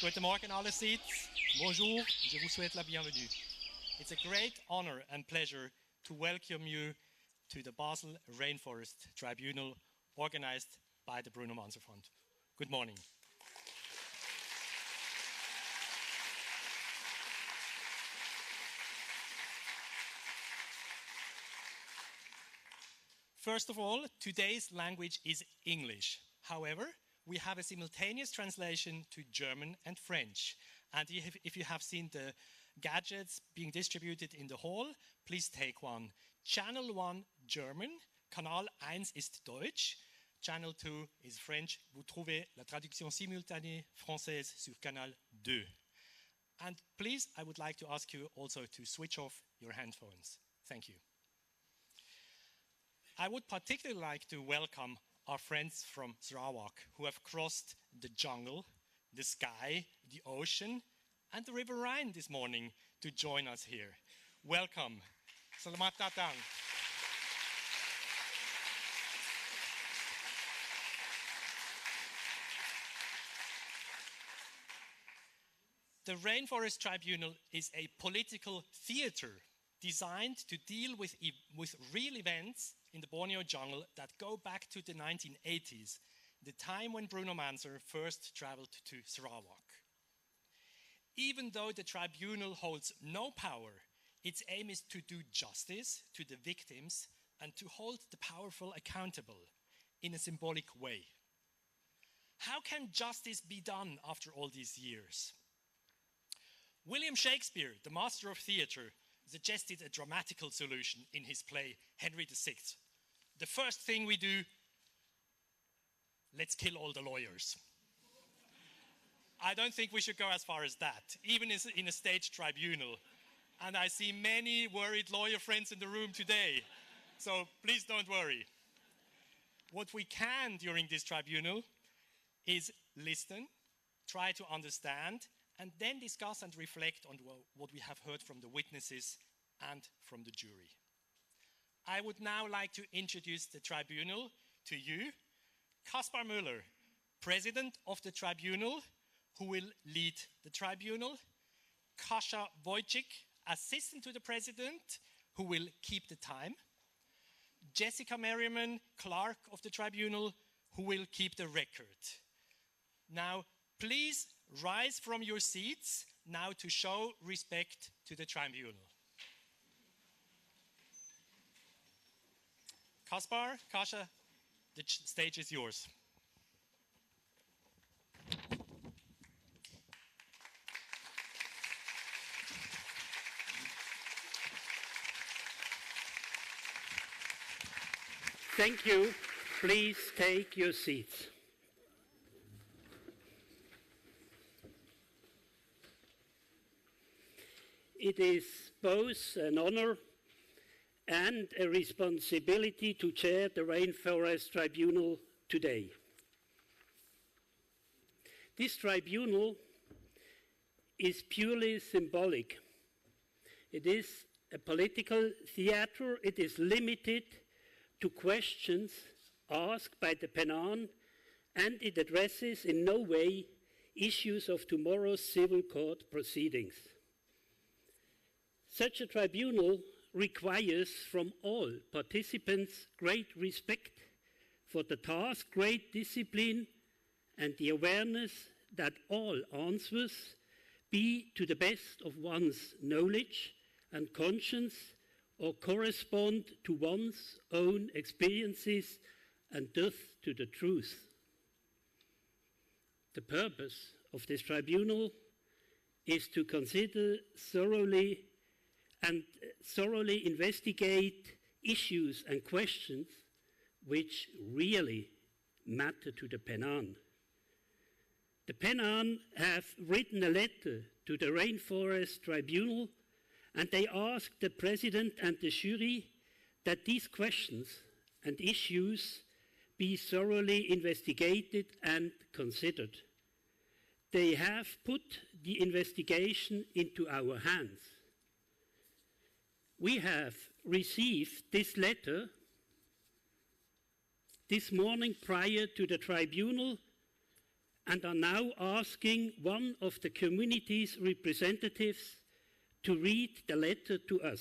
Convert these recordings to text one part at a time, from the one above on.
Guten Morgen allerseits. Bonjour, je vous souhaite la bienvenue. It's a great honor and pleasure to welcome you to the Basel Rainforest Tribunal organized by the Bruno Manser Fund. Good morning. First of all, today's language is English. However, we have a simultaneous translation to German and French. And if you have seen the gadgets being distributed in the hall, please take one. Channel 1 German, Kanal 1 ist Deutsch, Channel 2 is French. Vous trouvez la traduction simultanée française sur Canal 2. And please, I would like to ask you also to switch off your handphones. Thank you. I would particularly like to welcome our friends from Sarawak who have crossed the jungle, the sky, the ocean, and the River Rhine this morning to join us here. Welcome. Selamat datang. The Rainforest Tribunal is a political theater designed to deal with real events in the Borneo jungle that go back to the 1980s, the time when Bruno Manser first traveled to Sarawak. Even though the tribunal holds no power, its aim is to do justice to the victims and to hold the powerful accountable in a symbolic way. How can justice be done after all these years? William Shakespeare, the master of theatre, suggested a dramatical solution in his play Henry VI. The first thing we do, let's kill all the lawyers. I don't think we should go as far as that, even in a state tribunal. And I see many worried lawyer friends in the room today, so please don't worry. What we can during this tribunal is listen, try to understand, and then discuss and reflect on what we have heard from the witnesses and from the jury. I would now like to introduce the tribunal to you. Kaspar Müller, president of the tribunal, who will lead the tribunal. Kasia Wojcik, assistant to the president, who will keep the time. Jessica Merriman, clerk of the tribunal, who will keep the record. Now, please rise from your seats now to show respect to the tribunal. Kaspar, Kasia, the stage is yours. Thank you. Please take your seats. It is both an honor and a responsibility to chair the Rainforest Tribunal today. This tribunal is purely symbolic. It is a political theater. It is limited to questions asked by the Penang, and it addresses in no way issues of tomorrow's civil court proceedings. Such a tribunal requires from all participants great respect for the task, great discipline, and the awareness that all answers be to the best of one's knowledge and conscience or correspond to one's own experiences and thus to the truth. The purpose of this tribunal is to consider thoroughly investigate issues and questions which really matter to the Penang. The Penang have written a letter to the Rainforest Tribunal, and they asked the President and the jury that these questions and issues be thoroughly investigated and considered. They have put the investigation into our hands. We have received this letter this morning prior to the tribunal, and are now asking one of the community's representatives to read the letter to us.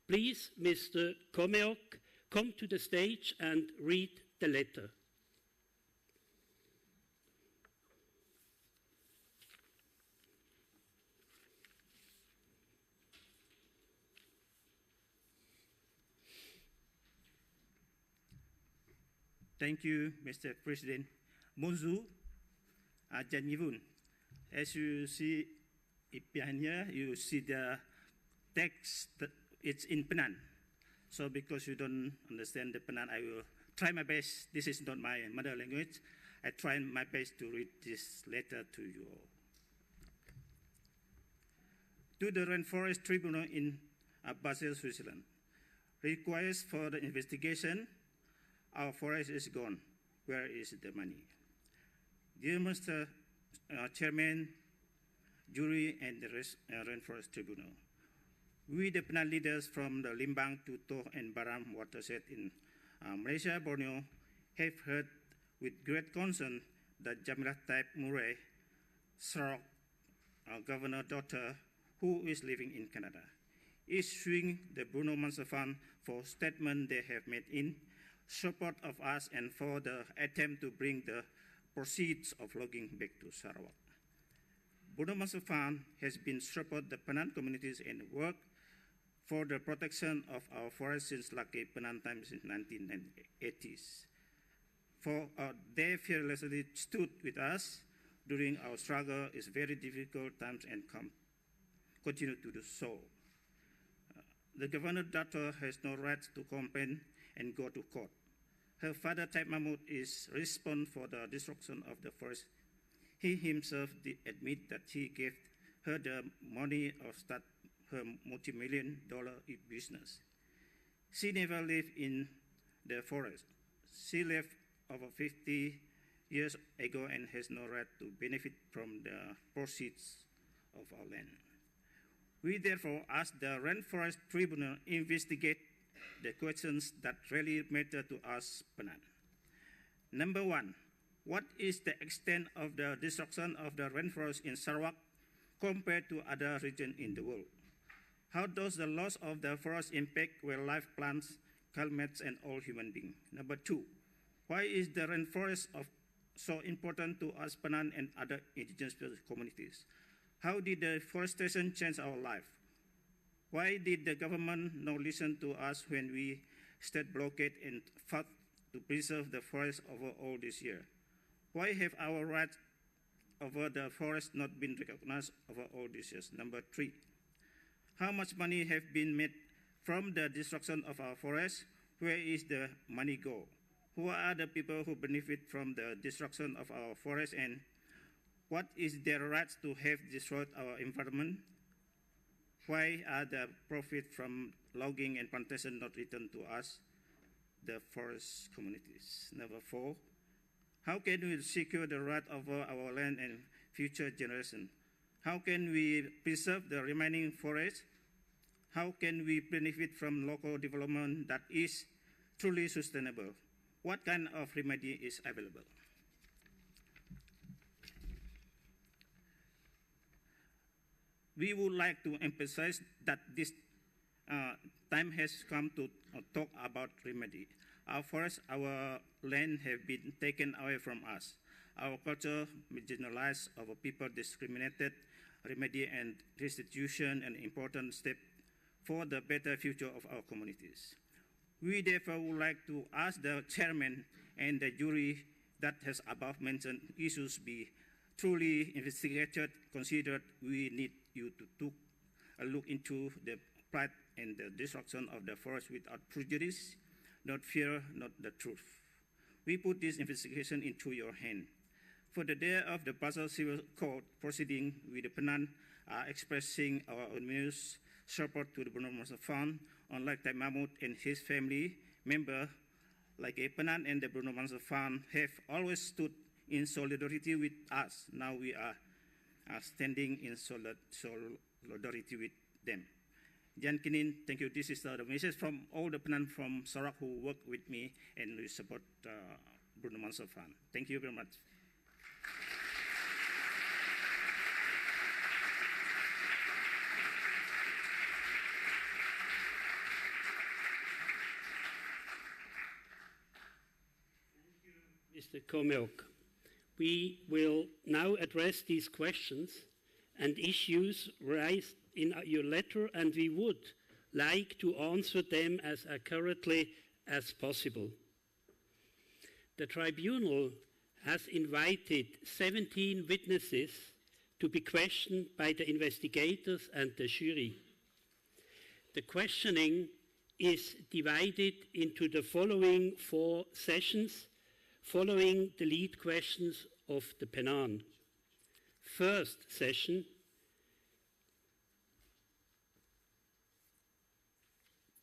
Please, Mr. Komeok, come to the stage and read the letter. Thank you, Mr. President. Bonjour, Janivun. As you see behind here, you see the text, it's in Penang. So because you don't understand the Penang, I will try my best. This is not my mother language. I try my best to read this letter to you all. To the Rainforest Tribunal in Basel, Switzerland. Requires for the investigation. Our forest is gone. Where is the money? Dear Mr. Chairman, jury, and the Rainforest Tribunal, we, the Penang leaders from the Limbang, Tutoh, and Baram watershed in Malaysia, Borneo, have heard with great concern that Jamilah Taib Murray, Sarawak governor's daughter, who is living in Canada, is suing the Bruno Mansa Fund for statement they have made in support of us and for the attempt to bring the proceeds of logging back to Sarawak. Bruno Mansa Fund has been support the Penang communities and work for the protection of our forests since Lucky Penang times in 1980s. For they fearlessly stood with us during our struggle is very difficult times and continue to do so. The governor's daughter has no right to complain and go to court. Her father, Taib Mahmud, is responsible for the destruction of the forest. He himself did admit that he gave her the money of start her multi-million-dollar business. She never lived in the forest. She left over 50 years ago and has no right to benefit from the proceeds of our land. We therefore ask the Rainforest Tribunal investigate the questions that really matter to us, Penang. Number one, what is the extent of the destruction of the rainforest in Sarawak compared to other regions in the world? How does the loss of the forest impact wildlife, plants, climates, and all human beings? Number two, why is the rainforest so important to us, Penang, and other indigenous communities? How did deforestation change our life? Why did the government not listen to us when we stayed blockade and fought to preserve the forest over all this year? Why have our rights over the forest not been recognized over all these years? Number three, how much money have been made from the destruction of our forest? Where is the money go? Who are the people who benefit from the destruction of our forest, and what is their rights to have destroyed our environment? Why are the profit from logging and plantation not returned to us, the forest communities? Number four, how can we secure the right over our land and future generations? How can we preserve the remaining forest? How can we benefit from local development that is truly sustainable? What kind of remedy is available? We would like to emphasize that this time has come to talk about remedy. Our forests, our land have been taken away from us. Our culture marginalized, our people discriminated. Remedy and restitution an important step for the better future of our communities. We therefore would like to ask the chairman and the jury that has above mentioned issues be truly investigated, considered. We need you to take a look into the plight and the destruction of the forest without prejudice, not fear, not the truth. We put this investigation into your hand. For the day of the Basel Civil Court proceeding, we the Penang are expressing our unanimous support to the Bruno Mansa Fund. Unlike Taib Mahmud and his family member, like Penang and the Bruno Mansa Fund have always stood in solidarity with us. Now we are standing in solidarity with them. Jan Kinin, thank you. This is the message from all the Penang from Sarawak who work with me and we support Bruno Mansa Fund. Thank you very much. Mr. Komeok. We will now address these questions and issues raised in your letter, and we would like to answer them as accurately as possible. The tribunal has invited 17 witnesses to be questioned by the investigators and the jury. The questioning is divided into the following 4 sessions, following the lead questions of the Penan. First session,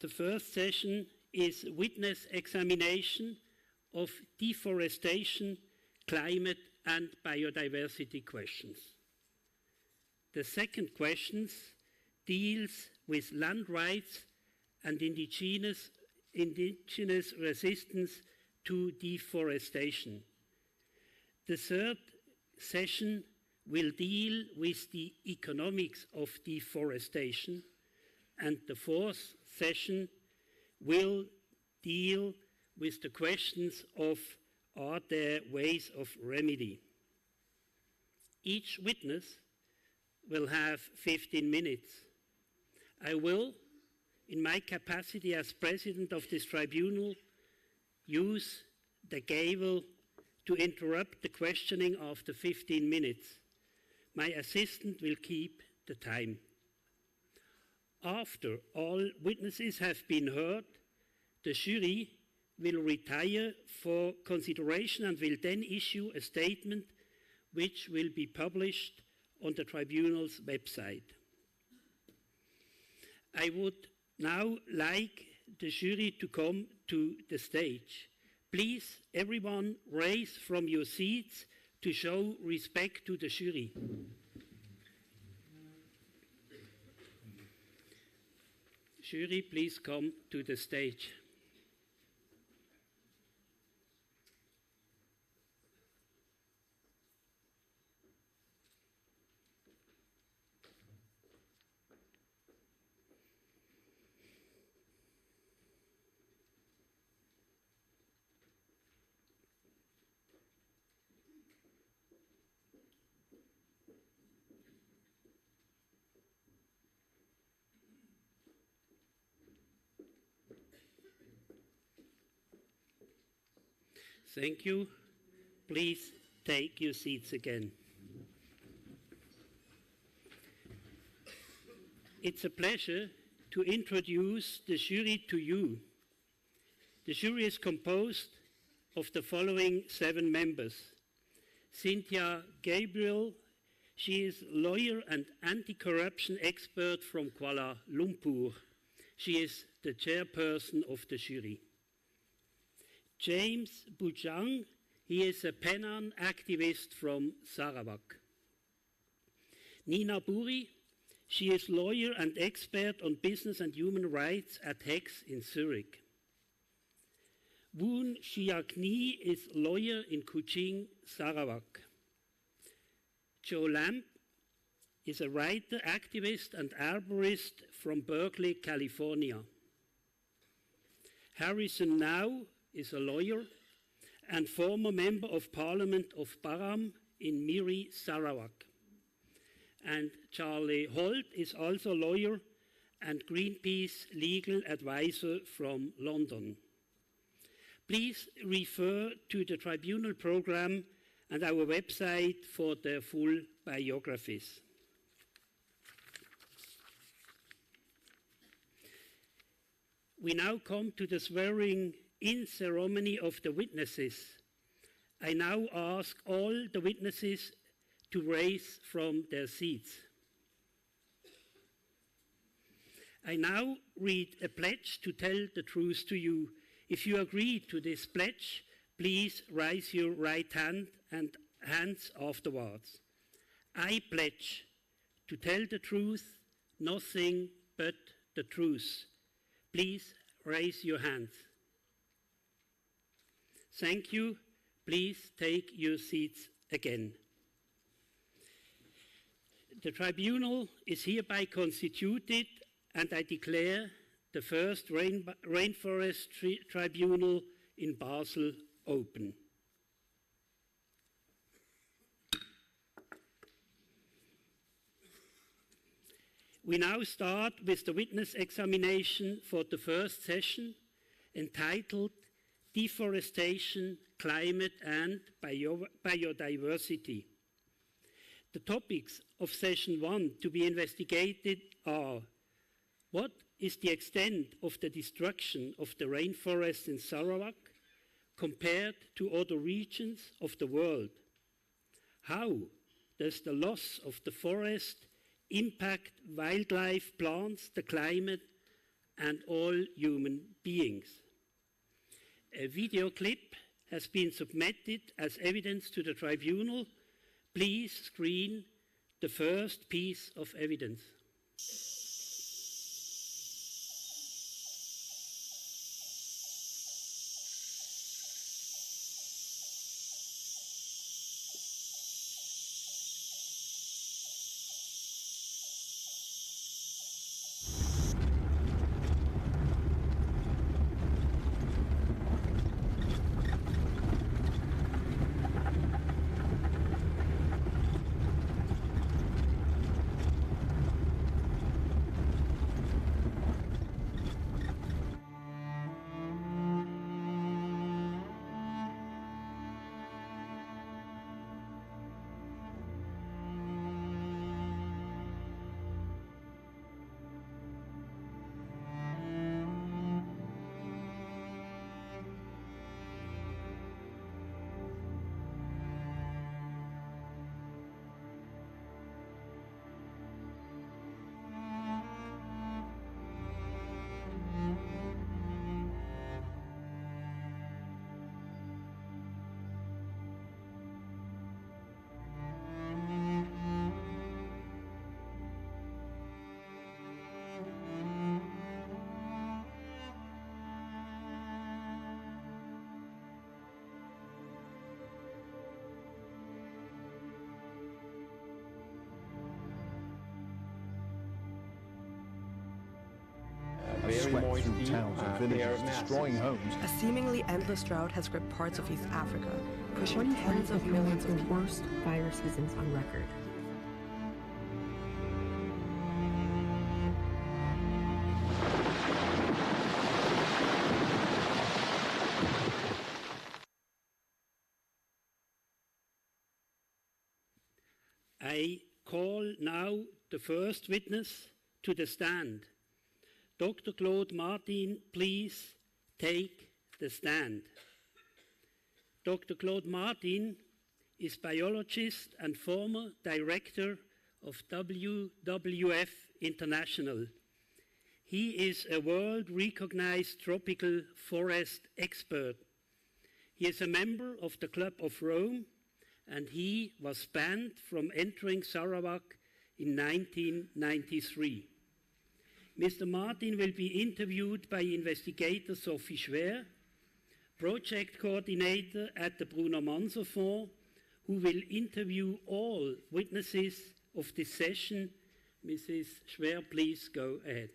the first session is witness examination of deforestation, climate and biodiversity questions. The second question deals with land rights and indigenous resistance to deforestation. The third session will deal with the economics of deforestation, and the fourth session will deal with the questions of are there ways of remedy. Each witness will have 15 minutes. I will, in my capacity as president of this tribunal, use the gavel to interrupt the questioning after 15 minutes. My assistant will keep the time. After all witnesses have been heard, the jury will retire for consideration and will then issue a statement which will be published on the tribunal's website. I would now like the jury to come to the stage. Please, everyone, rise from your seats to show respect to the jury. Jury, please come to the stage. Thank you. Please take your seats again. It's a pleasure to introduce the jury to you. The jury is composed of the following 7 members. Cynthia Gabriel, she is lawyer and anti-corruption expert from Kuala Lumpur. She is the chairperson of the jury. James Bujang, he is a Penan activist from Sarawak. Nina Buri, she is lawyer and expert on business and human rights at HEX in Zurich. Woon Shiakni is lawyer in Kuching, Sarawak. Joe Lamb is a writer, activist and arborist from Berkeley, California. Harrison Now is a lawyer and former Member of Parliament of Param in Miri, Sarawak. And Charlie Holt is also a lawyer and Greenpeace legal advisor from London. Please refer to the tribunal program and our website for their full biographies. We now come to the swearing-in ceremony of the witnesses. I now ask all the witnesses to rise from their seats. I now read a pledge to tell the truth to you. If you agree to this pledge, please raise your right hand and hands afterwards. I pledge to tell the truth, nothing but the truth. Please raise your hands. Thank you. Please take your seats again. The tribunal is hereby constituted, and I declare the first Rainforest Tribunal in Basel open. We now start with the witness examination for the first session, entitled Deforestation, Climate and Biodiversity. The topics of session 1 to be investigated are: what is the extent of the destruction of the rainforest in Sarawak compared to other regions of the world? How does the loss of the forest impact wildlife, plants, the climate, and all human beings? A video clip has been submitted as evidence to the tribunal. Please screen the first piece of evidence. Swept through towns and villages, destroying homes. A seemingly endless drought has gripped parts of East Africa, pushing tens of millions of people. Worst fire seasons on record. I call now the first witness to the stand. Dr. Claude Martin, please take the stand. Dr. Claude Martin is biologist and former director of WWF International. He is a world-recognized tropical forest expert. He is a member of the Club of Rome, and he was banned from entering Sarawak in 1993. Mr. Martin will be interviewed by investigator Sophie Schwer, project coordinator at the Bruno Manso Fonds, who will interview all witnesses of this session. Mrs. Schwer, please go ahead.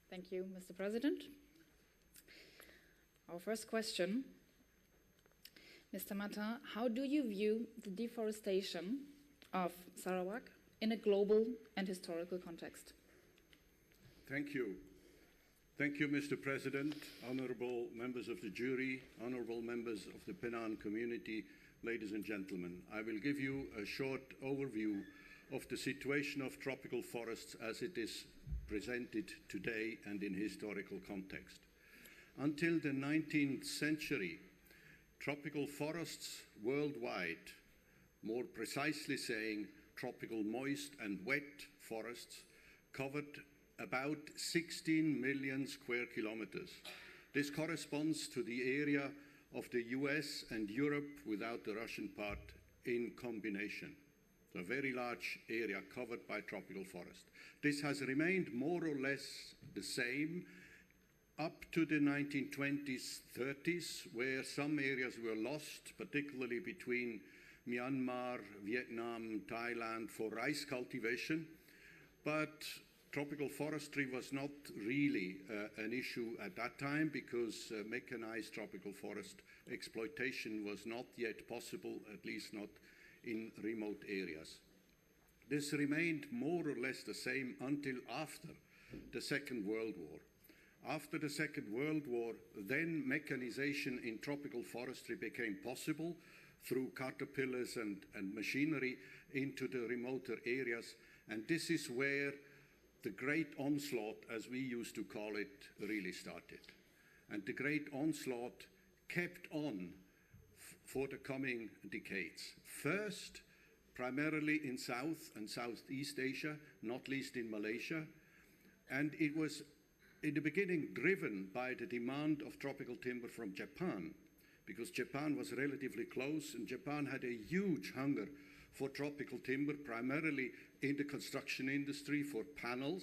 Thank you, Mr. President. Our first question, Mr. Martin, how do you view the deforestation of Sarawak in a global and historical context? Thank you. Thank you, Mr. President, honorable members of the jury, honorable members of the Penang community, ladies and gentlemen. I will give you a short overview of the situation of tropical forests as it is presented today and in historical context. Until the 19th century, tropical forests worldwide, more precisely saying tropical moist and wet forests, covered about 16 million square kilometers. This corresponds to the area of the US and Europe without the Russian part in combination. So a very large area covered by tropical forest. This has remained more or less the same up to the 1920s, 30s, where some areas were lost, particularly between Myanmar, Vietnam, Thailand, for rice cultivation. But tropical forestry was not really an issue at that time because mechanized tropical forest exploitation was not yet possible, at least not in remote areas. This remained more or less the same until after the Second World War. After the Second World War, then mechanization in tropical forestry became possible through caterpillars and machinery into the remoter areas. And this is where the great onslaught, as we used to call it, really started. And the great onslaught kept on for the coming decades. First, primarily in South and Southeast Asia, not least in Malaysia. And it was in the beginning driven by the demand of tropical timber from Japan, because Japan was relatively close and Japan had a huge hunger for tropical timber, primarily in the construction industry for panels.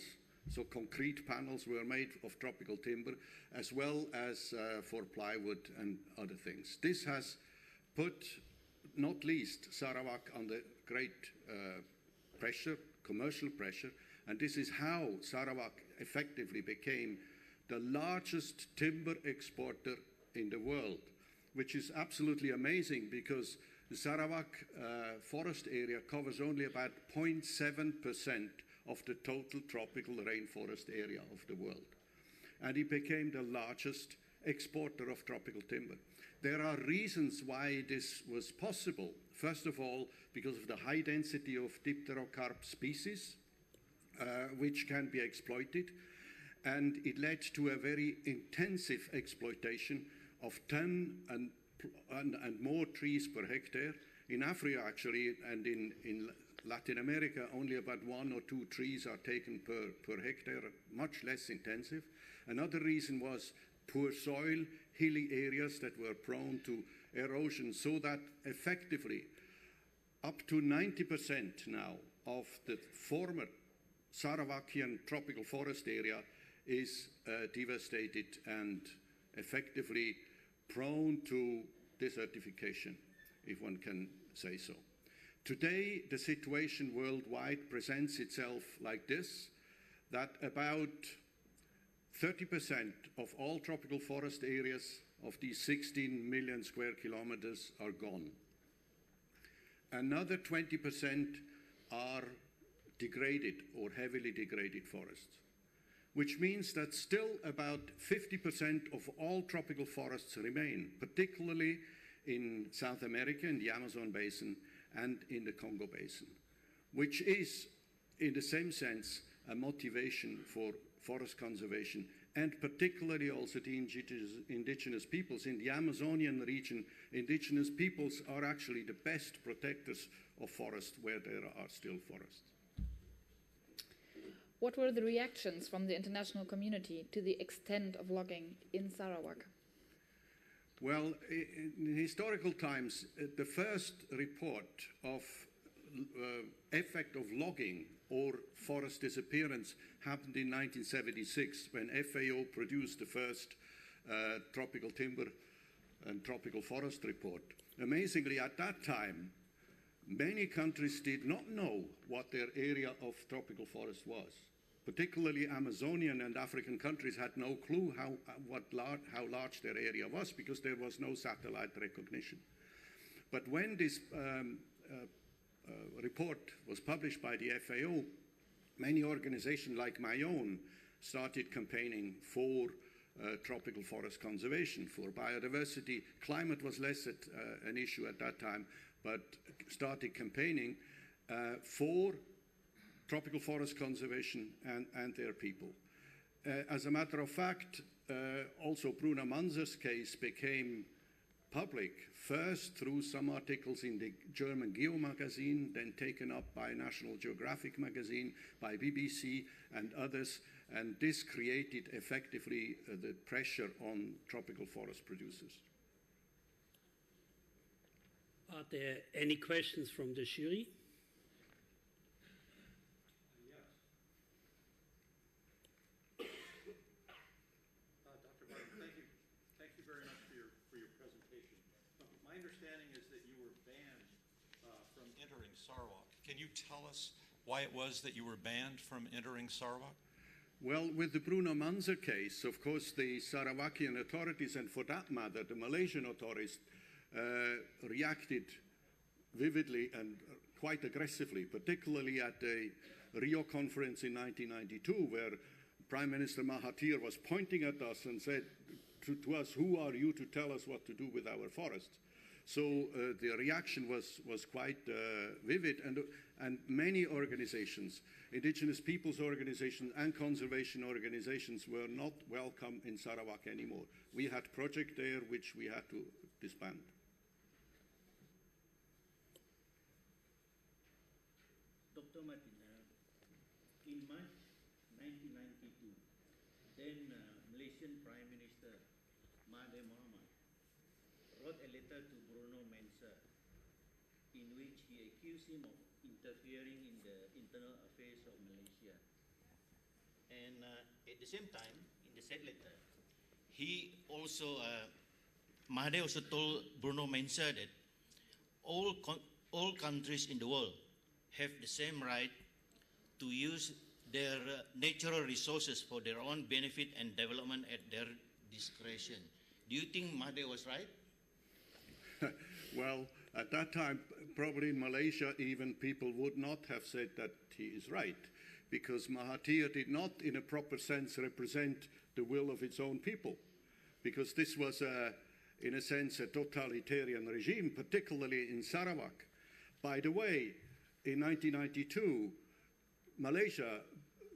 So concrete panels were made of tropical timber, as well as for plywood and other things. This has put, not least, Sarawak under great pressure, commercial pressure, and this is how Sarawak effectively became the largest timber exporter in the world, which is absolutely amazing because the Sarawak forest area covers only about 0.7% of the total tropical rainforest area of the world. And it became the largest exporter of tropical timber. There are reasons why this was possible. First of all, because of the high density of dipterocarp species, which can be exploited. And it led to a very intensive exploitation of 10 and more trees per hectare. In Africa, actually, and in Latin America, only about 1 or 2 trees are taken per hectare, much less intensive. Another reason was poor soil, hilly areas that were prone to erosion, so that effectively up to 90% now of the former Sarawakian tropical forest area is devastated and effectively prone to desertification, if one can say so. Today, the situation worldwide presents itself like this, that about 30% of all tropical forest areas of these 16 million square kilometers are gone. Another 20% are degraded or heavily degraded forests, which means that still about 50% of all tropical forests remain, particularly in South America, in the Amazon basin, and in the Congo basin, which is, in the same sense, a motivation for forest conservation, and particularly also the indigenous peoples. In the Amazonian region, indigenous peoples are actually the best protectors of forests where there are still forests. What were the reactions from the international community to the extent of logging in Sarawak? Well, in historical times, the first report of effect of logging or forest disappearance happened in 1976 when FAO produced the first tropical timber and tropical forest report. Amazingly, at that time, many countries did not know what their area of tropical forest was. Particularly Amazonian and African countries had no clue how large their area was, because there was no satellite recognition. But when this report was published by the FAO, many organizations like my own started campaigning for tropical forest conservation, for biodiversity. Climate was less an issue at that time, but started campaigning for tropical forest conservation and their people. As a matter of fact, also Bruno Manzer's case became public, first through some articles in the German Geo magazine, then taken up by National Geographic magazine, by BBC and others, and this created effectively the pressure on tropical forest producers. Are there any questions from the jury? Can you tell us why it was that you were banned from entering Sarawak? Well, with the Bruno Manzer case, of course, the Sarawakian authorities, and for that matter, the Malaysian authorities, reacted vividly and quite aggressively, particularly at the Rio conference in 1992, where Prime Minister Mahathir was pointing at us and said to us, who are you to tell us what to do with our forests? So the reaction was quite vivid, and many organizations, Indigenous Peoples organizations and conservation organizations, were not welcome in Sarawak anymore. We had projects there which we had to disband. Dr. Martin, in March 1992, then Malaysian Prime Minister Mahathir Mohamad wrote a letter to Bruno Mensa in which he accused him of interfering in the internal affairs of Malaysia. And at the same time, in the said letter, he also, Mahathir also told Bruno Mensa that all countries in the world have the same right to use their natural resources for their own benefit and development at their discretion. Do you think Mahathir was right? Well, at that time, probably in Malaysia, even people would not have said that he is right, because Mahathir did not, in a proper sense, represent the will of its own people, because this was, in a sense, a totalitarian regime, particularly in Sarawak. By the way, in 1992, Malaysia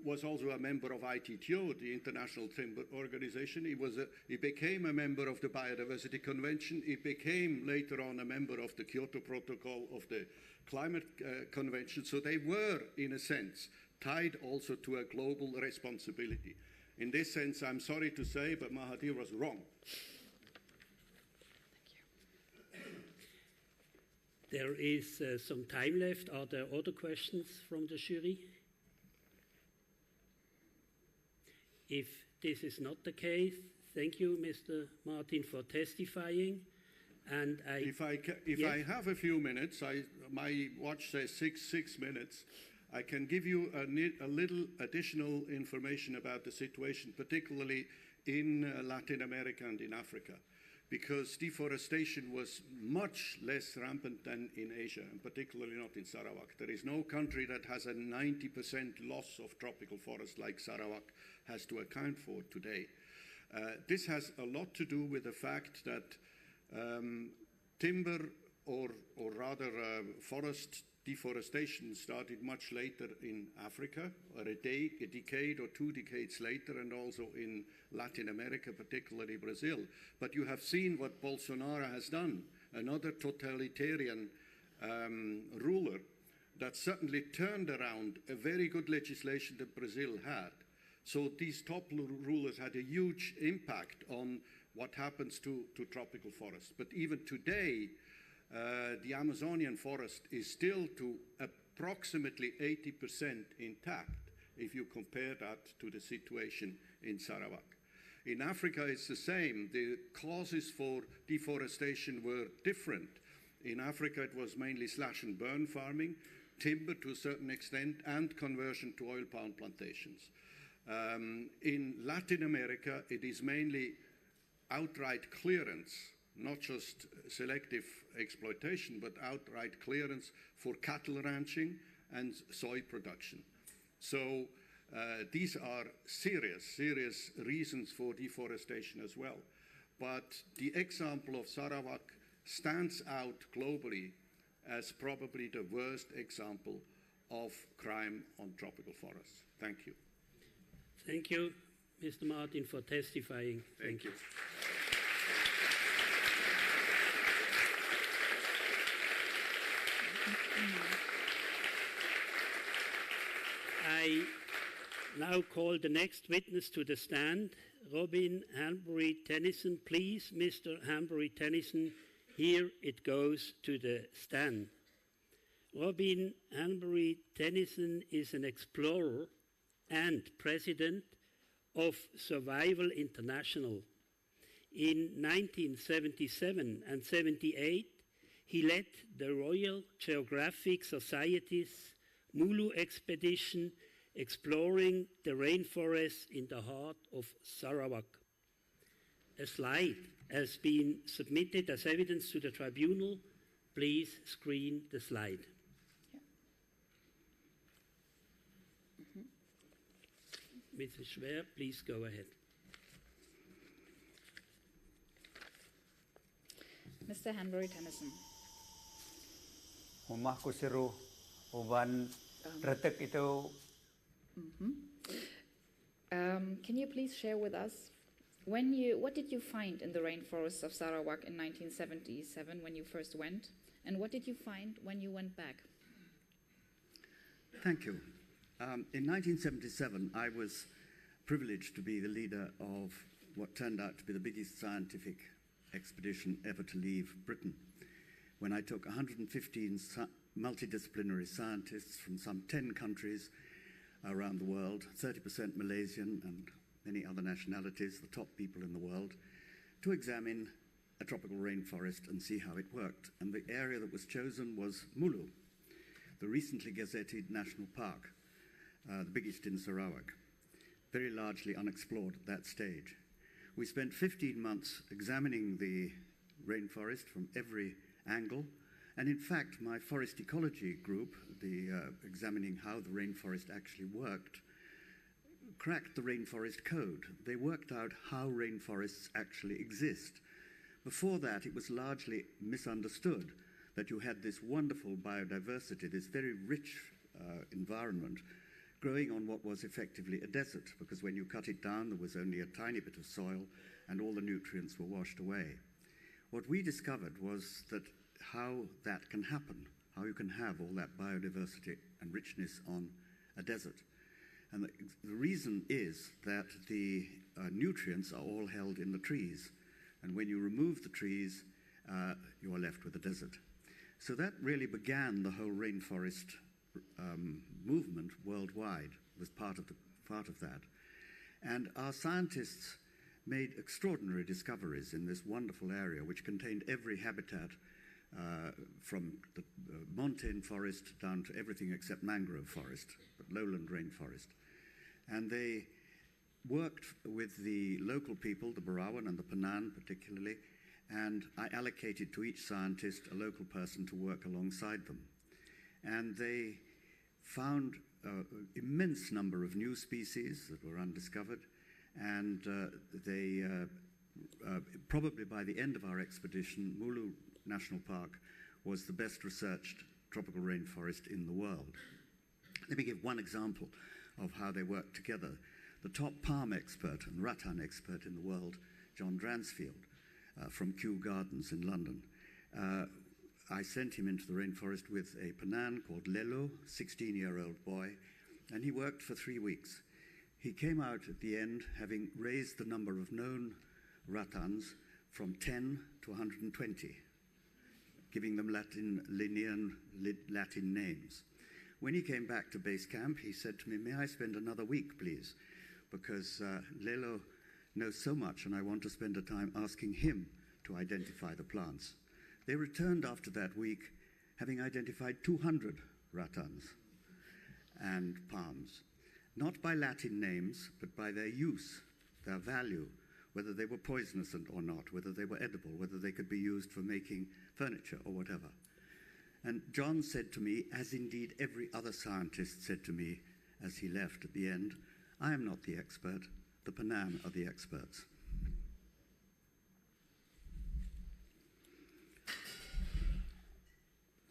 was also a member of ITTO, the International Timber Organization. He became a member of the Biodiversity Convention. He became later on a member of the Kyoto Protocol of the Climate Convention. So they were, in a sense, tied also to a global responsibility. In this sense, I'm sorry to say, but Mahathir was wrong. There is some time left. Are there other questions from the jury? If this is not the case, thank you, Mr. Martin, for testifying. And if I have a few minutes, my watch says six minutes. I can give you a little additional information about the situation, particularly in Latin America and in Africa, because deforestation was much less rampant than in Asia, and particularly not in Sarawak. There is no country that has a 90% loss of tropical forest like Sarawak has to account for today. This has a lot to do with the fact that timber, or rather forest deforestation, started much later in Africa, or a decade or 2 decades later, and also in Latin America, particularly Brazil. But you have seen what Bolsonaro has done, another totalitarian ruler that certainly turned around a very good legislation that Brazil had. So these top rulers had a huge impact on what happens to tropical forests. But even today, the Amazonian forest is still to approximately 80% intact if you compare that to the situation in Sarawak. In Africa, it's the same. The causes for deforestation were different. In Africa, it was mainly slash and burn farming, timber to a certain extent, and conversion to oil palm plantations. In Latin America, it is mainly outright clearance, not just selective exploitation, but outright clearance for cattle ranching and soy production. So these are serious reasons for deforestation as well. But the example of Sarawak stands out globally as probably the worst example of crime on tropical forests. Thank you. Thank you, Mr. Martin, for testifying. Thank you. I now call the next witness to the stand, Robin Hanbury Tennyson. Please, Mr. Hanbury Tennyson, here it goes to the stand. Robin Hanbury Tennyson is an explorer and president of Survival International. In 1977 and 78, he led the Royal Geographic Society's Mulu expedition exploring the rainforest in the heart of Sarawak. A slide has been submitted as evidence to the tribunal. Please screen the slide. Yeah. Mrs. Schwer, please go ahead. Mr. Hanbury Tennyson. Can you please share with us what did you find in the rainforests of Sarawak in 1977 when you first went, and what did you find when you went back? Thank you. In 1977, I was privileged to be the leader of what turned out to be the biggest scientific expedition ever to leave Britain, when I took 115 multidisciplinary scientists from some 10 countries around the world, 30% Malaysian and many other nationalities, the top people in the world, to examine a tropical rainforest and see how it worked. And the area that was chosen was Mulu, the recently gazetted national park, the biggest in Sarawak, very largely unexplored at that stage. We spent 15 months examining the rainforest from every angle, and in fact, my forest ecology group, examining how the rainforest actually worked, cracked the rainforest code. They worked out how rainforests actually exist. Before that, it was largely misunderstood that you had this wonderful biodiversity, this very rich environment, growing on what was effectively a desert, because when you cut it down, there was only a tiny bit of soil and all the nutrients were washed away. What we discovered was that how that can happen, how you can have all that biodiversity and richness on a desert. And the reason is that the nutrients are all held in the trees. And when you remove the trees, you are left with a desert. So that really began the whole rainforest movement worldwide, was part of that. And our scientists made extraordinary discoveries in this wonderful area, which contained every habitat from the montane forest down to everything except mangrove forest, but lowland rainforest. And they worked with the local people, the Barawan and the Penan particularly, and I allocated to each scientist a local person to work alongside them. And they found an immense number of new species that were undiscovered, and they probably by the end of our expedition, Mulu National Park was the best researched tropical rainforest in the world. Let me give one example of how they worked together. The top palm expert and rattan expert in the world, John Dransfield, from Kew Gardens in London. I sent him into the rainforest with a Penan called Lelo, 16-year-old boy, and he worked for 3 weeks. He came out at the end having raised the number of known rattans from 10 to 120, giving them Linnean Latin names. When he came back to base camp, he said to me, "May I spend another week, please? Because Lelo knows so much and I want to spend a time asking him to identify the plants." They returned after that week having identified 200 rattans and palms, not by Latin names, but by their use, their value, whether they were poisonous or not, whether they were edible, whether they could be used for making furniture or whatever. And John said to me, as indeed every other scientist said to me as he left at the end, "I am not the expert, the Penan are the experts."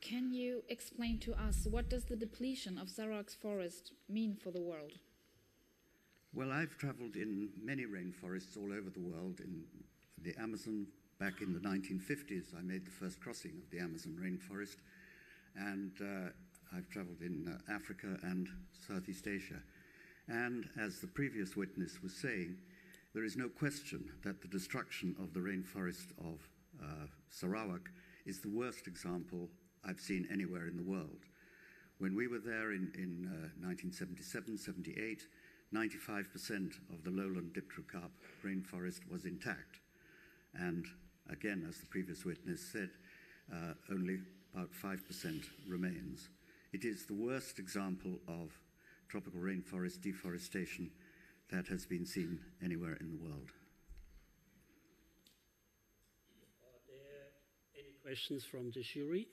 Can you explain to us what does the depletion of Sarawak's forest mean for the world? Well, I've traveled in many rainforests all over the world. In the Amazon, back in the 1950s, I made the first crossing of the Amazon rainforest. And I've traveled in Africa and Southeast Asia. And as the previous witness was saying, there is no question that the destruction of the rainforest of Sarawak is the worst example I've seen anywhere in the world. When we were there in 1977, 78, 95% of the lowland dipterocarp rainforest was intact. And again, as the previous witness said, only about 5% remains. It is the worst example of tropical rainforest deforestation that has been seen anywhere in the world. Are there any questions from the jury?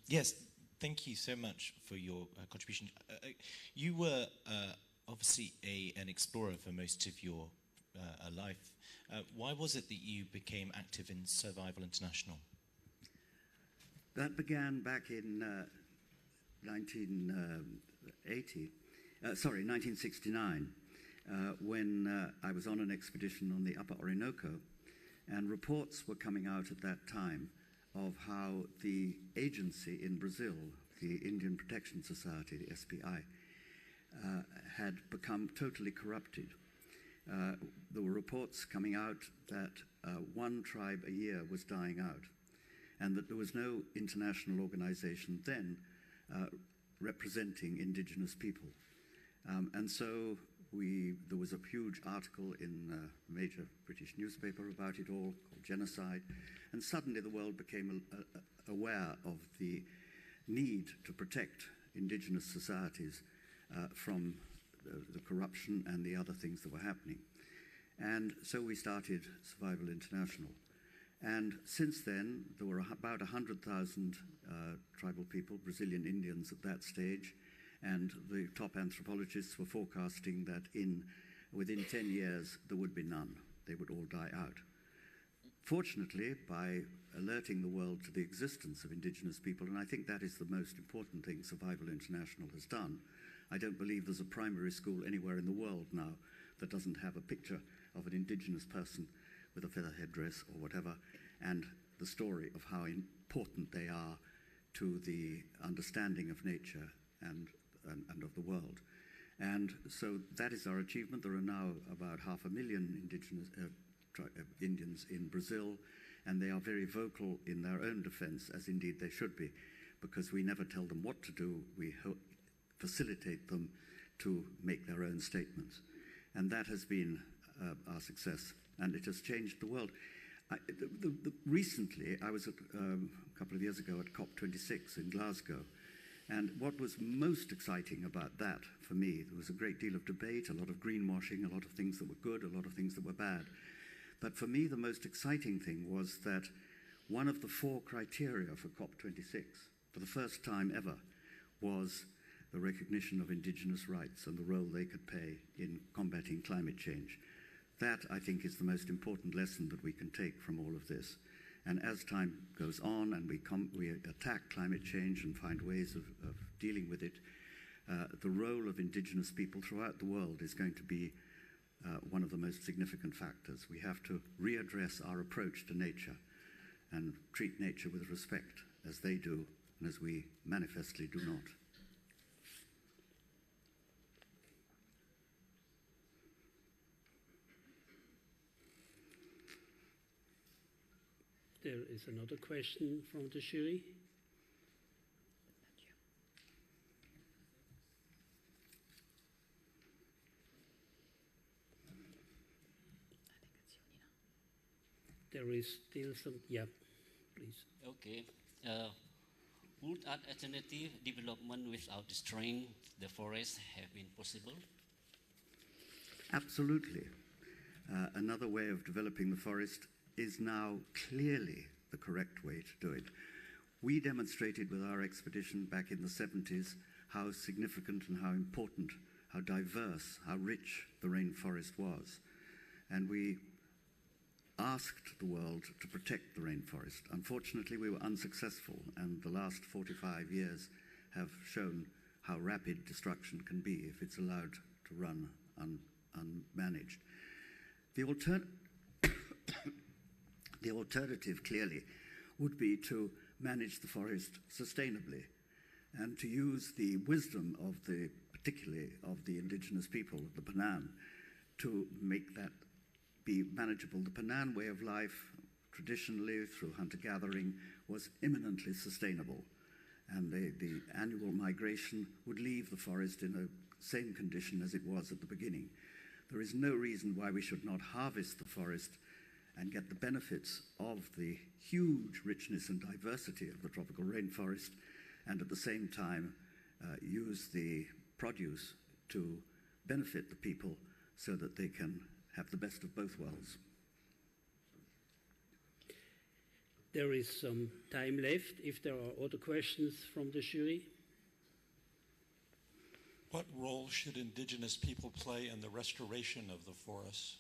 Yes, thank you so much for your contribution. You were obviously an explorer for most of your life. Why was it that you became active in Survival International? That began back in 1969, when I was on an expedition on the Upper Orinoco, and reports were coming out at that time of how the agency in Brazil, the Indian Protection Society, the SPI, had become totally corrupted. There were reports coming out that one tribe a year was dying out, and that there was no international organization then representing indigenous people. And so there was a huge article in a major British newspaper about it all, called Genocide, and suddenly the world became aware of the need to protect indigenous societies from the corruption and the other things that were happening. And so we started Survival International. And since then, there were about 100,000 tribal people, Brazilian Indians at that stage, and the top anthropologists were forecasting that within 10 years there would be none. They would all die out. Fortunately, by alerting the world to the existence of indigenous people, and I think that is the most important thing Survival International has done. I don't believe there's a primary school anywhere in the world now that doesn't have a picture of an indigenous person with a feather headdress or whatever, and the story of how important they are to the understanding of nature and of the world. And so that is our achievement. There are now about 500,000 indigenous Indians in Brazil, and they are very vocal in their own defense, as indeed they should be, because we never tell them what to do. We facilitate them to make their own statements. And that has been our success, and it has changed the world. Recently, I was a couple of years ago at COP26 in Glasgow, and what was most exciting about that for me, there was a great deal of debate, a lot of greenwashing, a lot of things that were good, a lot of things that were bad. But for me, the most exciting thing was that one of the 4 criteria for COP26, for the first time ever, was the recognition of indigenous rights and the role they could play in combating climate change. That, I think, is the most important lesson that we can take from all of this. And as time goes on and we attack climate change and find ways of dealing with it, the role of indigenous people throughout the world is going to be one of the most significant factors. We have to readdress our approach to nature and treat nature with respect, as they do and as we manifestly do not. There is another question from the jury. There is still some, yeah, please. Okay. Would an alternative development without destroying the forest have been possible? Absolutely. Another way of developing the forest is now clearly the correct way to do it. We demonstrated with our expedition back in the 70s how significant and how important, how diverse, how rich the rainforest was. And we asked the world to protect the rainforest. Unfortunately, we were unsuccessful, and the last 45 years have shown how rapid destruction can be if it's allowed to run unmanaged. The alternative, clearly, would be to manage the forest sustainably and to use the wisdom of particularly of the indigenous people of the Penan to make that be manageable. The Penan way of life, traditionally through hunter-gathering, was eminently sustainable, and the annual migration would leave the forest in the same condition as it was at the beginning. There is no reason why we should not harvest the forest and get the benefits of the huge richness and diversity of the tropical rainforest, and at the same time use the produce to benefit the people so that they can have the best of both worlds. there is some time left if there are other questions from the jury. What role should indigenous people play in the restoration of the forests?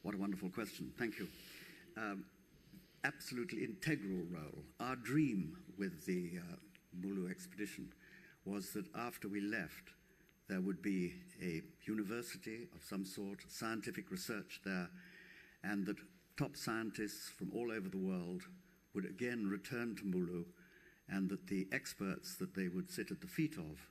What a wonderful question. Thank you. Absolutely integral role. Our dream with the Mulu expedition was that after we left, there would be a university of some sort, scientific research there, and that top scientists from all over the world would again return to Mulu, and that the experts that they would sit at the feet of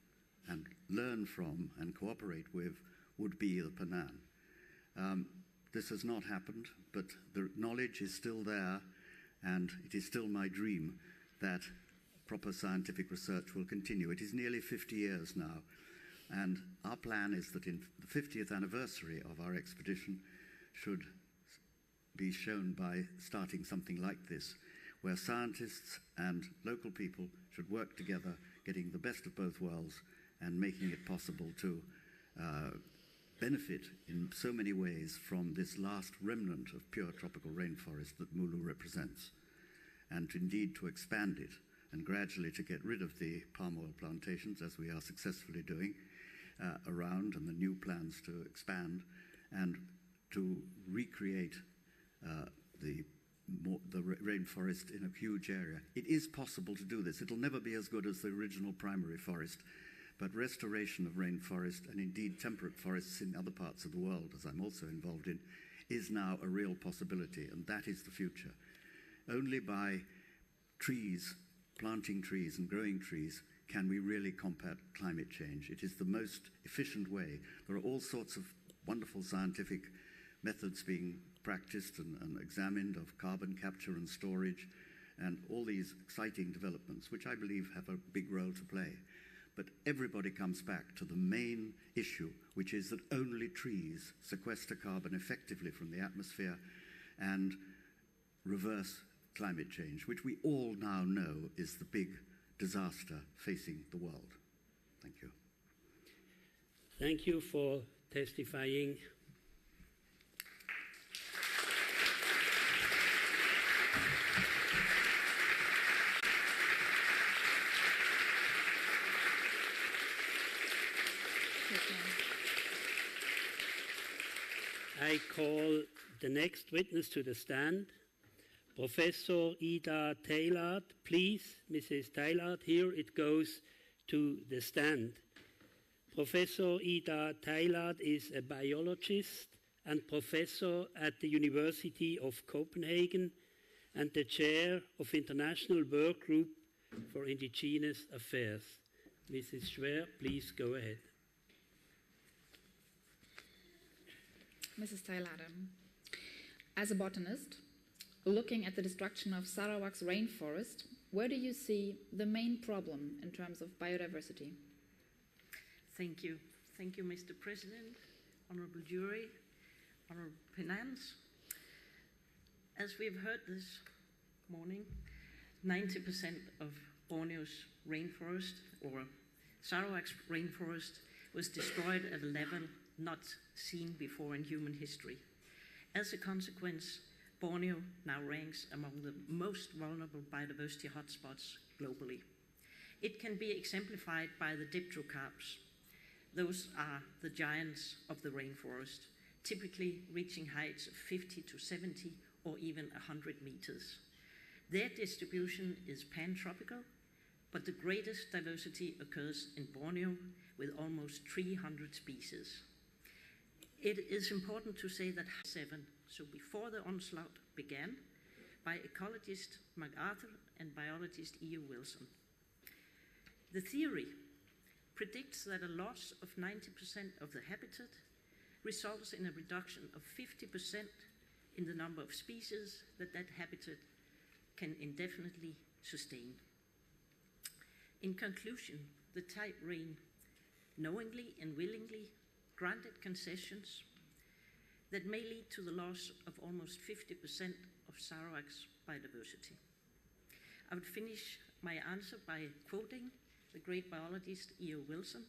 and learn from and cooperate with would be the Penan. This has not happened, but the knowledge is still there, and it is still my dream that proper scientific research will continue. It is nearly 50 years now, and our plan is that in the 50th anniversary of our expedition should be shown by starting something like this, where scientists and local people should work together, getting the best of both worlds and making it possible to benefit in so many ways from this last remnant of pure tropical rainforest that Mulu represents, and indeed to expand it and gradually to get rid of the palm oil plantations, as we are successfully doing around, and the new plans to expand, and to recreate the rainforest in a huge area. It is possible to do this. It'll never be as good as the original primary forest, but restoration of rainforest, and indeed temperate forests in other parts of the world, as I'm also involved in, is now a real possibility, and that is the future. Only by trees, planting trees and growing trees, can we really combat climate change. It is the most efficient way. There are all sorts of wonderful scientific methods being practiced and examined of carbon capture and storage, and all these exciting developments, which I believe have a big role to play. But everybody comes back to the main issue, which is that only trees sequester carbon effectively from the atmosphere and reverse climate change, which we all now know is the big disaster facing the world. Thank you. Thank you for testifying. I call the next witness to the stand, Professor Ida Taylard. Please, Mrs. Taylard, here it goes to the stand. Professor Ida Taylard is a biologist and professor at the University of Copenhagen and the chair of International Work Group for Indigenous Affairs. Mrs. Schwer, please go ahead. Mrs. Taylor, as a botanist, looking at the destruction of Sarawak's rainforest, where do you see the main problem in terms of biodiversity? Thank you. Thank you, Mr. President, honorable jury, honorable Penans. As we've heard this morning, 90% of Borneo's rainforest, or Sarawak's rainforest, was destroyed at a level not seen before in human history. As a consequence, Borneo now ranks among the most vulnerable biodiversity hotspots globally. It can be exemplified by the dipterocarps. Those are the giants of the rainforest, typically reaching heights of 50 to 70 or even 100 meters. Their distribution is pantropical, but the greatest diversity occurs in Borneo with almost 300 species. It is important to say that 7, so before the onslaught began, by ecologist MacArthur and biologist E.U. Wilson. The theory predicts that a loss of 90% of the habitat results in a reduction of 50% in the number of species that habitat can indefinitely sustain. In conclusion, the type rain knowingly and willingly granted concessions that may lead to the loss of almost 50% of Sarawak's biodiversity. I would finish my answer by quoting the great biologist E.O. Wilson.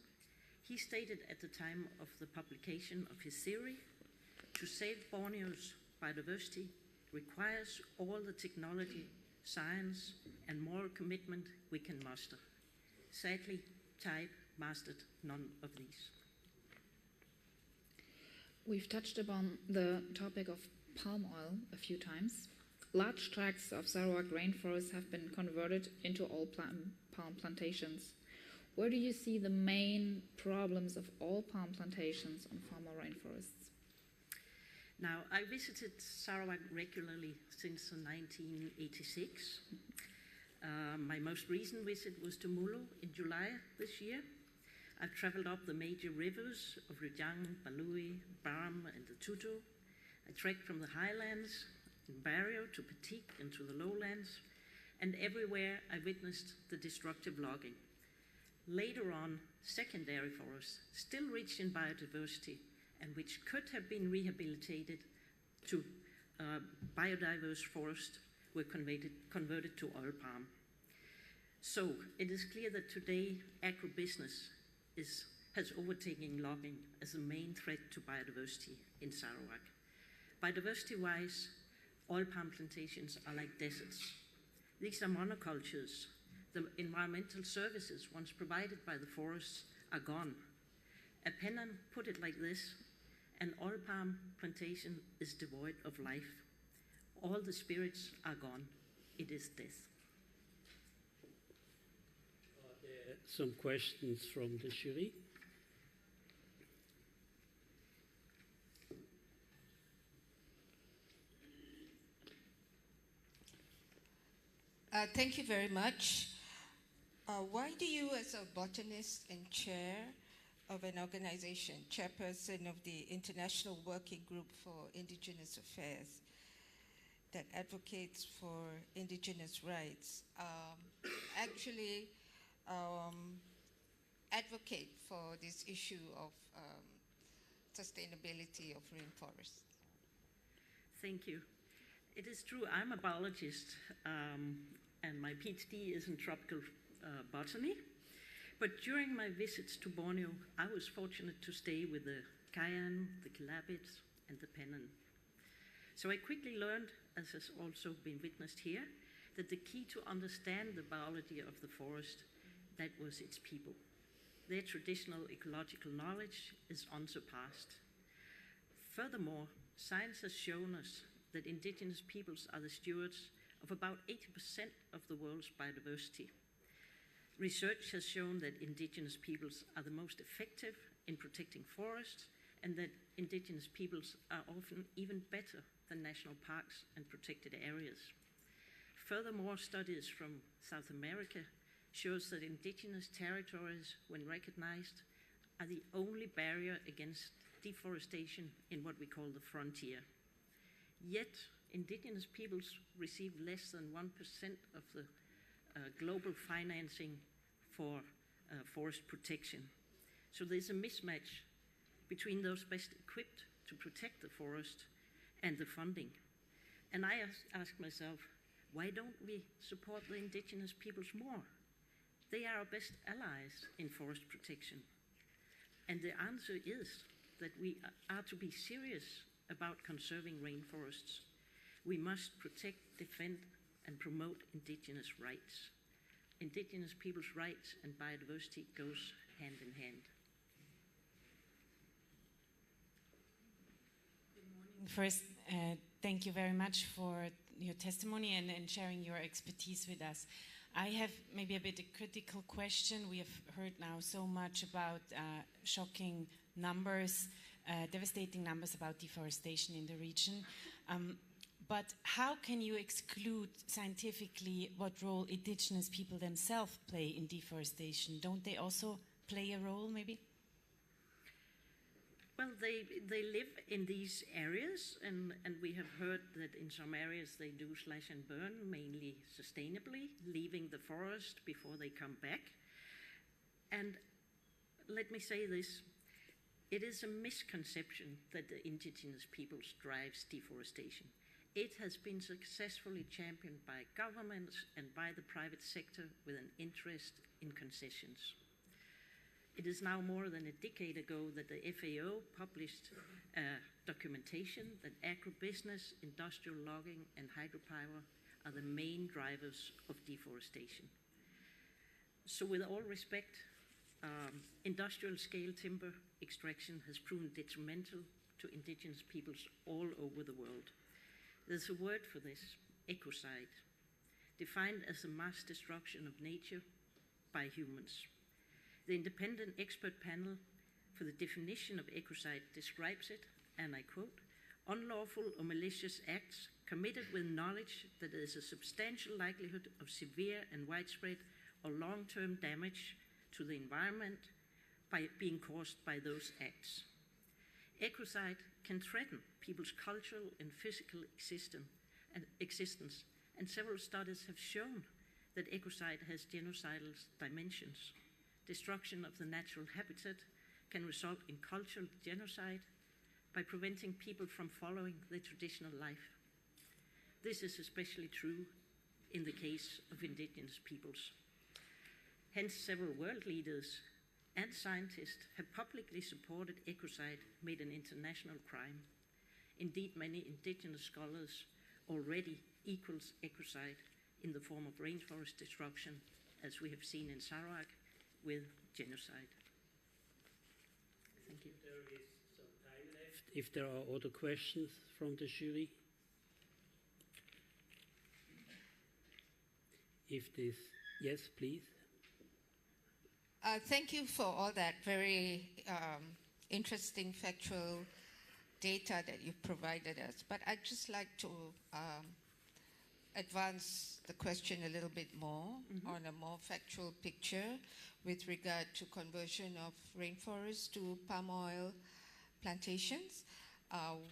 He stated at the time of the publication of his theory, to save Borneo's biodiversity, requires all the technology, science, and moral commitment we can muster. Sadly, TIDE mastered none of these. We've touched upon the topic of palm oil a few times. Large tracts of Sarawak rainforests have been converted into oil palm plantations. Where do you see the main problems of all palm plantations on former rainforests? Now, I visited Sarawak regularly since 1986. My most recent visit was to Mulu in July this year. I've traveled up the major rivers of Rujang, Balui, Baram, and the Tutu. I trekked from the highlands in Borneo to Petik and to the lowlands, and everywhere I witnessed the destructive logging. Later on, secondary forests, still rich in biodiversity, and which could have been rehabilitated to biodiverse forest, were converted to oil palm. So it is clear that today agribusiness has overtaken logging as the main threat to biodiversity in Sarawak. Biodiversity-wise, oil palm plantations are like deserts. These are monocultures. The environmental services once provided by the forests are gone. A Penang put it like this: an oil palm plantation is devoid of life. All the spirits are gone. It is death. Are there some questions from the jury? Thank you very much. Why do you, as a botanist and chair of an organization, chairperson of the International Working Group for Indigenous Affairs that advocates for indigenous rights, actually advocate for this issue of sustainability of rainforests? Thank you. It is true, I'm a biologist, and my PhD is in tropical botany. But during my visits to Borneo, I was fortunate to stay with the Kayan, the Kilabits, and the Penang. So I quickly learned, as has also been witnessed here, that the key to understand the biology of the forest, that was its people. Their traditional ecological knowledge is unsurpassed. Furthermore, science has shown us that indigenous peoples are the stewards of about 80% of the world's biodiversity. Research has shown that indigenous peoples are the most effective in protecting forests, and that indigenous peoples are often even better than national parks and protected areas. Furthermore, studies from South America shows that indigenous territories, when recognized, are the only barrier against deforestation in what we call the frontier. Yet, indigenous peoples receive less than 1% of the global financing for forest protection. So there's a mismatch between those best equipped to protect the forest and the funding. And I ask myself, why don't we support the indigenous peoples more? They are our best allies in forest protection. And the answer is that we are to be serious about conserving rainforests. We must protect, defend, and promote indigenous rights. Indigenous people's rights and biodiversity goes hand in hand. First, thank you very much for your testimony and sharing your expertise with us. I have maybe a bit of a critical question. We have heard now so much about shocking numbers, devastating numbers about deforestation in the region. But how can you exclude scientifically what role indigenous people themselves play in deforestation? Don't they also play a role, maybe? Well, they live in these areas, and we have heard that in some areas they do slash and burn, mainly sustainably, leaving the forest before they come back. And let me say this, it is a misconception that the indigenous peoples drives deforestation. It has been successfully championed by governments and by the private sector with an interest in concessions. It is now more than a decade ago that the FAO published a documentation that agribusiness, industrial logging, and hydropower are the main drivers of deforestation. So with all respect, industrial scale timber extraction has proven detrimental to indigenous peoples all over the world. There's a word for this, ecocide, defined as the mass destruction of nature by humans. The independent expert panel for the definition of ecocide describes it, and I quote, unlawful or malicious acts committed with knowledge that there is a substantial likelihood of severe and widespread or long-term damage to the environment by being caused by those acts. Ecocide can threaten people's cultural and physical existence, and several studies have shown that ecocide has genocidal dimensions. Destruction of the natural habitat can result in cultural genocide by preventing people from following their traditional life. This is especially true in the case of indigenous peoples. Hence, several world leaders and scientists have publicly supported ecocide made an international crime. Indeed, many indigenous scholars already equals ecocide in the form of rainforest destruction, as we have seen in Sarawak with genocide. Thank you. There is some time left. If there are other questions from the jury. If this, yes, please. Thank you for all that very interesting factual data that you've provided us. But I'd just like to advance the question a little bit more on a more factual picture with regard to conversion of rainforests to palm oil plantations.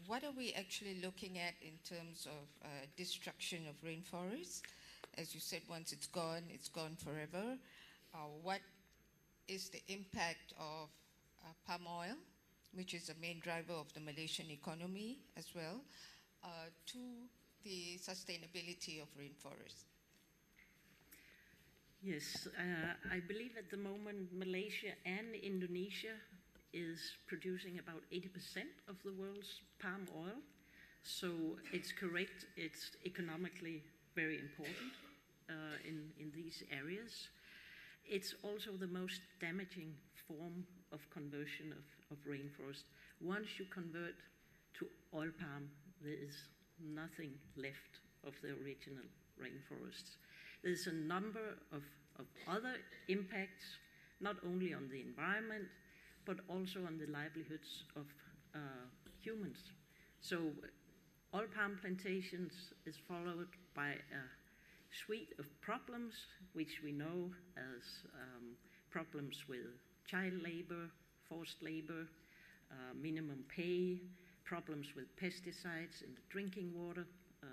What are we actually looking at in terms of destruction of rainforests? As you said, once it's gone forever. What is the impact of palm oil, which is a main driver of the Malaysian economy as well, to the sustainability of rainforests? Yes, I believe at the moment Malaysia and Indonesia is producing about 80% of the world's palm oil. So it's correct, it's economically very important in these areas. It's also the most damaging form of conversion of rainforest. Once you convert to oil palm, there is nothing left of the original rainforests. There's a number of other impacts, not only on the environment, but also on the livelihoods of humans. So oil palm plantations is followed by a suite of problems, which we know as problems with child labor, forced labor, minimum pay, problems with pesticides in the drinking water,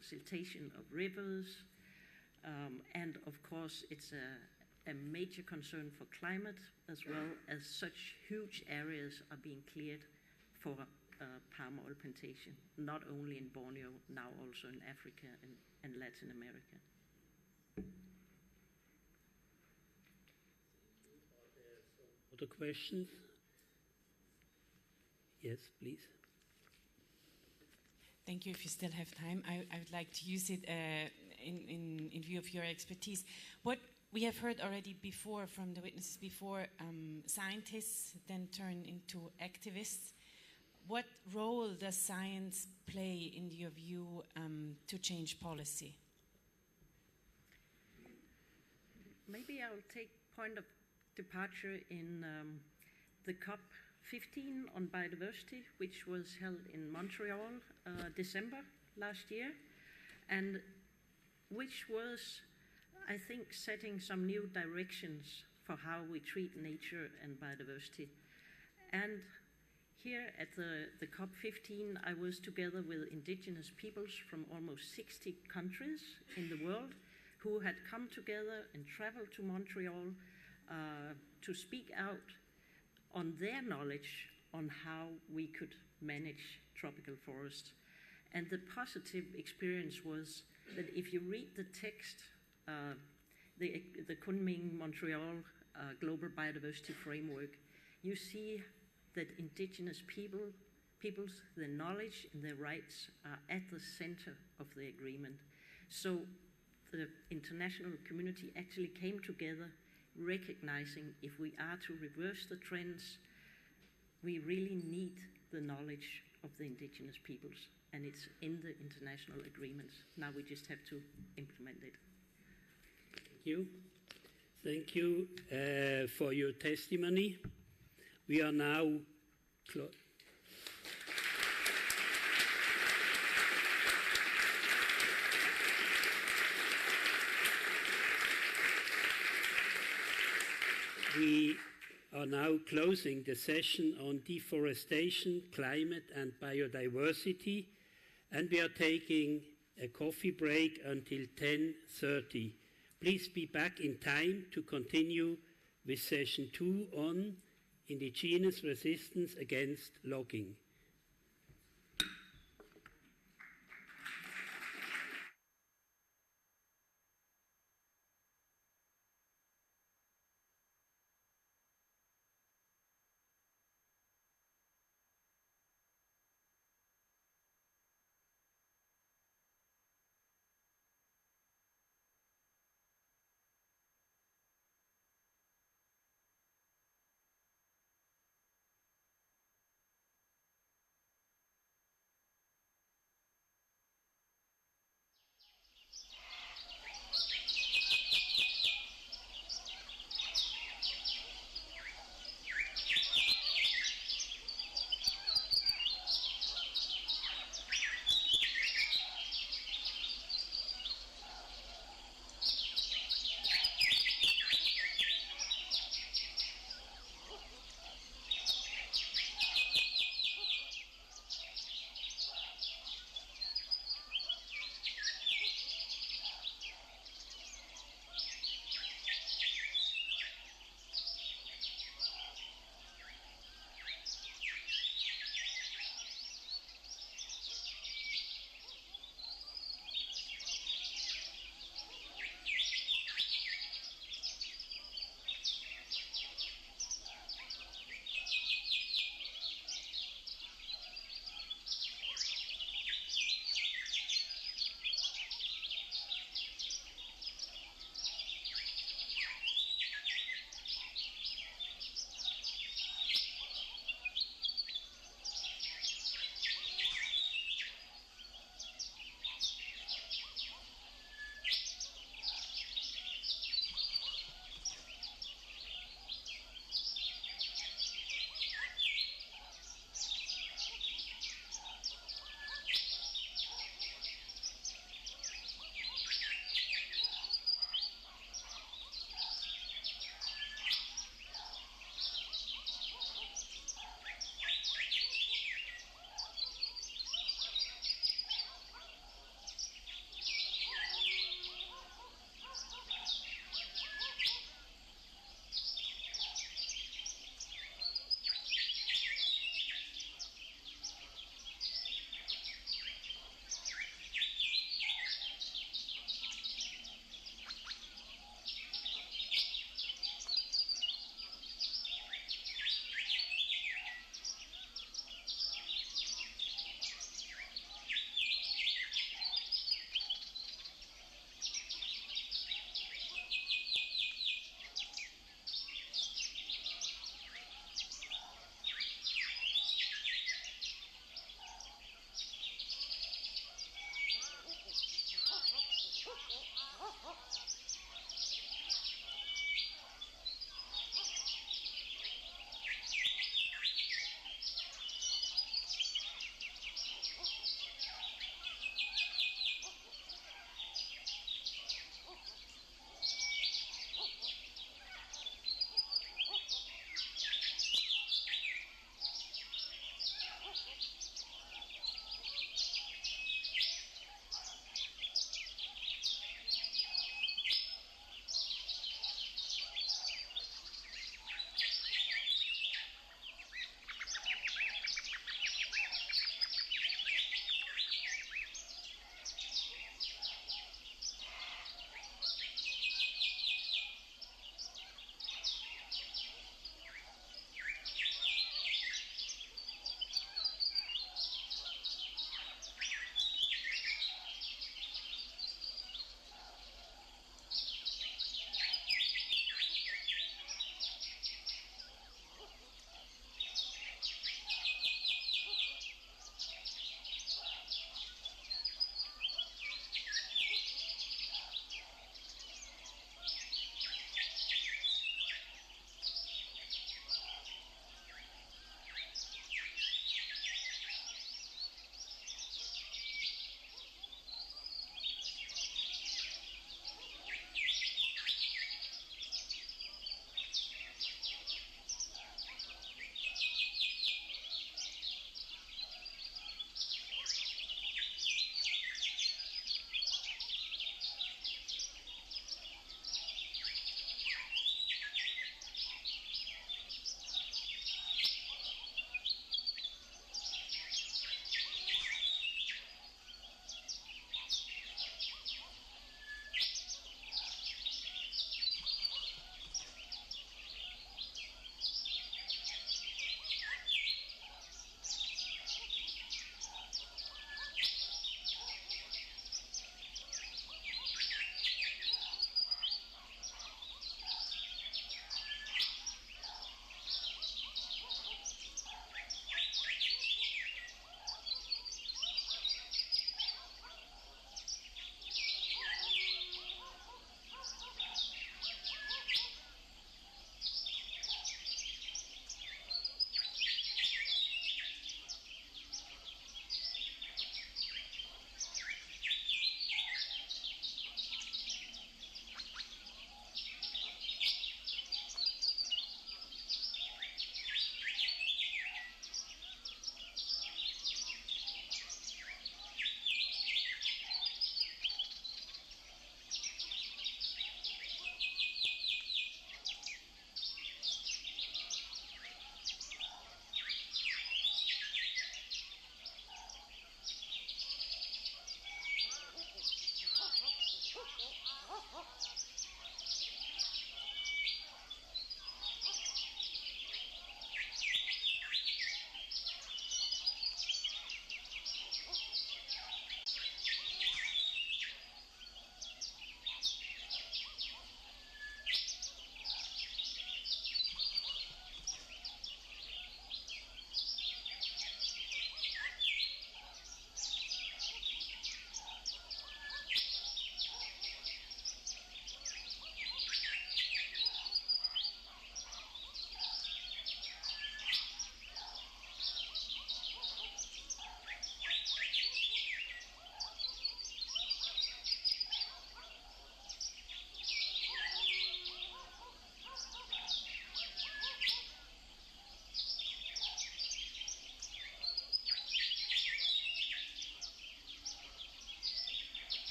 siltation of rivers, and of course it's a major concern for climate, as well as such huge areas are being cleared for palm oil plantation, not only in Borneo, now also in Africa and Latin America. Other questions? Yes, please. Thank you. If you still have time, I would like to use it in view of your expertise. What we have heard already before from the witnesses before, scientists then turn into activists. What role does science play, in your view, to change policy? Maybe I'll take point of departure in the COP15 on biodiversity, which was held in Montreal December last year, and which was, I think, setting some new directions for how we treat nature and biodiversity. And here at the COP15, I was together with indigenous peoples from almost 60 countries in the world who had come together and traveled to Montreal to speak out on their knowledge on how we could manage tropical forests. And the positive experience was that if you read the text, the Kunming-Montreal Global Biodiversity Framework, you see that indigenous peoples, their knowledge and their rights are at the center of the agreement. So the international community actually came together recognizing if we are to reverse the trends, we really need the knowledge of the indigenous peoples, and it's in the international agreements. Now we just have to implement it. Thank you. Thank you for your testimony. We are now We are now closing the session on deforestation, climate and biodiversity, and we are taking a coffee break until 10:30. Please be back in time to continue with session 2 on indigenous resistance against logging.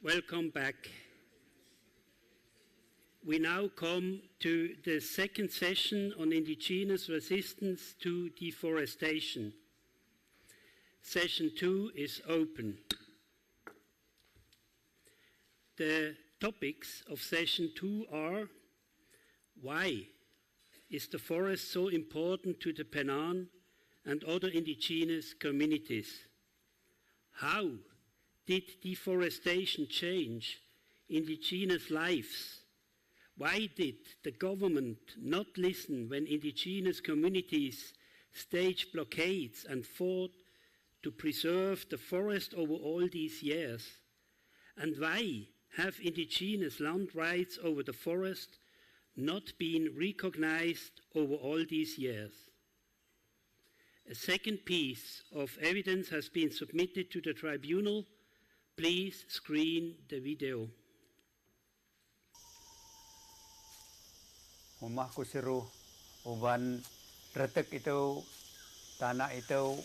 Welcome back. We now come to the second session on indigenous resistance to deforestation. Session 2 is open. The topics of session 2 are: why is the forest so important to the Penan and other indigenous communities? How did deforestation change indigenous lives? Why did the government not listen when indigenous communities staged blockades and fought to preserve the forest over all these years? And why have indigenous land rights over the forest not been recognized over all these years? A second piece of evidence has been submitted to the tribunal. Please screen the video. Rumah ku seru, uban retek itu, tanah itu,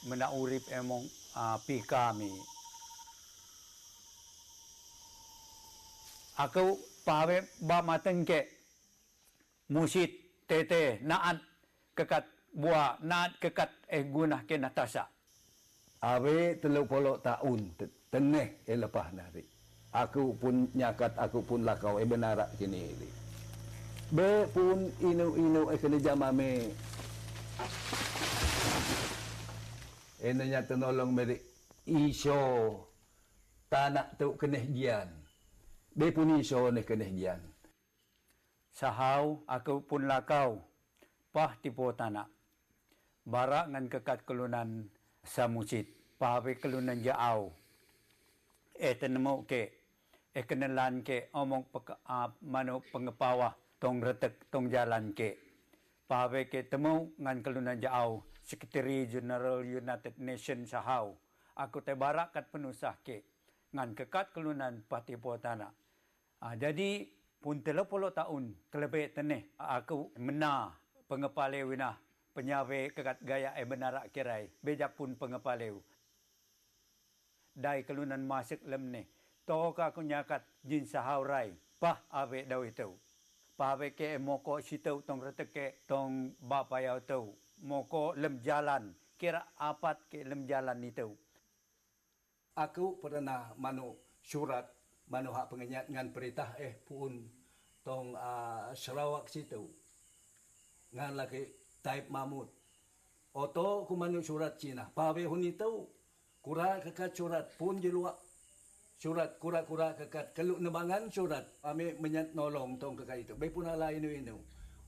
menaurip emong pi kami. Aku pawe ba matengke, musit tete naat kekat buah naat kekat gunah ke natasa. Awe 30 tahun tengah lepas nari. Aku pun nyakat, aku pun lakau benarak kini. Be pun inu kena jamame. Enanya tenolong meri iso tanah tu kena jian. Be pun iso ne kena jian. Sahau aku pun lakau pah tipu tanah. Barak ngan kekat kelunan samusit, pawe kelunan jauh. Tenemu ke, kenalan ke omong manu pengepawah tong retek tong jalan ke. Pawe ke temu ngan kelunan jauh, Secretary General United Nations sahau. Aku te barak kat penusah ke, ngan kekat kelunan pati potana. Jadi pun 30 tahun terlebih teneh aku mena pengepale winah penyawe kekat gaya benarak kirai bejak pun pengepaleu dai kelunan masuk lem ne toka aku nyakat jin sahau rai pah awe dau itu pawe ke moko sitau tong reteke tong bapayau tau moko lem jalan kira apat ke lem jalan itu. Aku pernah manu surat manu hak pengenyat ngan perintah pun tong Sarawak situ ngan lagi Taib Mahmud. Oto ku manu surat Cina. Pawe huni tau. Kura kekat surat pun jeluak. Surat kura-kura kekat. Keluk nebangan surat. Ame menyat nolong tong kekat itu. Baik pun ala inu-inu.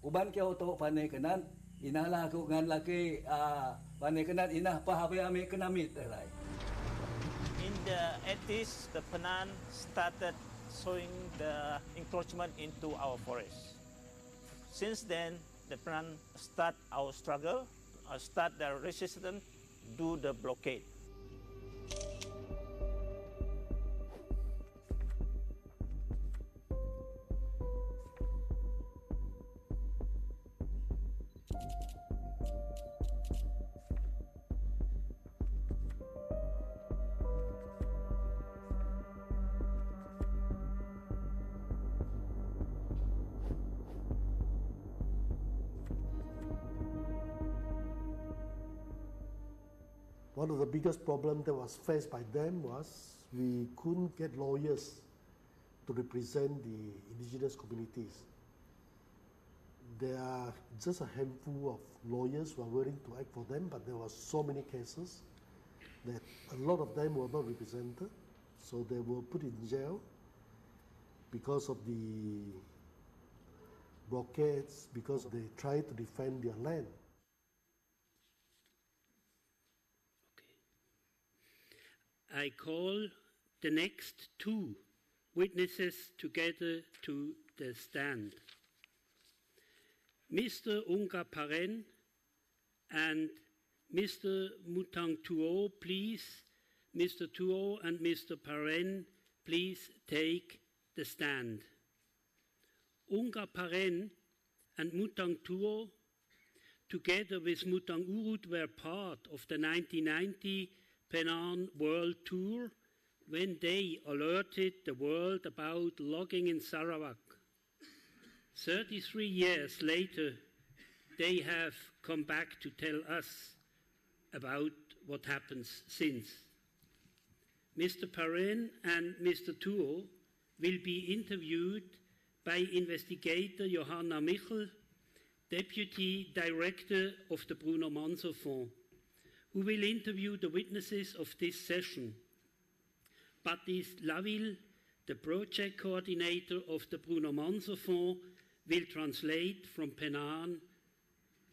Uban ke oto panai kenan. Inahlah aku ngan laki panai kenan. Inah pahawe ame kenamit. In the 80s, the Penan started showing the encroachment into our forest. Since then, the Penan start our struggle, start the resistance, do the blockade. One of the biggest problems that was faced by them was we couldn't get lawyers to represent the indigenous communities. There are just a handful of lawyers who are willing to act for them, but there were so many cases that a lot of them were not represented, so they were put in jail because of the blockades, because they tried to defend their land. I call the next two witnesses together to the stand. Mr. Unga Paren and Mr. Mutang Tuo, please. Mr. Tuo and Mr. Paren, please take the stand. Unga Paren and Mutang Tuo, together with Mutang Urut, were part of the 1990 Penan World Tour when they alerted the world about logging in Sarawak. 33 years later, they have come back to tell us about what happens since. Mr. Perrin and Mr. Tuo will be interviewed by investigator Johanna Michel, Deputy Director of the Bruno Manso Fund, who will interview the witnesses of this session. Baptiste Laville, the project coordinator of the Bruno Manso Fund, will translate from Penang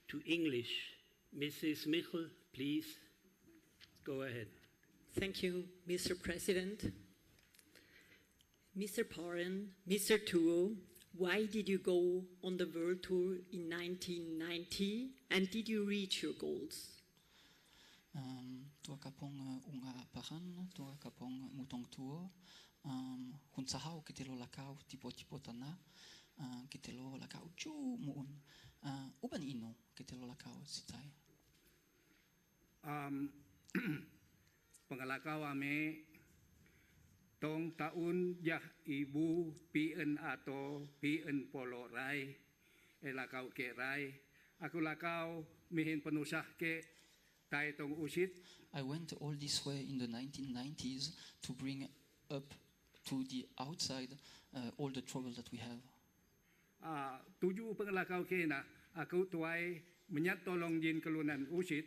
to English. Mrs. Michel, please go ahead. Thank you, Mr. President. Mr. Perrin, Mr. Tuo, why did you go on the world tour in 1990 and did you reach your goals? Tua kapong unga pahan, tua kapong mutong tuo, hun sahau kitelo lakau tipo tana, kitelo lakau chu muun, uban ino kitelo lakau sitai. Pengalakau ame tong taun yah ibu pien ato pien polo rai, elakau ke rai, aku lakau mihin penusah ke tai tong usit. I went all this way in the 1990s to bring up to the outside all the trouble that we have. Tuju pengalakau ke na aku tuai menyat tolong jin kelunan usit.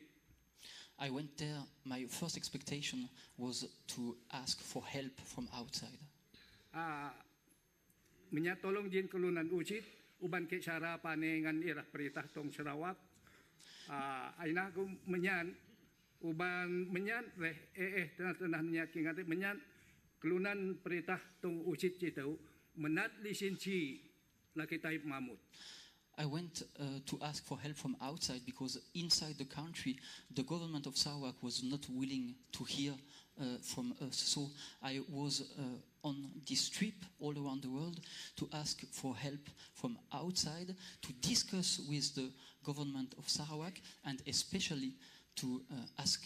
I went there, my first expectation was to ask for help from outside. Menyat tolong jin kelunan usit, uban ke cara panengan irah peritah tong Sarawak. Aina aku menyan, uban menyan reh tanah niat kingat menyan kelunan peritah tong usit citau menat lisensi laki taip mamut. I went to ask for help from outside because inside the country, the government of Sarawak was not willing to hear from us. So I was on this trip all around the world to ask for help from outside, to discuss with the government of Sarawak, and especially to ask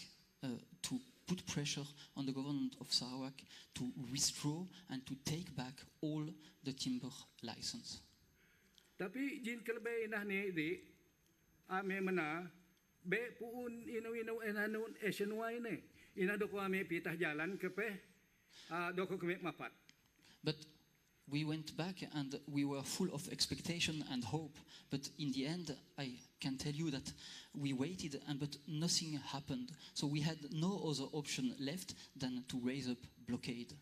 to put pressure on the government of Sarawak to withdraw and to take back all the timber license. Tapi jin kelebe inah ni di ame mana be puun inu enanun esenwai ne ina doko ame pitah jalan kepe doko keme mapat. But we went back and we were full of expectation and hope. But in the end, I can tell you that we waited but nothing happened. So we had no other option left than to raise up blockade.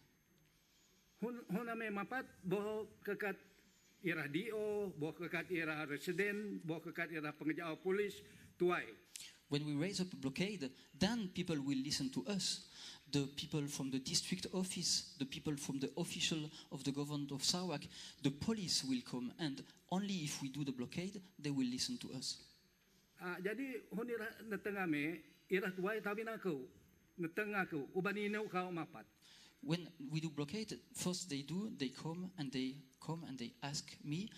Hun ame mapat bo kekat irah DO, boh kekat irah residen, boh kekat irah pengejaw polis, tuai. When we raise up a blockade, then people will listen to us. The people from the district office, the people from the official of the government of Sarawak, the police will come, and only if we do the blockade, they will listen to us. Jadi, hun irah netengah me, irah tuai tapi nakau, netengah kau, ubanino kau mapat. When we do blockade, first they come and they ask me,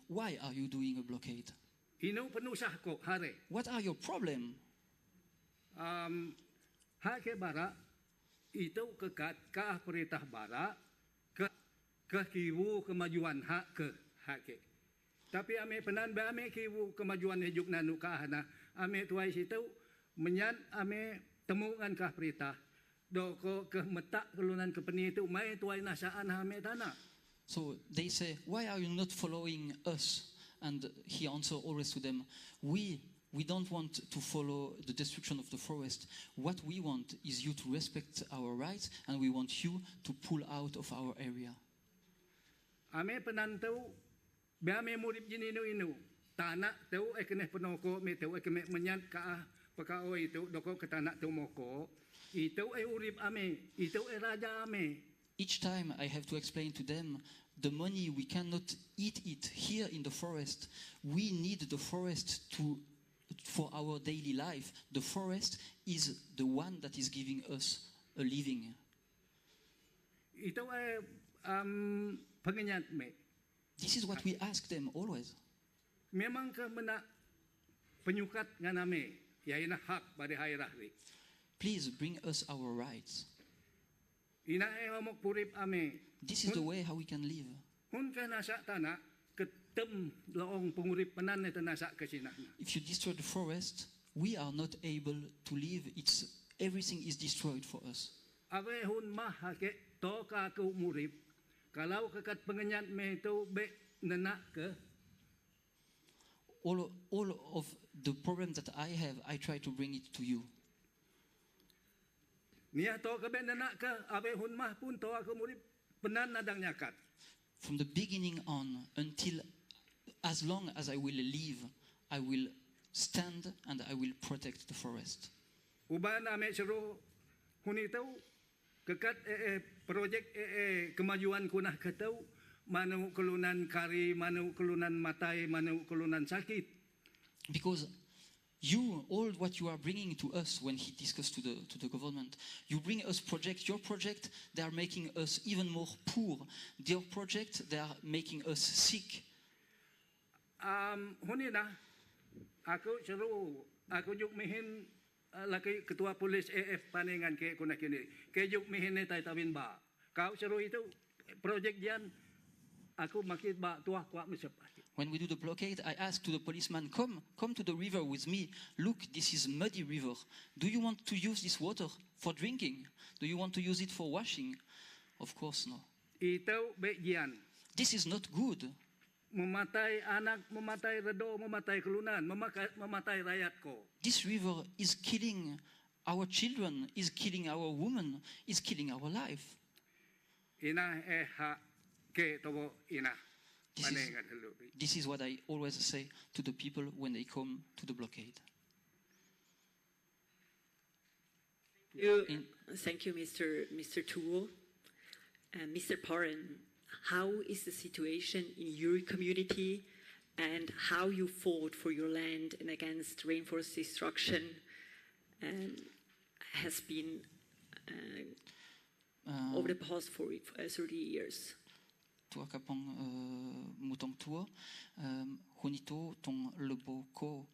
why are you doing a blockade? What are your problem? Hake bara, itu kekat ka perintah bara, ke kiwu kemajuan hak ke hake. Tapi ame penan ba ame kiwu kemajuan hijuk nanu kahana, ame tuai situ, menyan ame temukan kah perintah. Doko ke metak kelunan kepeni itu mai tuai nasaan hame tanah. So they say, why are you not following us? And he answered always to them, we don't want to follow the destruction of the forest. What we want is you to respect our rights, and we want you to pull out of our area. Ame penantau, be ame murib jininu inu, tanah tau ekene penoko me tau ekene menyan ka pakao itu doko ke tanah tau moko. Each time I have to explain to them, the money, we cannot eat it here in the forest. We need the forest for our daily life. The forest is the one that is giving us a living. This is what we ask them always. Memang ke mena penyukat nganame, yaina hak pada hairah. Please bring us our rights. This is the way how we can live. If you destroy the forest, we are not able to live. Everything is destroyed for us. All of the problems that I have, I try to bring it to you. From the beginning on until as long as I will live, I will stand and I will protect the forest. Kemajuan kunah ketau manu kelunan kari, manu kelunan matai, manu kelunan sakit. Because all what you are bringing to us when he discussed to the government, you bring us project. Your project, they are making us even more poor. Their project, they are making us sick. Hunina, aku seru, aku juk mihin laki ketua polis AF paningan ke kuna kini. Ke juk mihin ne tai tawin ba. Kau seru itu project dian, aku makit ba tuah kuat mesep. When we do the blockade, I ask to the policeman, come to the river with me. Look, this is muddy river. Do you want to use this water for drinking? Do you want to use it for washing? Of course no. Itu bejian. This is not good. Mematai anak, mematai redo, mematai kelunan, mematai rakyat ko. This river is killing our children, is killing our women, is killing our life. Ina ha ke togo ina. This is what I always say to the people when they come to the blockade. Thank you, Mr. Tuo. Mr. Paran, how is the situation in your community and how you fought for your land and against rainforest destruction has been over the past 30 years? Tua kapong mutong tua hunito tong lebo ko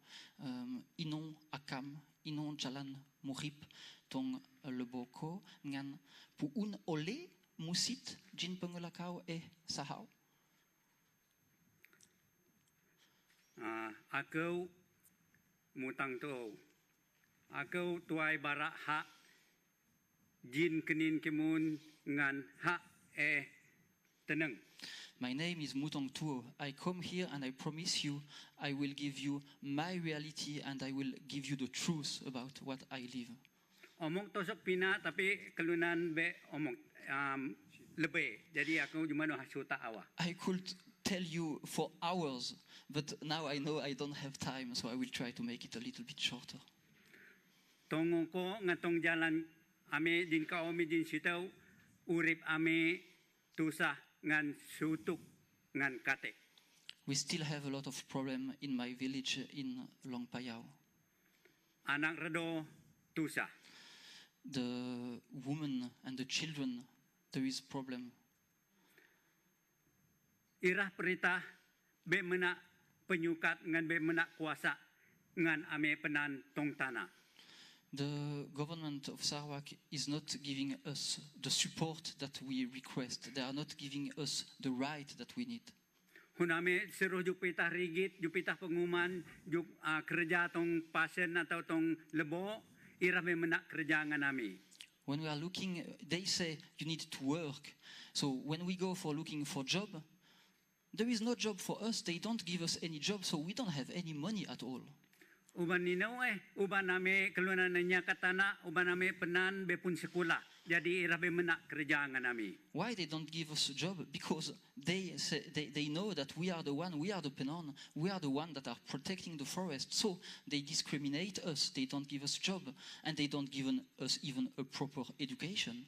inon akam inon jalan muhip tong lebo ko ngan puun ole musit jin pengelakau sahau. Aku mutang tu aku tuai barak hak jin kenin kemun ngan hak tenang. My name is Mutong Tuo. I come here and I promise you I will give you my reality and I will give you the truth about what I live. Omong tosok pina tapi kelunan be omong lebih. Jadi aku cuma nak suta awak. I could tell you for hours, but now I know I don't have time, so I will try to make it a little bit shorter. Tongong ko ngatong jalan ame din kaum din sitau urip ame tusah ngan sutuk ngan kate. We still have a lot of problem in my village in Long Payau. Anak redo tusah. The women and the children, there is problem. Irah perintah be menak penyukat ngan be menak kuasa ngan ame penan tong tanah. The government of Sarawak is not giving us the support that we request. They are not giving us the right that we need. Huname seruh jupitah rigit, jupitah pengumuman, kerja tong pasien atau tong lebo, irame menak kerja nganami. When we are looking, they say you need to work. So when we go for looking for job, there is no job for us. They don't give us any job, so we don't have any money at all. Uban nino uban name kelunan nya katana, uban name penan be pun sekolah. Jadi irabe menak kerja nganami. Why they don't give us a job? Because they say, they know that we are the penan, we are the one that are protecting the forest. So they discriminate us. They don't give us a job, and they don't give us even a proper education.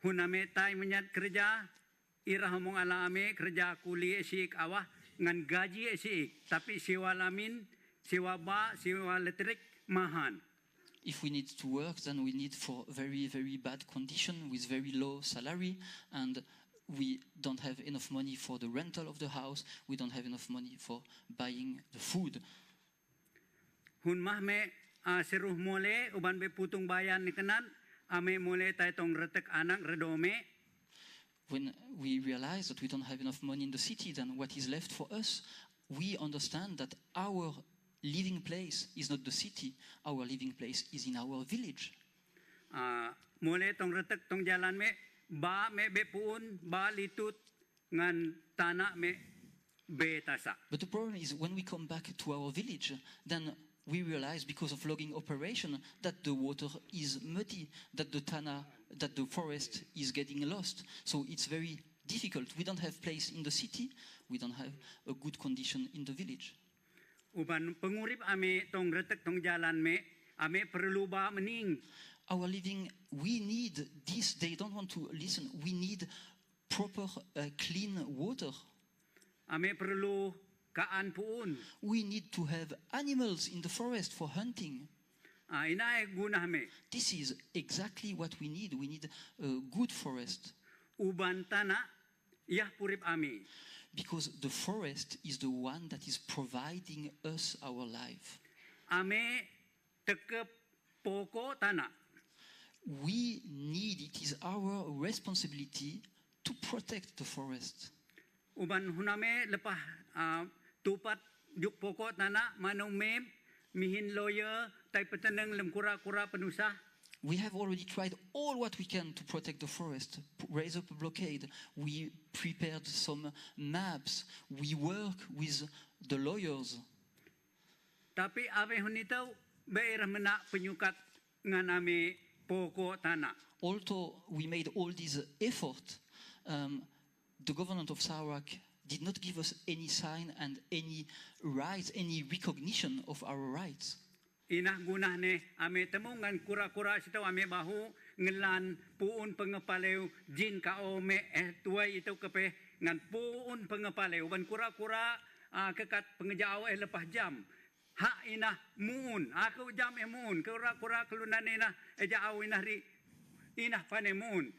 Huname tai menyat kerja, irah mong ala ame kerja kuli esik awah ngan gaji esik, tapi sewa lamin sewa ba, sewa elektrik mahan. If we need to work, then we need for very, very bad condition with very low salary, and we don't have enough money for the rental of the house. We don't have enough money for buying the food. Hun mah me seruh mole uban be putung bayan ni kenan ame mulai tay tong retek anak redome. When we realize that we don't have enough money in the city, then what is left for us, we understand that our living place is not the city, our living place is in our village. Mulai tong retek tong jalan me ba me bepuun ba litut ngan tanah me betasa. But the problem is when we come back to our village, then we realize because of logging operation that the water is muddy, that the forest is getting lost. So it's very difficult. We don't have place in the city, we don't have a good condition in the village. Uban pengurip ame tong retek tong jalan me ame perlu ba mening. Our living, we need this, they don't want to listen, we need proper clean water. Ame perlu kaan puun. We need to have animals in the forest for hunting. Inai guna me. This is exactly what we need. We need a good forest. Uban tanah yah purip ame. Because the forest is the one that is providing us our life. Ame tekep pokok tanah. We need, it is our responsibility to protect the forest. Uban huname lepas tupat juk pokok tanah manong mem mihin lawyer tai peteneng lem kura-kura penusah. We have already tried all what we can to protect the forest, raise up a blockade. We prepared some maps. We work with the lawyers. Tapi ave hunitau beirah menak penyukat ngan ame pokok tanah. Although we made all these efforts, the government of Sarawak did not give us any sign and any rights, any recognition of our rights. Inah gunah ne ame temungan kura-kura sitau ame bahu ngelan puun pengepaleu jin kao me tuai itu kepe ngan puun pengepaleu ban kura-kura kekat pengejau lepas jam. Hak inah muun aku jam muun kura-kura kelunan inah ejau inah ri inah pane muun.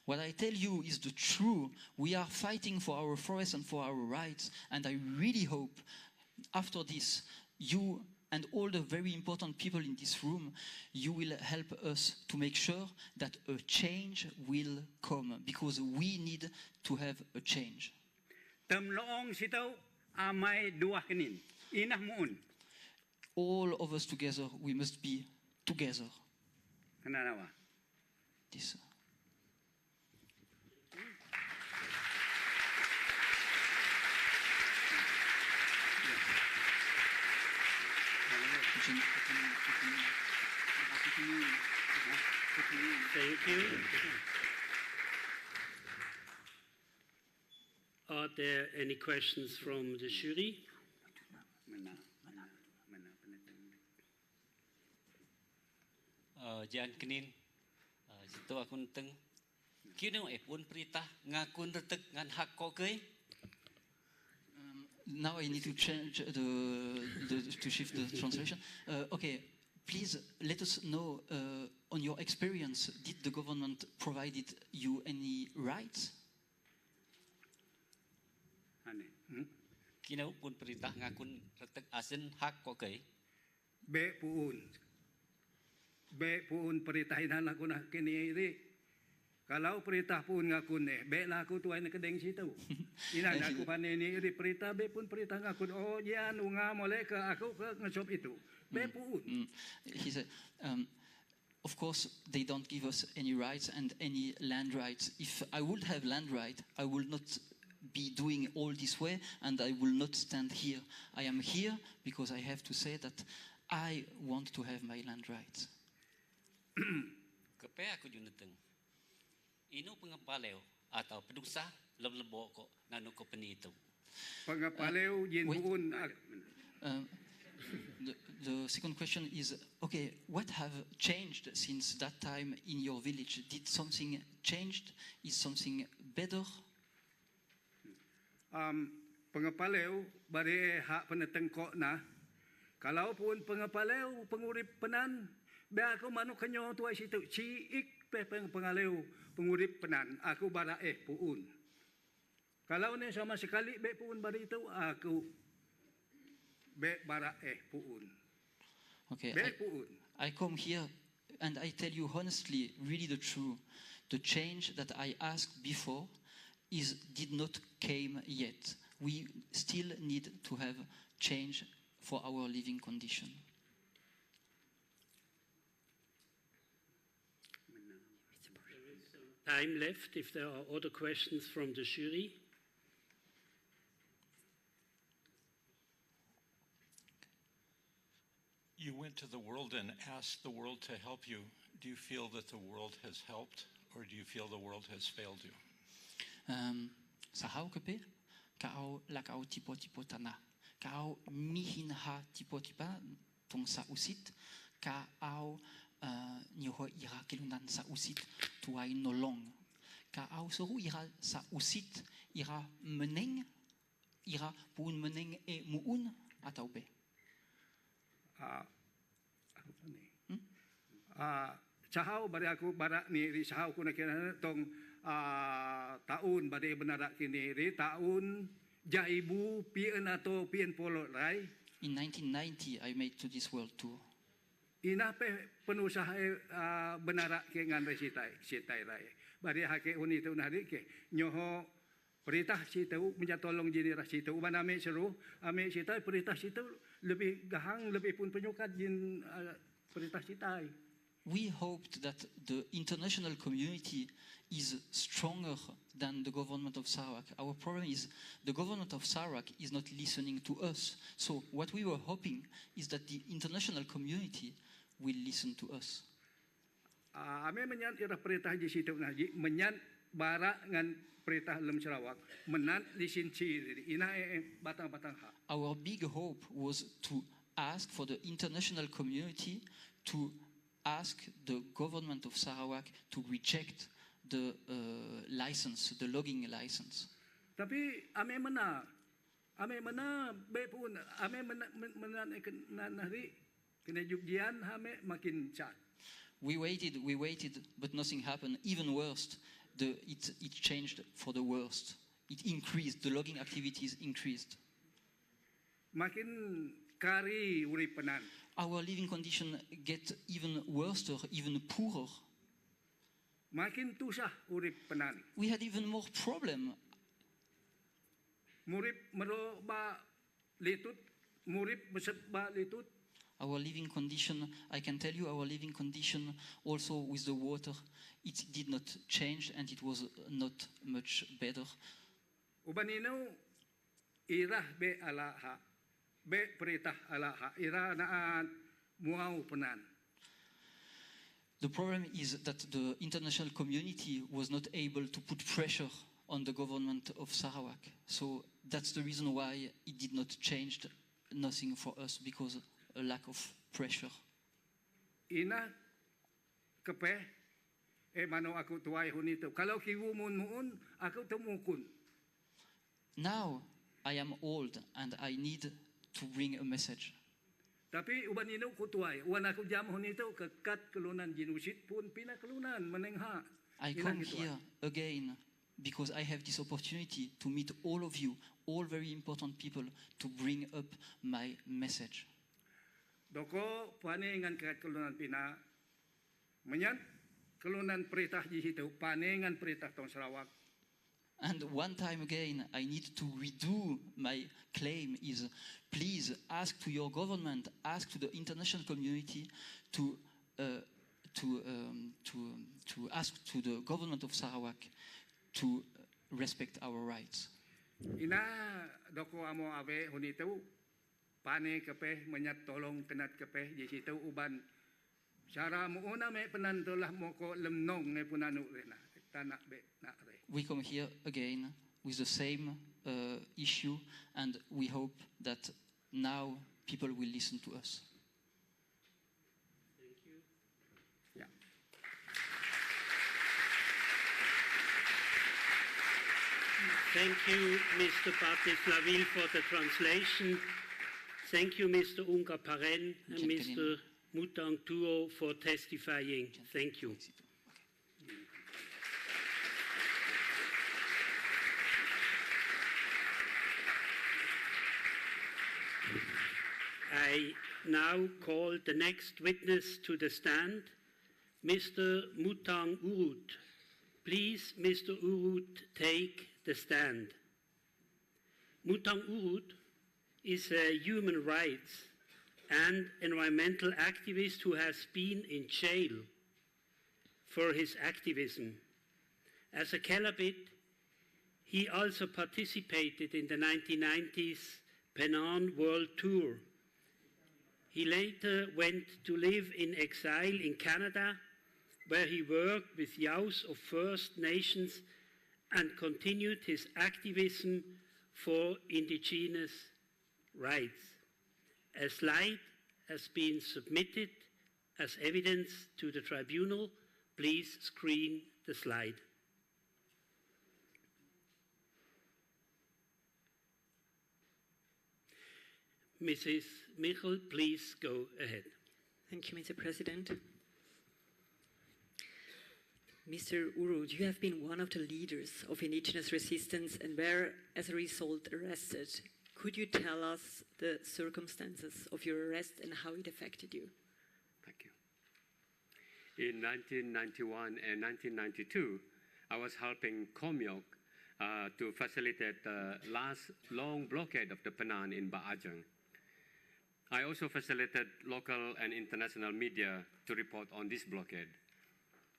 What I tell you is the true. We are fighting for our forests and for our rights, and I really hope after this, you and all the very important people in this room, you will help us to make sure that a change will come, because we need to have a change. All of us together, we must be together. This. Thank you. Are there any questions from the jury? Jan Kenin, situ akun teng. Kini pun perintah ngakun retek ngan hak kokai. Now I need to change to shift the translation. Okay, please let us know on your experience. Did the government provided you any rights? Kini pun perintah ngakun retek asin hak kokai. Be puun peritahinan aku nak kini ini. Kalau perintah pun ngakun be lah aku tuai nak kedeng situ. Ina aku panen ni perintah be pun perintah ngakun. Oh ya nunga molek ke aku ke ngeshop itu. Be pun. He said, of course they don't give us any rights and any land rights. If I would have land right, I would not be doing all this way, and I will not stand here. I am here because I have to say that I want to have my land rights. Kepe aku juneteng. Ino pengepaleu atau pedusah lebo ko nganu ko penito. Pengepaleu jinbuun. The second question is, okay, what have changed since that time in your village? Did something changed? Is something better? Pengepaleu bari hak penetengkok na. Kalau pun pengepaleu pengurip penan, be aku manuk kenyo tuai situ ciik pe pengaleu pengurip penan aku bara puun. Kalau ni sama sekali be puun bari itu aku be bara puun. Okay. Be puun. I come here and I tell you honestly, really the truth, the change that I asked before did not came yet. We still need to have change for our living condition. There is some time left if there are other questions from the jury. You went to the world and asked the world to help you. Do you feel that the world has helped, or do you feel the world has failed you? Sahau kepe, kau lakau tipo-tipo tanah. Kau mihin ha tipo-tipa tong sa usit, kau nyoho ira kelunan sa usit tuai nolong. Kau soru ira sa usit ira meneng, ira pun meneng e muun atau be. Sahau bari aku barak ni ri sahau ku nak kira tong tahun bari benarak kini ri tahun jaibu pien atau pien polo rai. In 1990 I made to this world tour. Ina pe penusaha benarak ke ngan sitai rai. Bari hake uni tu nari ke nyoho perintah situ minta tolong jadi situ uban ame seru ame sitai perintah situ lebih gahang lebih pun penyukat jin perintah sitai. We hoped that the international community is stronger than the government of Sarawak. Our problem is the government of Sarawak is not listening to us. So what we were hoping is that the international community will listen to us. Ame menyan ira perintah di situ naji menyan barak ngan perintah lem Sarawak menan lisin ciri ina batang-batang ha. Our big hope was to ask for the international community to ask the government of Sarawak to reject the license, the logging license. Tapi ame mana be pun ame mana nari kena jugjian ame makin cat. We waited, but nothing happened. Even worse, it changed for the worst. It increased. The logging activities increased. Makin kari urip penan. Our living condition get even worse, even poorer. Makin tusah urip penan. We had even more problem. Murip mero ba litut, murip beset ba litut. Our living condition, I can tell you, our living condition also with the water, it did not change and it was not much better. Ubanino irah be alaha. Be perintah alaha ira naan muau penan. The problem is that the international community was not able to put pressure on the government of Sarawak. So that's the reason why it did not change nothing for us, because a lack of pressure. Ina kepe mano aku tuai hunito. Kalau kiwu mun aku temukun. Now I am old and I need to bring a message. Tapi uban ino kutuai, uban aku jam honito kekat kelunan jinusit pun pina kelunan menengha. I come here again because I have this opportunity to meet all of you, all very important people, to bring up my message. Doko panengan kekat kelunan pina, menyan kelunan perintah di situ, panengan perintah tong Sarawak. And one time again, I need to redo my claim is, please ask to your government, ask to the international community to ask to the government of Sarawak to respect our rights. Ina doko amo ave hunito, pane kepe menyat tolong kenat kepe di situ uban. Cara muuna me penantolah moko lemnong ne punanu rena tanak be nak re. We come here again with the same issue, and we hope that now people will listen to us. Thank you. Yeah. Thank you, Mr. Batislaville, for the translation. Thank you, Mr. Unga Paren and Mr. Mutang Tuo for testifying. Thank you. I now call the next witness to the stand, Mr. Mutang Urut. Please, Mr. Urut, take the stand. Mutang Urut is a human rights and environmental activist who has been in jail for his activism. As a Kelabit, he also participated in the 1990s Penang World Tour. He later went to live in exile in Canada, where he worked with youths of First Nations and continued his activism for indigenous rights. A slide has been submitted as evidence to the tribunal. Please screen the slide. Mrs. Michel, please go ahead. Thank you, Mr. President. Mr. Urut, you have been one of the leaders of indigenous resistance and were, as a result, arrested. Could you tell us the circumstances of your arrest and how it affected you? Thank you. In 1991 and 1992, I was helping Komyok to facilitate the last long blockade of the Penang in Baajang. I also facilitated local and international media to report on this blockade,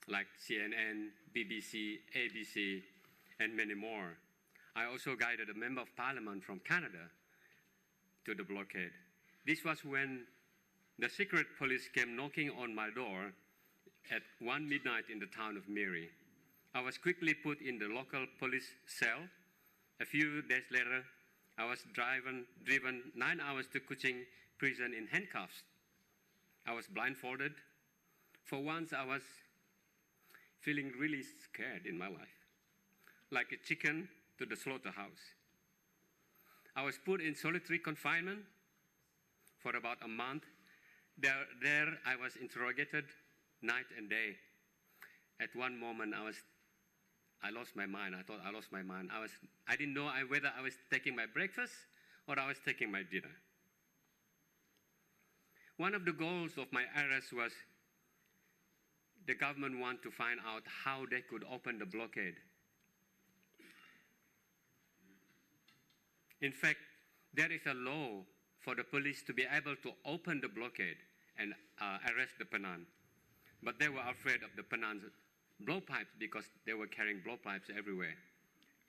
like CNN, BBC, ABC, and many more. I also guided a member of parliament from Canada to the blockade. This was when the secret police came knocking on my door at 1 midnight in the town of Miri. I was quickly put in the local police cell. A few days later, I was driven 9 hours to Kuching prison in handcuffs. I was blindfolded. For once, I was feeling really scared in my life, like a chicken to the slaughterhouse. I was put in solitary confinement for about a month. There I was interrogated night and day. At one moment, I lost my mind. I thought I lost my mind. I didn't know whether I was taking my breakfast or I was taking my dinner. One of the goals of my arrest was the government wanted to find out how they could open the blockade. In fact, there is a law for the police to be able to open the blockade and arrest the Penang. But they were afraid of the Penang's blowpipes because they were carrying blowpipes everywhere.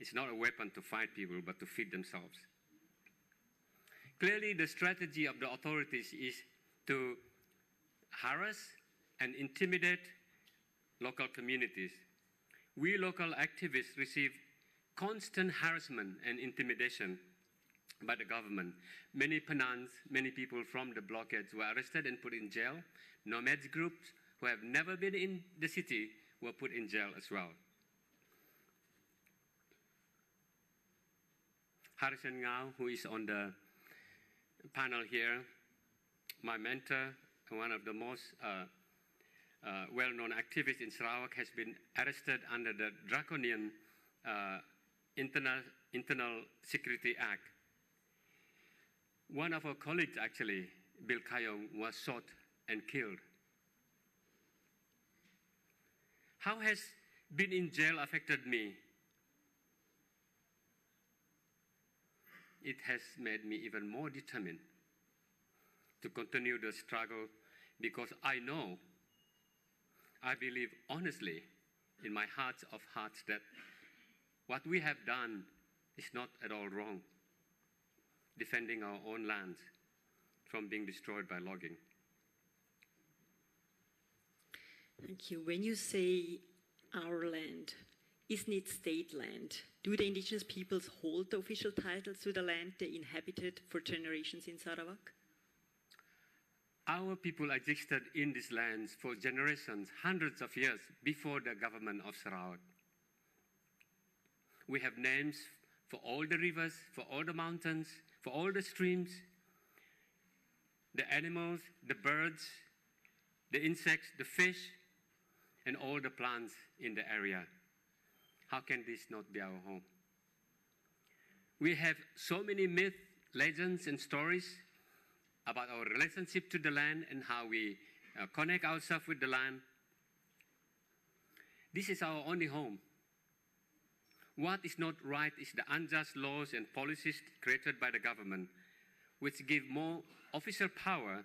It's not a weapon to fight people, but to feed themselves. Clearly, the strategy of the authorities is to harass and intimidate local communities. We local activists receive constant harassment and intimidation by the government. Many Penangs, many people from the blockades were arrested and put in jail. Nomads groups who have never been in the city were put in jail as well. Harrison Ngao, who is on the panel here, my mentor, one of the most well-known activists in Sarawak, has been arrested under the draconian Internal Security Act. One of our colleagues, actually, Bill Kayong, was shot and killed. How has being in jail affected me? It has made me even more determined to continue the struggle because I believe honestly in my heart of hearts that what we have done is not at all wrong, defending our own lands from being destroyed by logging. Thank you. When you say our land, isn't it state land? Do the indigenous peoples hold the official titles to the land they inhabited for generations in Sarawak? Our people existed in these lands for generations, hundreds of years before the government of Sarawak. We have names for all the rivers, for all the mountains, for all the streams, the animals, the birds, the insects, the fish, and all the plants in the area. How can this not be our home? We have so many myths, legends, and stories about our relationship to the land and how we connect ourselves with the land. This is our only home. What is not right is the unjust laws and policies created by the government, which give more official power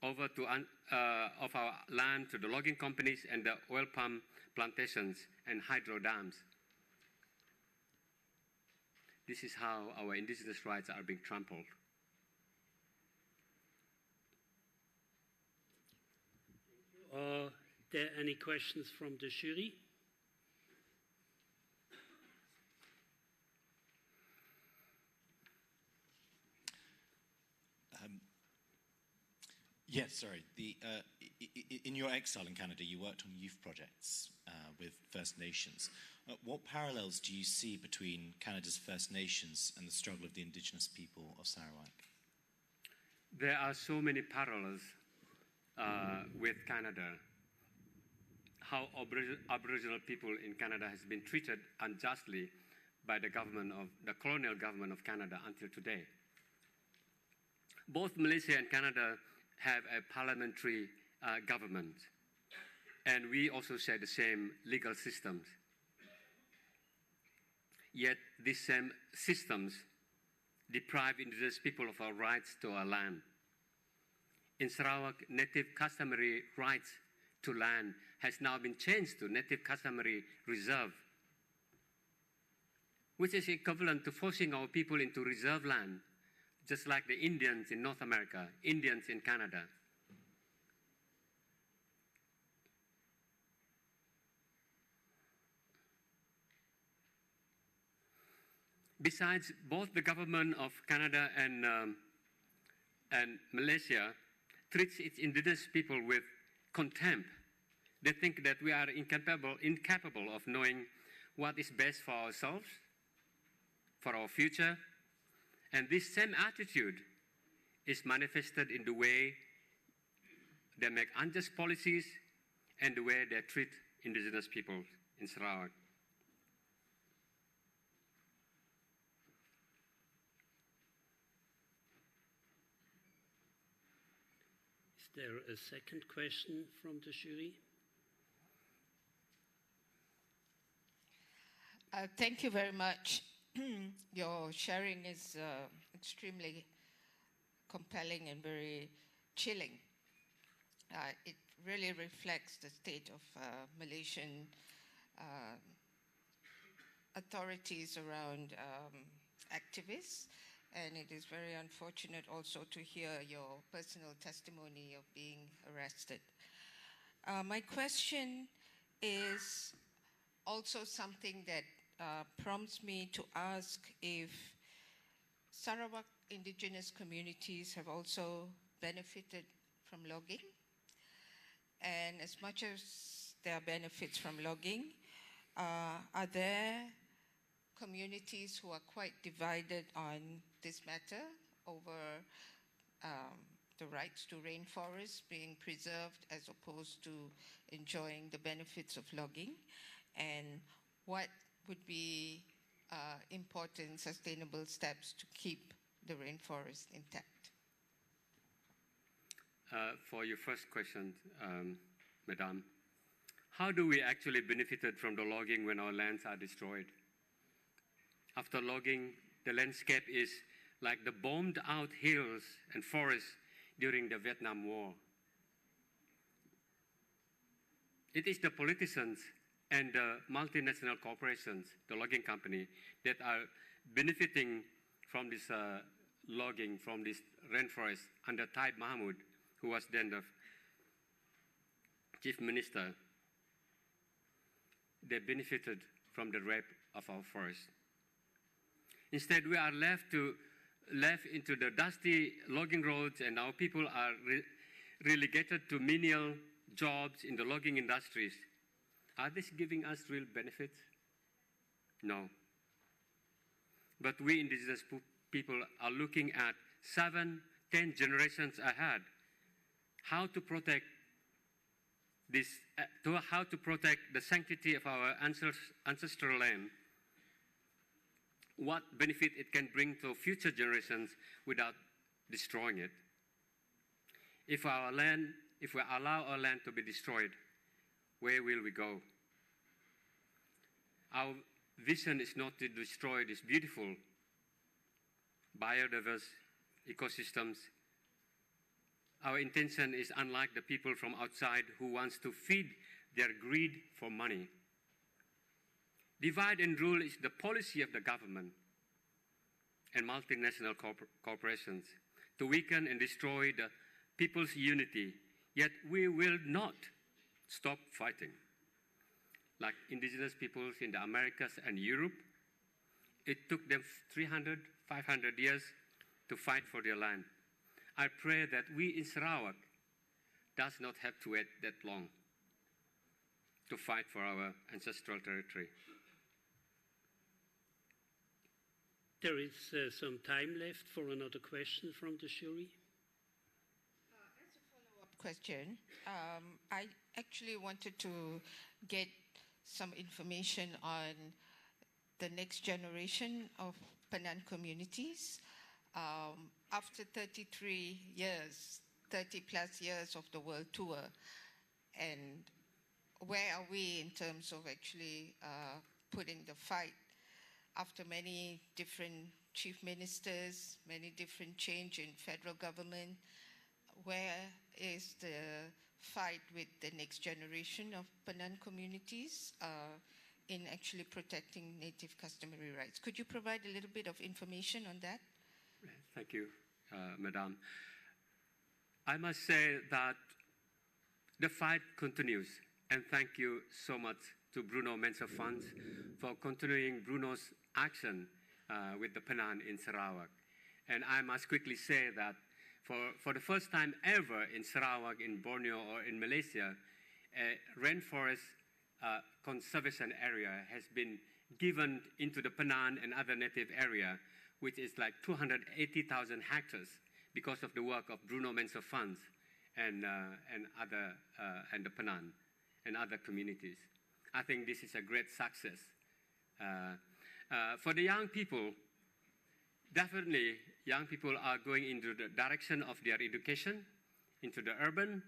over of our land to the logging companies and the oil palm plantations and hydro dams. This is how our indigenous rights are being trampled. Are there any questions from the jury? Yes, sorry. In your exile in Canada, you worked on youth projects with First Nations. What parallels do you see between Canada's First Nations and the struggle of the Indigenous people of Sarawak? There are so many parallels with Canada. How Aboriginal people in Canada has been treated unjustly by the colonial government of Canada until today. Both Malaysia and Canada have a parliamentary government, and we also share the same legal systems. Yet these same systems deprive indigenous people of our rights to our land. In Sarawak, native customary rights to land has now been changed to native customary reserve, which is equivalent to forcing our people into reserve land, just like the Indians in North America, Indians in Canada. Besides, both the government of Canada and Malaysia treats its indigenous people with contempt. They think that we are incapable of knowing what is best for ourselves, for our future. And this same attitude is manifested in the way they make unjust policies and the way they treat indigenous people in Sarawak. Is there a second question from the jury? Thank you very much. Your sharing is extremely compelling and very chilling. It really reflects the state of Malaysian authorities around activists, and it is very unfortunate also to hear your personal testimony of being arrested. My question is also something that prompts me to ask if Sarawak indigenous communities have also benefited from logging. And as much as there are benefits from logging, are there communities who are quite divided on this matter over the rights to rainforests being preserved as opposed to enjoying the benefits of logging? And what would be important sustainable steps to keep the rainforest intact? For your first question, Madam, how do we actually benefited from the logging when our lands are destroyed? After logging, the landscape is like the bombed out hills and forests during the Vietnam War. It is the politicians and the multinational corporations, the logging company, that are benefiting from this logging, from this rainforest under Taib Mahmud, who was then the chief minister. They benefited from the rape of our forest. Instead, we are left into the dusty logging roads, and our people are relegated to menial jobs in the logging industries. Are this giving us real benefits? No. But we indigenous people are looking at 7, 10 generations ahead. How to protect this, how to protect the sanctity of our ancestral land. What benefit it can bring to future generations without destroying it. If we allow our land to be destroyed, where will we go? Our vision is not to destroy this beautiful, biodiverse ecosystems. Our intention is unlike the people from outside who wants to feed their greed for money. Divide and rule is the policy of the government and multinational corporations to weaken and destroy the people's unity, yet we will not stop fighting. Like indigenous peoples in the Americas and Europe, it took them 300, 500 years to fight for their land. I pray that we in Sarawak does not have to wait that long to fight for our ancestral territory. There is some time left for another question from the jury. As a follow-up question, I actually wanted to get some information on the next generation of Penan communities. After 33 years, 30 plus years of the world tour, and where are we in terms of actually putting the fight after many different chief ministers, many different change in federal government? Where is the fight with the next generation of Penan communities in actually protecting native customary rights? Could you provide a little bit of information on that? Thank you, Madam. I must say that the fight continues, and thank you so much to Bruno Mensa Funds for continuing Bruno's action with the Penan in Sarawak. And I must quickly say that for the first time ever in Sarawak, in Borneo, or in Malaysia, a rainforest conservation area has been given into the Penan and other native area, which is like 280,000 hectares because of the work of Bruno Mensa Funds and the Penan and other communities. I think this is a great success. For the young people, definitely young people are going into the direction of their education, into the urban,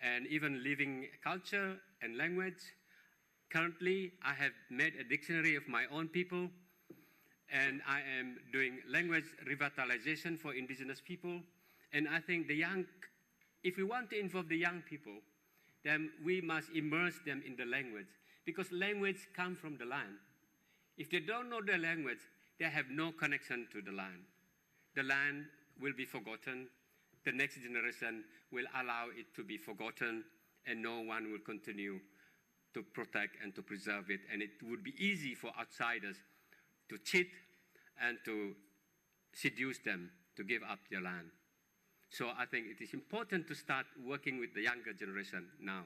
and even living culture and language. Currently, I have made a dictionary of my own people, and I am doing language revitalization for indigenous people. And I think if we want to involve the young people, then we must immerse them in the language, because language comes from the land. If they don't know the language, they have no connection to the land. The land will be forgotten. The next generation will allow it to be forgotten, and no one will continue to protect and to preserve it. And it would be easy for outsiders to cheat and to seduce them to give up their land. So I think it is important to start working with the younger generation now,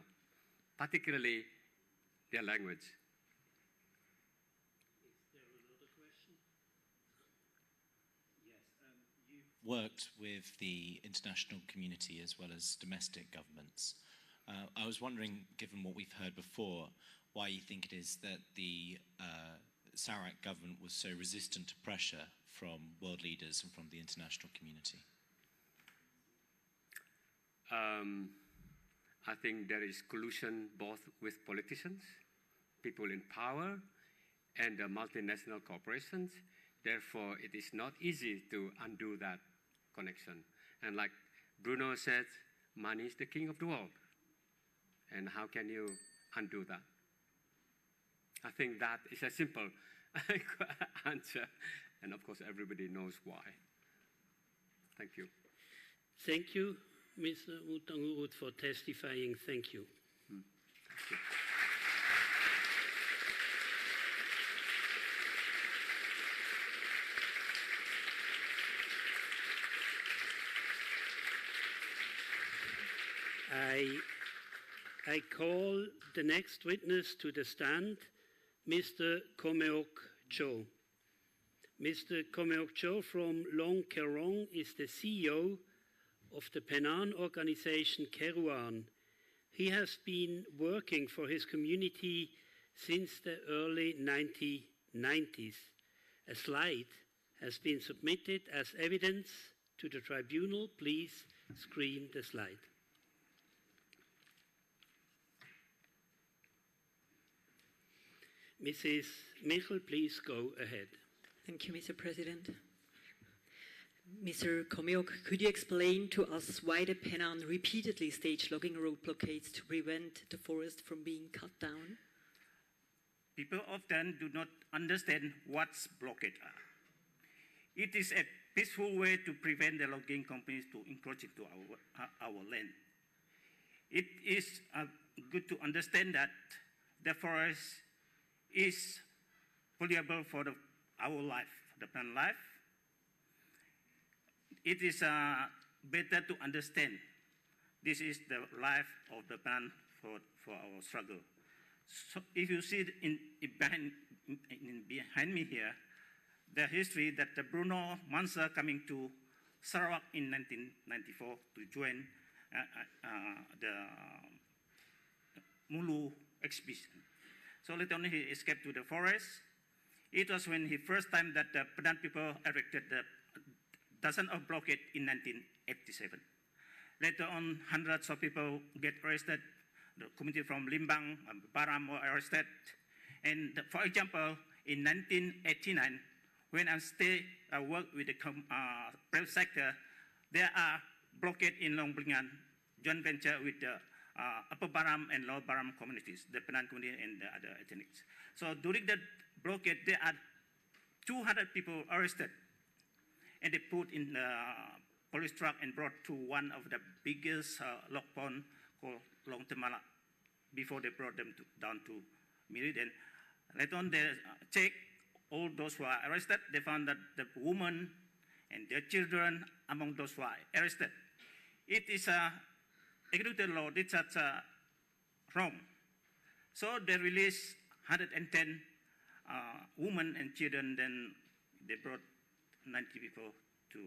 particularly their language. Is there another question? Yes, you've worked with the international community as well as domestic governments. I was wondering, given what we've heard before, why you think it is that the Sarawak government was so resistant to pressure from world leaders and from the international community? I think there is collusion both with politicians, people in power, and the multinational corporations. Therefore, it is not easy to undo that connection. And like Bruno said, money is the king of the world. And how can you undo that? I think that is a simple answer. And of course, everybody knows why. Thank you. Thank you, Mr. Mutangurut, for testifying. Thank you. Thank you. I call the next witness to the stand, Mr. Komeok Cho. Mr. Komeok Cho from Long Kerong is the CEO of the Penan organization Keruan. He has been working for his community since the early 1990s. A slide has been submitted as evidence to the tribunal. Please screen the slide. Mrs. Michel, please go ahead. Thank you, Mr. President. Mr. Komiok, could you explain to us why the Penang repeatedly staged logging road blockades to prevent the forest from being cut down? People often do not understand what's blockade are. It is a peaceful way to prevent the logging companies to encroach into our land. It is good to understand that the forest is valuable for our life, the plant life. It is better to understand this is the life of the plant for our struggle. So if you see behind me here, the history that the Bruno Mansa coming to Sarawak in 1994 to join the Mulu expedition. So later on he escaped to the forest. It was when he first time that the Penang people erected the dozen of blockade in 1987. Later on, hundreds of people get arrested. The community from Limbang and Baram were arrested. And for example, in 1989, when I work with the private sector, there are blockade in Long Blingan, joint venture with the Upper Baram and Lower Baram communities, the Penang community and the other ethnics. So during the blockade, there are 200 people arrested. And they put in the police truck and brought to one of the biggest log pond called Long Temala before they brought them down to Miri. Then later on, they checked all those who are arrested. They found that the women and their children among those who are arrested. It is a executed law. It's wrong. So they released 110 women and children. Then they brought 90 people to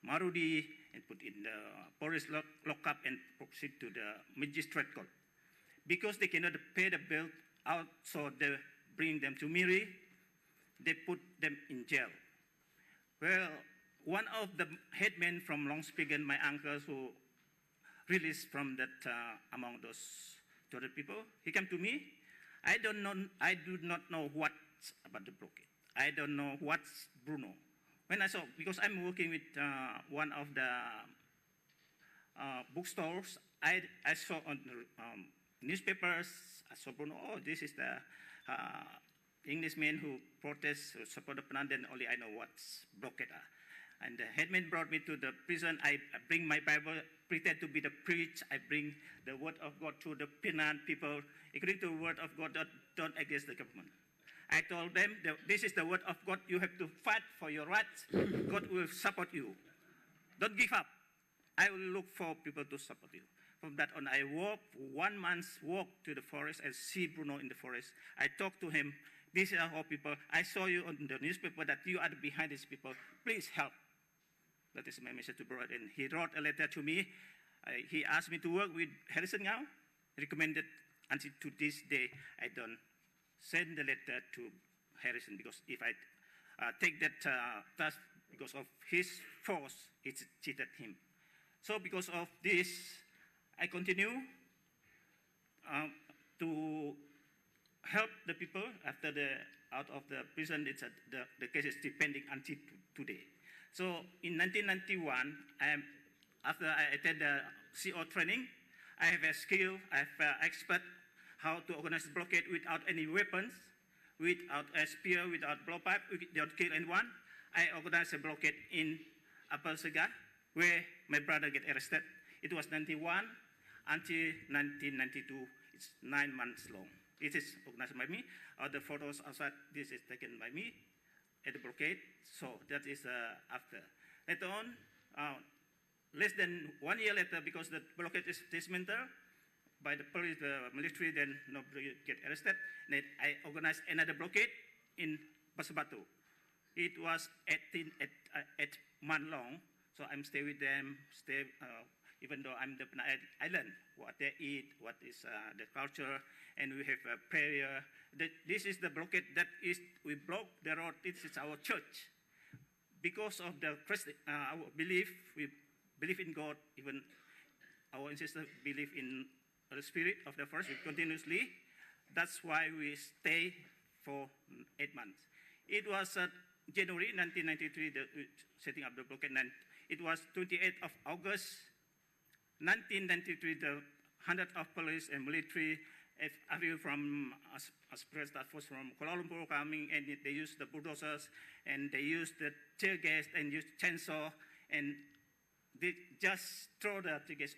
Marudi and put in the police lockup and proceed to the magistrate court. Because they cannot pay the bill out, so they bring them to Miri, they put them in jail. Well, one of the headmen from Longspigan, my uncles who released from that among those 200 people, he came to me. I do not know what's about the blockade. I don't know what's Bruno. When I saw, because I'm working with one of the bookstores, I saw on the newspapers, I saw Bruno, oh, this is the Englishman who protests, who support the Penang, then only I know what's blockade. And the headman brought me to the prison. I bring my Bible, pretend to be the priest. I bring the word of God to the Penang people. According to the word of God, don't against the government. I told them, this is the word of God. You have to fight for your rights. God will support you. Don't give up. I will look for people to support you. From that on, I walked 1 month's walk to the forest and see Bruno in the forest. I talked to him. These are all people. I saw you on the newspaper that you are behind these people. Please help. That is my message to Bruno. And he wrote a letter to me. He asked me to work with Harrison Ngau. Recommended until to this day, I don't send the letter to Harrison because if I take that task because of his force, it's cheated him. So because of this, I continue to help the people after out of the prison. It's the case is still pending until today. So in 1991, after I attended the CO training, I have a skill, I have an expert how to organize blockade without any weapons, without a spear, without blowpipe, without kill anyone. I organized a blockade in Upper Sega, where my brother get arrested. It was 91 until 1992. It's 9 months long. It is organized by me. The photos outside, this is taken by me at the blockade. So that is after. Later on, less than 1 year later, because the blockade is dismantled by the police, the military, then nobody get arrested. Then I organized another blockade in Pasabatu. It was 8 months long, so I'm stay with them, even though I'm the island, what they eat, what is the culture, and we have a prayer. This is the blockade that is, we block the road, this is our church. Because of the our belief, we believe in God, even our ancestors believe in the spirit of the forest continuously. That's why we stay for 8 months. It was January 1993, the setting up the blockade. And it was 28th of August 1993, the hundreds of police and military arrived from express that was from Kuala Lumpur coming, and they used the bulldozers, and they used the tear gas and used chainsaw, and they just throw the tear gas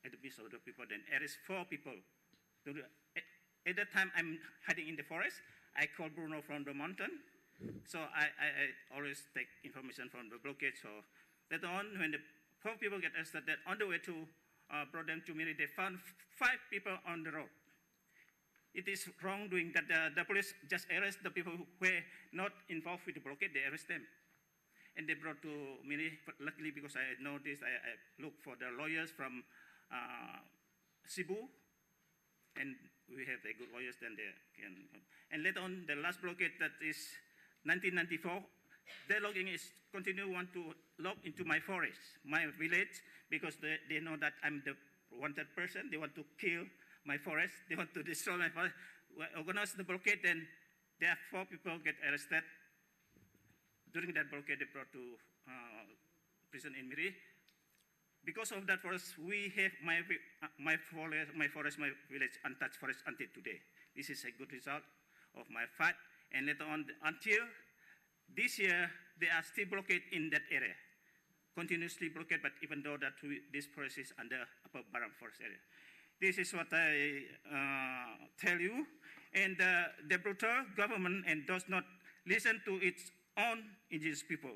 at the beach of the people, then arrest 4 people. At that time, I'm hiding in the forest. I called Bruno from the mountain. So I always take information from the blockade. So later on, when the 4 people get arrested, that on the way to brought them to Miri, they found 5 people on the road. It is wrongdoing that the police just arrest the people who were not involved with the blockade. They arrest them. And they brought to Miri. Luckily, because I know this, I looked for the lawyers from Cebu, and we have the good lawyers, then they can. And later on, the last blockade, that is 1994, the logging is continue want to log into my forest, my village, because they know that I'm the wanted person. They want to kill my forest. They want to destroy my forest. We organize the blockade, then there are 4 people get arrested. During that blockade, they brought to prison in Miri. Because of that forest, we have my forest, my village, untouched forest until today. This is a good result of my fight. And later on, until this year, they are still blockade in that area, continuously blockade. But even though that this forest is under Upper Baram Forest area, this is what I tell you. And the brutal government and does not listen to its own indigenous people.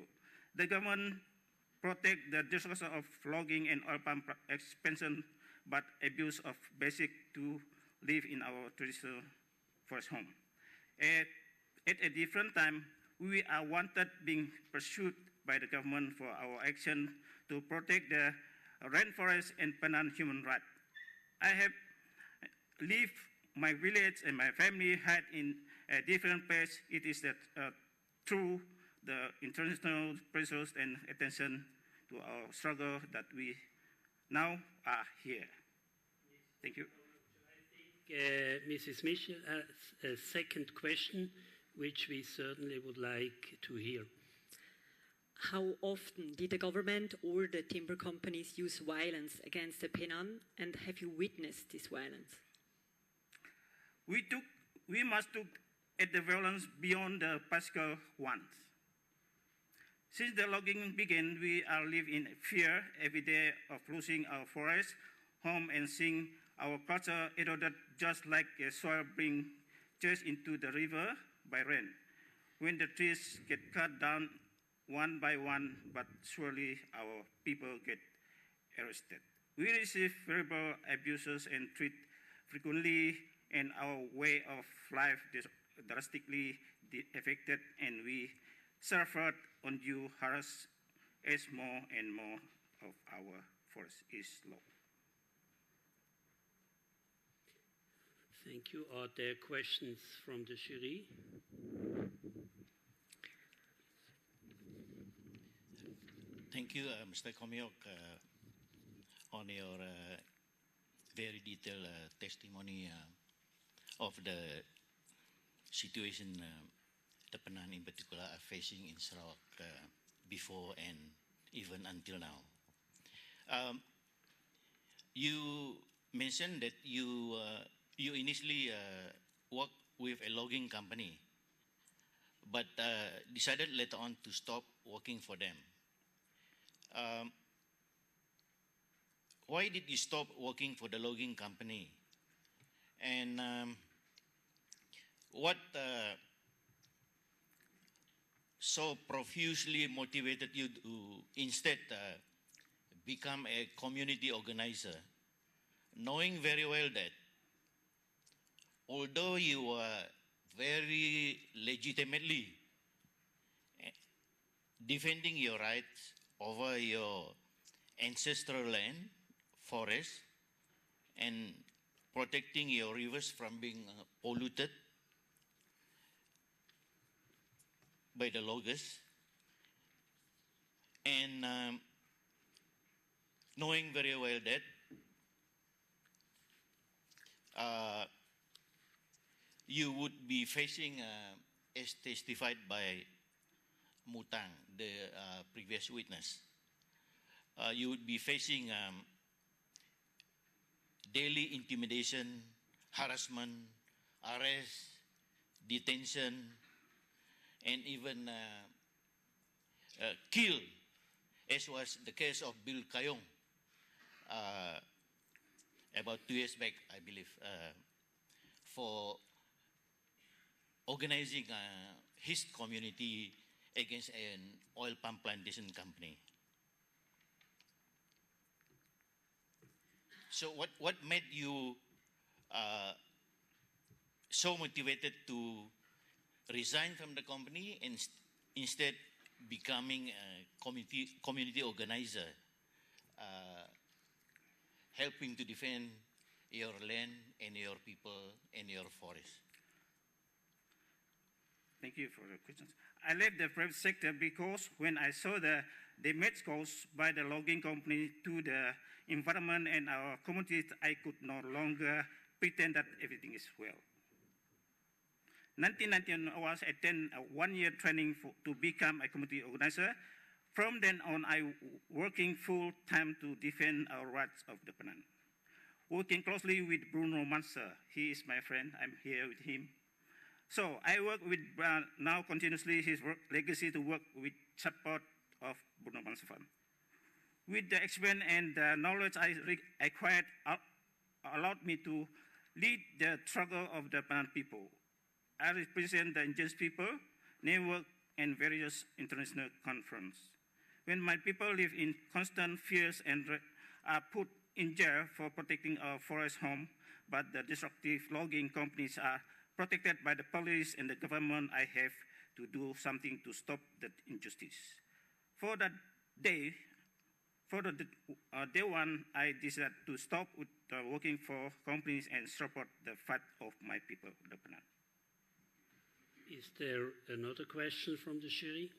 The government protect the destruction of logging and oil palm expansion, but abuse of basic to live in our traditional forest home. At a different time, we are wanted being pursued by the government for our action to protect the rainforest and Penan human rights. I have lived my village and my family had in a different place. It is that through the international pressures and attention to our struggle that we now are here. Thank you. Mrs. Michel has a second question, which we certainly would like to hear. How often did the government or the timber companies use violence against the Penan, and have you witnessed this violence? We must look at the violence beyond the physical ones. Since the logging began, we are living in fear every day of losing our forest, home, and seeing our culture eroded just like a soil being chased into the river by rain. When the trees get cut down one by one, but surely our people get arrested. We receive verbal abuses and treat frequently, and our way of life is drastically affected, and we suffered undue harass as more and more of our forest is logged. Thank you. Are there questions from the jury? Thank you, Mr. Komiok, on your very detailed testimony of the situation the Penan in particular are facing in Sarawak before and even until now. You mentioned that you initially worked with a logging company, but decided later on to stop working for them. Why did you stop working for the logging company? And what so profusely motivated you to instead become a community organizer, knowing very well that although you were very legitimately defending your rights over your ancestral land, forest, and protecting your rivers from being polluted by the loggers, and knowing very well that you would be facing, as testified by Mutang, the previous witness, you would be facing daily intimidation, harassment, arrest, detention, and even kill, as was the case of Bill Kayong about 2 years back, I believe, for organizing his community against an oil palm plantation company. So what made you so motivated to resign from the company and instead becoming a community organizer, helping to defend your land and your people and your forest? Thank you for the questions. I left the private sector because when I saw the damage caused by the logging company to the environment and our communities, I could no longer pretend that everything is well. 1991, I was attend a one-year training to become a community organizer. From then on, I working full-time to defend our rights of the Penan. Working closely with Bruno Manser, he is my friend, I'm here with him. So I work with now continuously his work legacy to work with support of Bruno Manser Fund. With the experience and the knowledge I acquired allowed me to lead the struggle of the Penan people. I represent the Indigenous people, network, and various international conferences. When my people live in constant fears and are put in jail for protecting our forest home, but the destructive logging companies are protected by the police and the government, I have to do something to stop that injustice. For the day one, I decided to stop with working for companies and support the fight of my people, the Penan. Is there another question from the jury?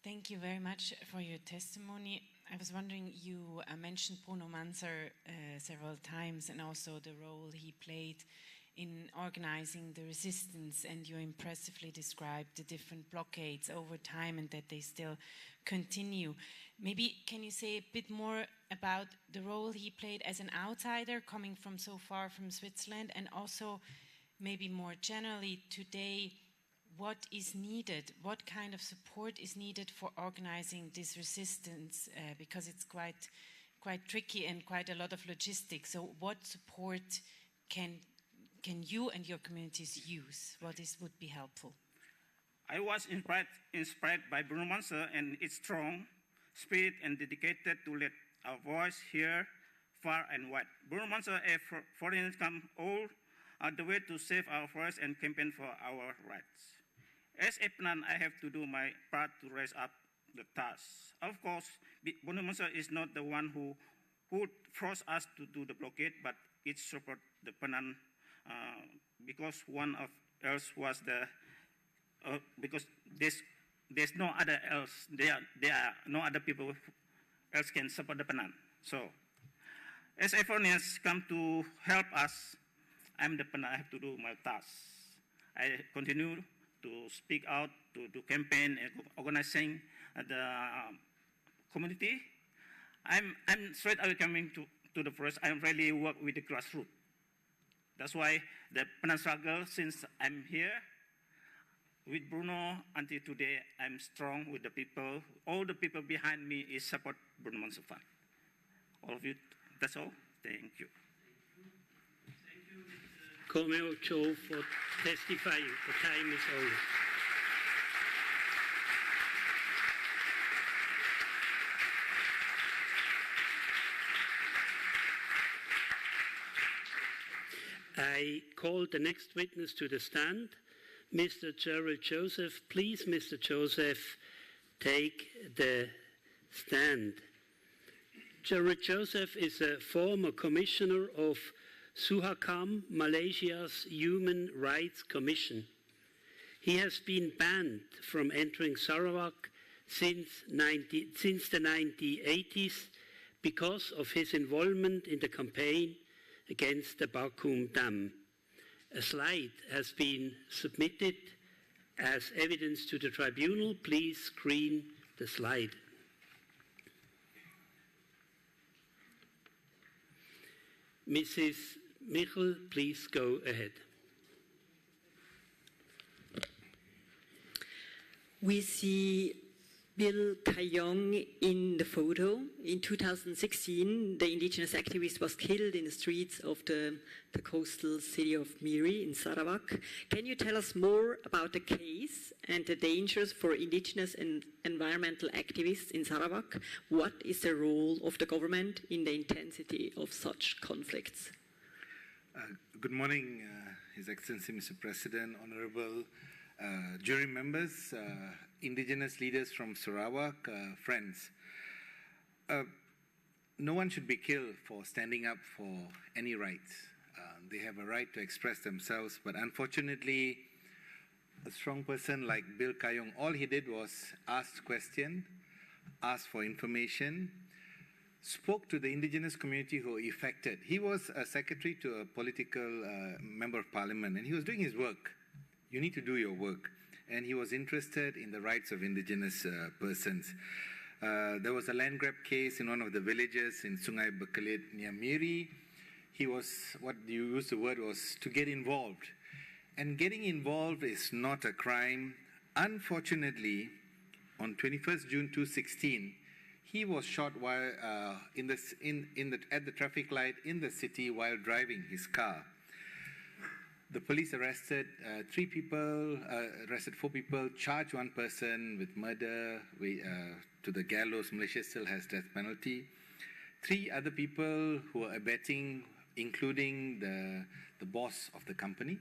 Thank you very much for your testimony. I was wondering, you mentioned Bruno Manser several times and also the role he played in organizing the resistance, and you impressively described the different blockades over time and that they still continue. Maybe can you say a bit more about the role he played as an outsider coming from so far from Switzerland, and also maybe more generally today, what is needed? What kind of support is needed for organizing this resistance? Because it's quite tricky and quite a lot of logistics. So what support can you and your communities use? What would be helpful? I was inspired by Bruno Manser and its strong spirit and dedicated to let our voice hear far and wide. Bruno Manser, a foreigner, come all the way to save our forest and campaign for our rights. As a Penan, I have to do my part to raise up the task. Of course, Bruno Manser is not the one who would force us to do the blockade, but it support the Penan because one of else was the because there's no other else. There are no other people else can support the Penan. So, as foreigners come to help us, I'm the Penan. I have to do my task. I continue to speak out, to campaign and organizing the community. I'm straight away coming to the forest. I really work with the grassroots. That's why the Penan struggle, since I'm here with Bruno until today, I'm strong with the people. All the people behind me is support Bruno Manser Fund. All of you, that's all. Thank you. Corneo Cho for testifying. The time is over. I call the next witness to the stand, Mr. Gerald Joseph. Please, Mr. Joseph, take the stand. Gerald Joseph is a former commissioner of Suhakam, Malaysia's Human Rights Commission. He has been banned from entering Sarawak since the 1980s because of his involvement in the campaign against the Bakum Dam. A slide has been submitted as evidence to the tribunal. Please screen the slide. Mrs. Michel, please go ahead. We see Bill Kayong in the photo. In 2016, the indigenous activist was killed in the streets of the coastal city of Miri in Sarawak. Can you tell us more about the case and the dangers for indigenous and environmental activists in Sarawak? What is the role of the government in the intensity of such conflicts? Good morning, His Excellency Mr. President, Honorable jury members, indigenous leaders from Sarawak, friends. No one should be killed for standing up for any rights. They have a right to express themselves, but unfortunately, a strong person like Bill Kayong, all he did was ask questions, ask for information, spoke to the indigenous community who were affected. He was a secretary to a political member of parliament, and he was doing his work. You need to do your work. And he was interested in the rights of indigenous persons. There was a land grab case in one of the villages in Sungai Bekalit near Miri. He was, what you used the word was, to get involved. And getting involved is not a crime. Unfortunately, on 21st June 2016, he was shot while at the traffic light in the city while driving his car. The police arrested 3 people, arrested 4 people, charged 1 person with murder to the gallows. Malaysia still has death penalty. 3 other people who were abetting, including the boss of the company,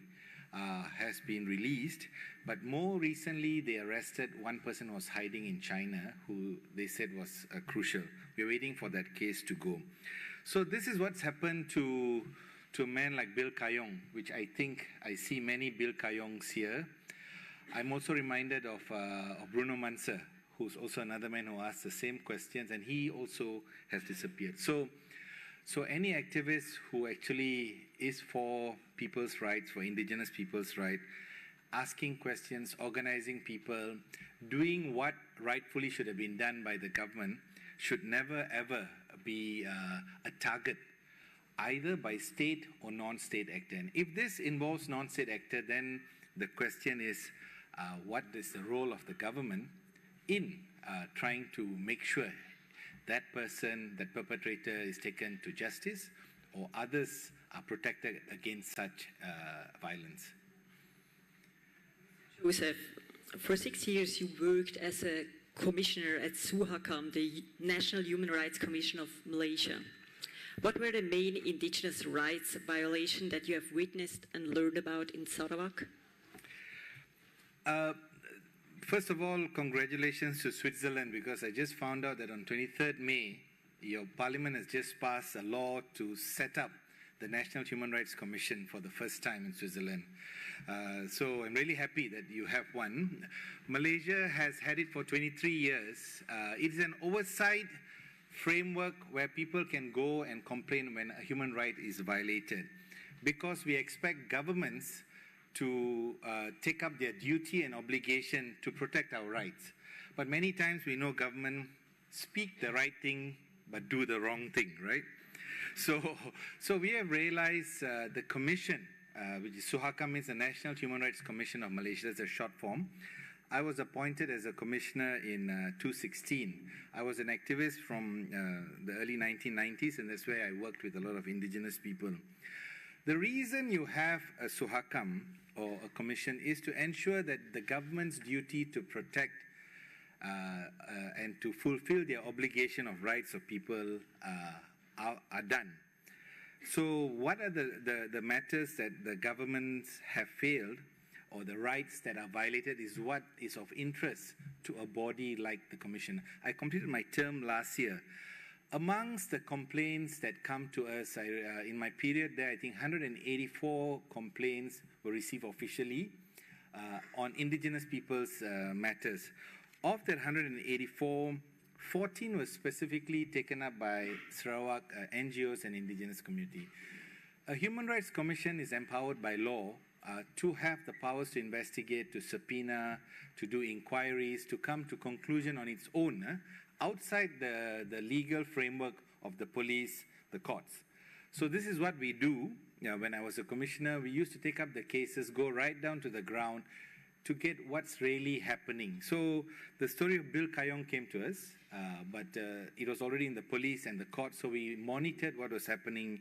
has been released. But more recently, they arrested 1 person who was hiding in China, who they said was crucial. We're waiting for that case to go. So this is what's happened to a man like Bill Kayong, which I think I see many Bill Kayongs here. I'm also reminded of Bruno Manser, who's also another man who asked the same questions, and he also has disappeared. So any activist who actually is for people's rights, for indigenous people's rights, asking questions, organizing people, doing what rightfully should have been done by the government, should never ever be a target either by state or non-state actor. And if this involves non-state actor, then the question is, what is the role of the government in trying to make sure that person, that perpetrator is taken to justice, or others are protected against such violence? Joseph, for 6 years you worked as a commissioner at SUHAKAM, the National Human Rights Commission of Malaysia. What were the main indigenous rights violations that you have witnessed and learned about in Sarawak? First of all, congratulations to Switzerland, because I just found out that on 23rd May, your parliament has just passed a law to set up the National Human Rights Commission for the first time in Switzerland. So I'm really happy that you have one. Malaysia has had it for 23 years. It is an oversight framework where people can go and complain when a human right is violated, because we expect governments to take up their duty and obligation to protect our rights. But many times we know government speak the right thing but do the wrong thing, right? So we have realized the commission, which is SUHAKAM, is the National Human Rights Commission of Malaysia, that's a short form. I was appointed as a commissioner in 2016. I was an activist from the early 1990s, and that's where I worked with a lot of indigenous people. The reason you have a SUHAKAM or a commission is to ensure that the government's duty to protect and to fulfill their obligation of rights of people are done. So what are the matters that the governments have failed, or the rights that are violated, is what is of interest to a body like the Commission. I completed my term last year. Amongst the complaints that come to us, in my period there, I think 184 complaints were received officially on indigenous people's matters. Of that 184, 14 was specifically taken up by Sarawak NGOs and indigenous community. A Human Rights Commission is empowered by law to have the powers to investigate, to subpoena, to do inquiries, to come to conclusion on its own, outside the legal framework of the police, the courts. So this is what we do. When I was a commissioner, we used to take up the cases, go right down to the ground to get what's really happening. So the story of Bill Kayong came to us, but it was already in the police and the court, so we monitored what was happening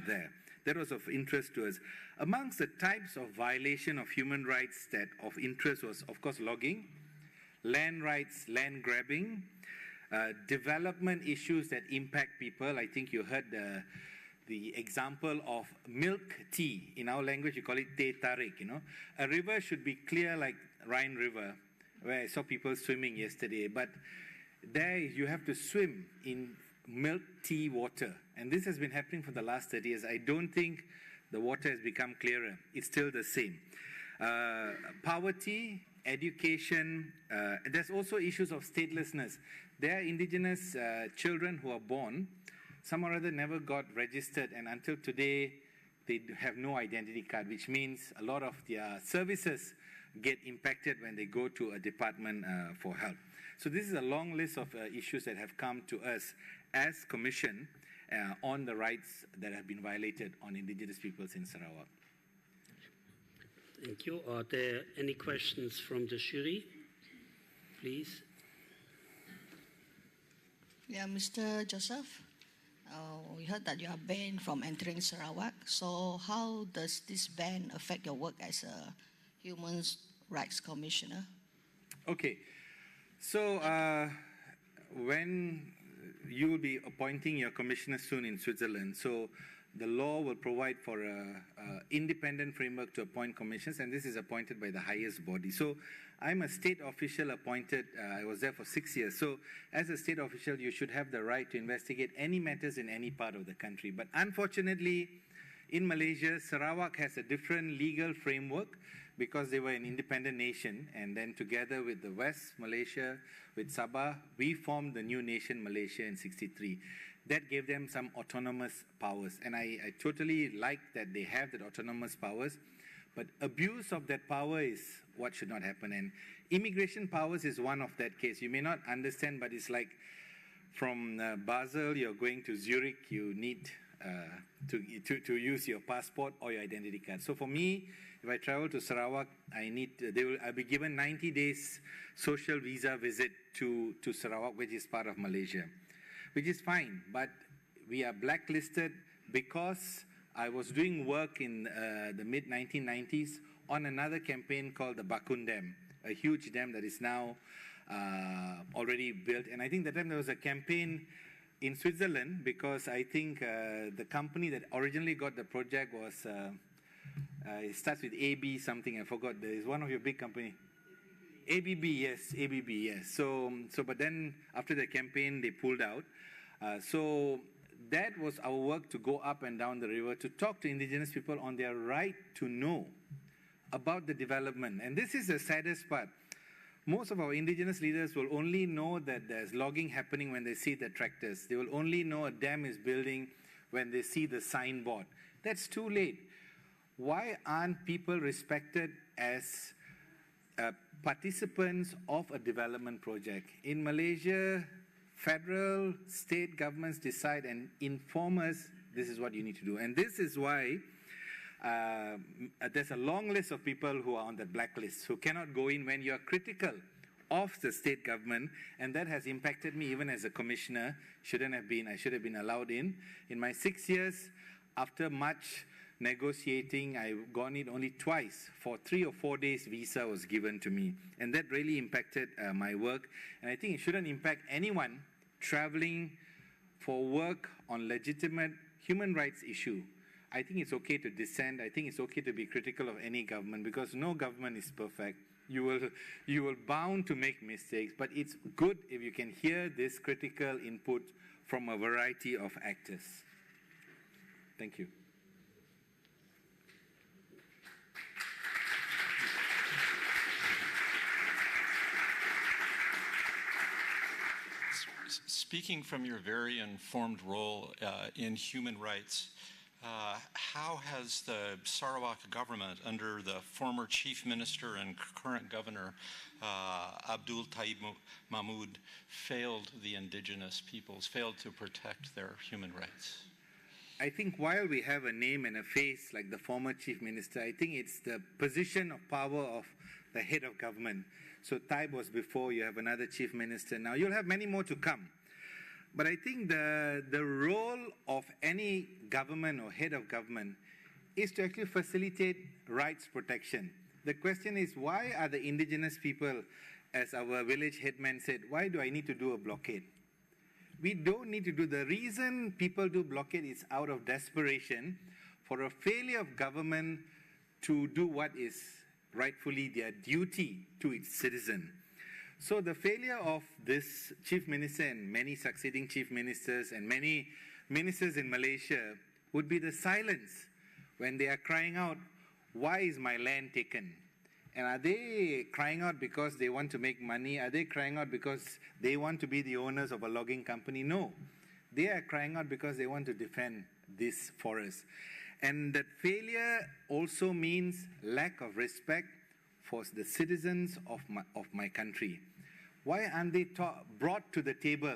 there. That was of interest to us. Amongst the types of violation of human rights that of interest was, of course, logging, land rights, land grabbing, development issues that impact people. I think you heard the example of milk tea. In our language, you call it teh tarik, you know. A river should be clear like Rhine River, where I saw people swimming yesterday. But there you have to swim in milk tea water. And this has been happening for the last 30 years. I don't think the water has become clearer. It's still the same. Poverty, education, there's also issues of statelessness. There are indigenous children who are born, some or other never got registered, and until today, they have no identity card, which means a lot of their services get impacted when they go to a department for help. So this is a long list of issues that have come to us as Commission on the rights that have been violated on indigenous peoples in Sarawak. Thank you. Are there any questions from the jury? Please. Yeah, Mr. Joseph, we heard that you are banned from entering Sarawak. So how does this ban affect your work as a Human Rights Commissioner? Okay. So when you will be appointing your commissioner soon in Switzerland, so the law will provide for an independent framework to appoint commissioners, and this is appointed by the highest body. So I'm a state official appointed. I was there for 6 years. So as a state official, you should have the right to investigate any matters in any part of the country. But unfortunately, in Malaysia, Sarawak has a different legal framework because they were an independent nation. And then together with the West Malaysia, with Sabah, we formed the new nation Malaysia in '63. That gave them some autonomous powers. And I totally like that they have that autonomous powers. But abuse of that power is what should not happen. And immigration powers is one of that case. You may not understand, but it's like from Basel, you're going to Zurich, you need to use your passport or your identity card. So for me, if I travel to Sarawak, I'll be given 90 days social visa visit to Sarawak, which is part of Malaysia, which is fine. But we are blacklisted because I was doing work in the mid-1990s on another campaign called the Bakun Dam, a huge dam that is now already built. And I think that time there was a campaign in Switzerland because I think the company that originally got the project was, it starts with AB something, I forgot. There is one of your big company. ABB, yes, ABB, yes. So but then after the campaign, they pulled out. So that was our work, to go up and down the river to talk to indigenous people on their right to know about the development. And this is the saddest part. Most of our indigenous leaders will only know that there's logging happening when they see the tractors. They will only know a dam is building when they see the signboard. That's too late. Why aren't people respected as participants of a development project? In Malaysia, federal, state governments decide and inform us, this is what you need to do. And this is why there's a long list of people who are on the blacklist, who cannot go in when you're critical of the state government, and that has impacted me even as a commissioner. Shouldn't have been. I should have been allowed in. In my 6 years, after much negotiating, I've gone in only twice. For 3 or 4 days, visa was given to me, and that really impacted my work. And I think it shouldn't impact anyone traveling for work on legitimate human rights issue. I think it's okay to dissent. I think it's okay to be critical of any government, because no government is perfect. You will bound to make mistakes, but it's good if you can hear this critical input from a variety of actors. Thank you. speaking from your very informed role in human rights, how has the Sarawak government, under the former chief minister and current governor, Abdul Taib Mahmood, failed the indigenous peoples, failed to protect their human rights? I think while we have a name and a face like the former chief minister, I think it's the position of power of the head of government. So Taib was before, you have another chief minister. Now you'll have many more to come. But I think the role of any government or head of government is to actually facilitate rights protection. The question is, why are the indigenous people, as our village headman said, why do I need to do a blockade? We don't need to do. The reason people do blockade is out of desperation for a failure of government to do what is rightfully their duty to its citizen. So the failure of this chief minister and many succeeding chief ministers and many ministers in Malaysia would be the silence when they are crying out, why is my land taken? And are they crying out because they want to make money? Are they crying out because they want to be the owners of a logging company? No. They are crying out because they want to defend this forest. And that failure also means lack of respect for the citizens of my country. Why aren't they brought to the table?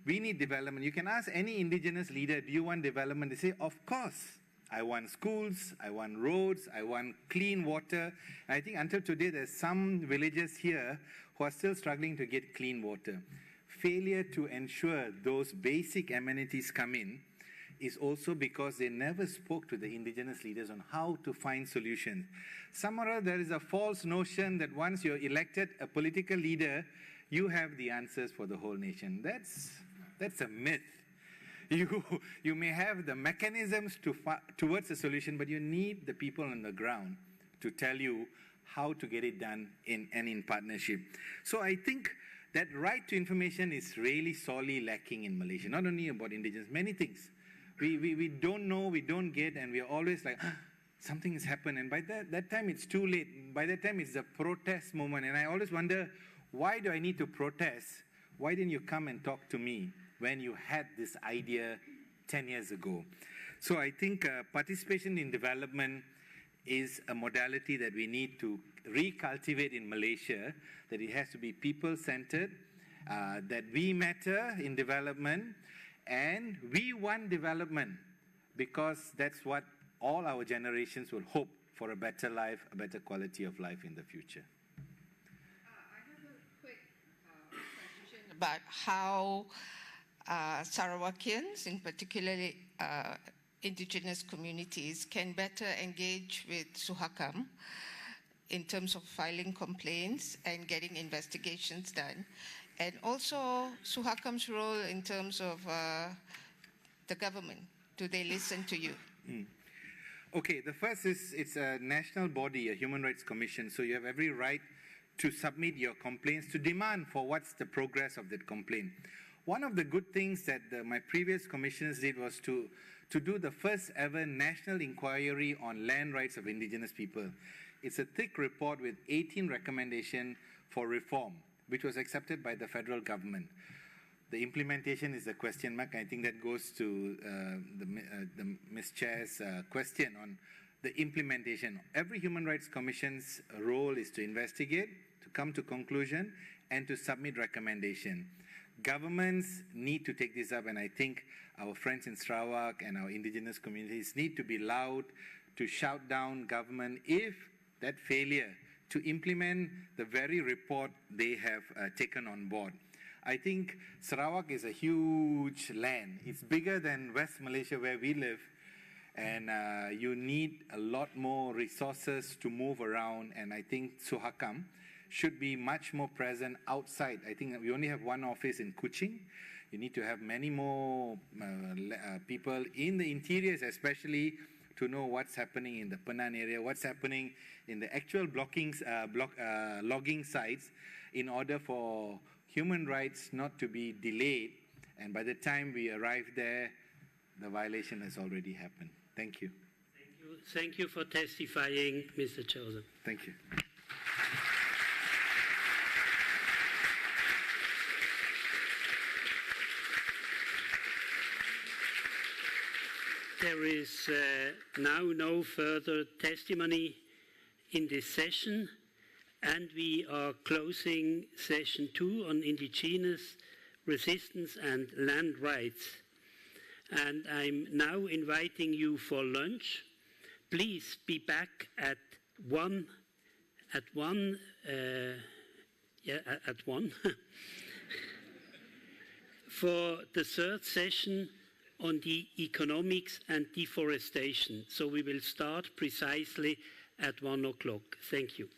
We need development. You can ask any indigenous leader, do you want development? They say, of course. I want schools, I want roads, I want clean water. And I think until today, there's some villages here who are still struggling to get clean water. Failure to ensure those basic amenities come in is also because they never spoke to the indigenous leaders on how to find solutions. Somehow there is a false notion that once you're elected a political leader, you have the answers for the whole nation. That's a myth. You may have the mechanisms towards a solution, but you need the people on the ground to tell you how to get it done in partnership. So I think that right to information is really sorely lacking in Malaysia, not only about indigenous, many things. We don't know, we don't get, and we are always like, something has happened, and by that time it's too late. By that time it's the protest moment, and I always wonder, why do I need to protest? Why didn't you come and talk to me when you had this idea 10 years ago? So I think participation in development is a modality that we need to recultivate in Malaysia, that it has to be people-centered, that we matter in development, and we want development because that's what all our generations will hope for, a better life, a better quality of life in the future. I have a quick question about how Sarawakians, in particularly indigenous communities, can better engage with Suhakam in terms of filing complaints and getting investigations done. And also Suhakam's role in terms of the government. Do they listen to you? Okay, the first is it's a national body, a human rights commission, so you have every right to submit your complaints, to demand for what's the progress of that complaint. One of the good things that my previous commissioners did was to do the first ever national inquiry on land rights of indigenous people. It's a thick report with 18 recommendations for reform, which was accepted by the federal government. The implementation is a question mark. I think that goes to the Ms. Chair's question on the implementation. Every Human Rights Commission's role is to investigate, to come to conclusion, and to submit recommendation. Governments need to take this up, and I think our friends in Sarawak and our indigenous communities need to be loud to shout down government if that failure to implement the very report they have taken on board. I think Sarawak is a huge land. It's bigger than West Malaysia where we live, and you need a lot more resources to move around, and I think Suhakam should be much more present outside. I think we only have one office in Kuching. You need to have many more people in the interiors, especially to know what's happening in the Penan area, what's happening in the actual logging sites, in order for human rights not to be delayed, and by the time we arrive there, the violation has already happened. Thank you. Thank you for testifying, Mr. Chosen. Thank you. There is now no further testimony in this session, and we are closing session 2 on indigenous resistance and land rights. And I'm now inviting you for lunch. Please be back at 1 for the third session on the economics and deforestation. So we will start precisely at 1 o'clock. Thank you.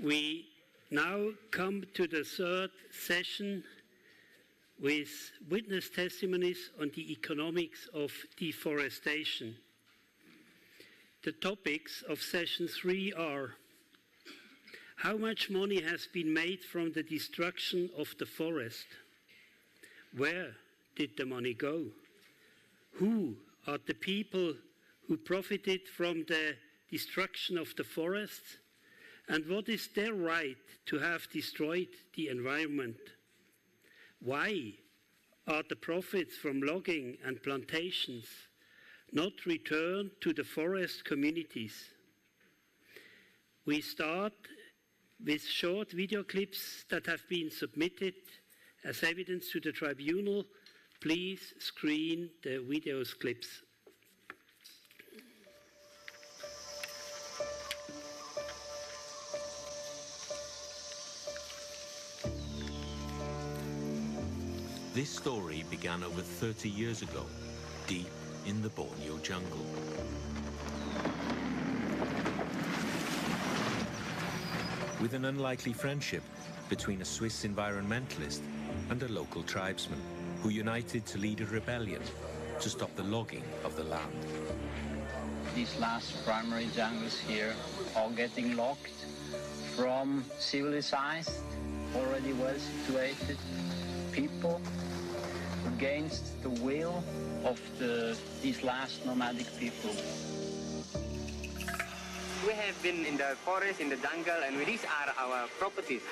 We now come to the third session with witness testimonies on the economics of deforestation. The topics of session 3 are: how much money has been made from the destruction of the forest? Where did the money go? Who are the people who profited from the destruction of the forests? And what is their right to have destroyed the environment? Why are the profits from logging and plantations not returned to the forest communities? We start with short video clips that have been submitted as evidence to the tribunal. Please screen the video clips. This story began over 30 years ago, deep in the Borneo jungle. With an unlikely friendship between a Swiss environmentalist and a local tribesman who united to lead a rebellion to stop the logging of the land. These last primary jungles here are getting logged from civilized, already well situated people against the will of these last nomadic people. We have been in the forest, in the jungle, and these are our properties.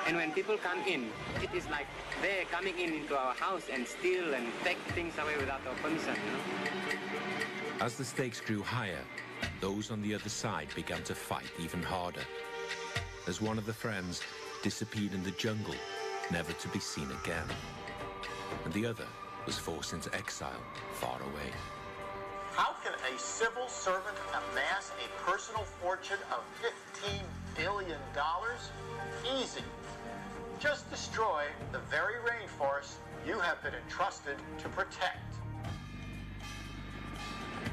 And when people come in, it is like they're coming into our house and steal and take things away without our permission. As the stakes grew higher, those on the other side began to fight even harder, as one of the friends disappeared in the jungle, never to be seen again. And the other was forced into exile far away. How can a civil servant amass a personal fortune of $15 billion? Easy. Just destroy the very rainforest you have been entrusted to protect.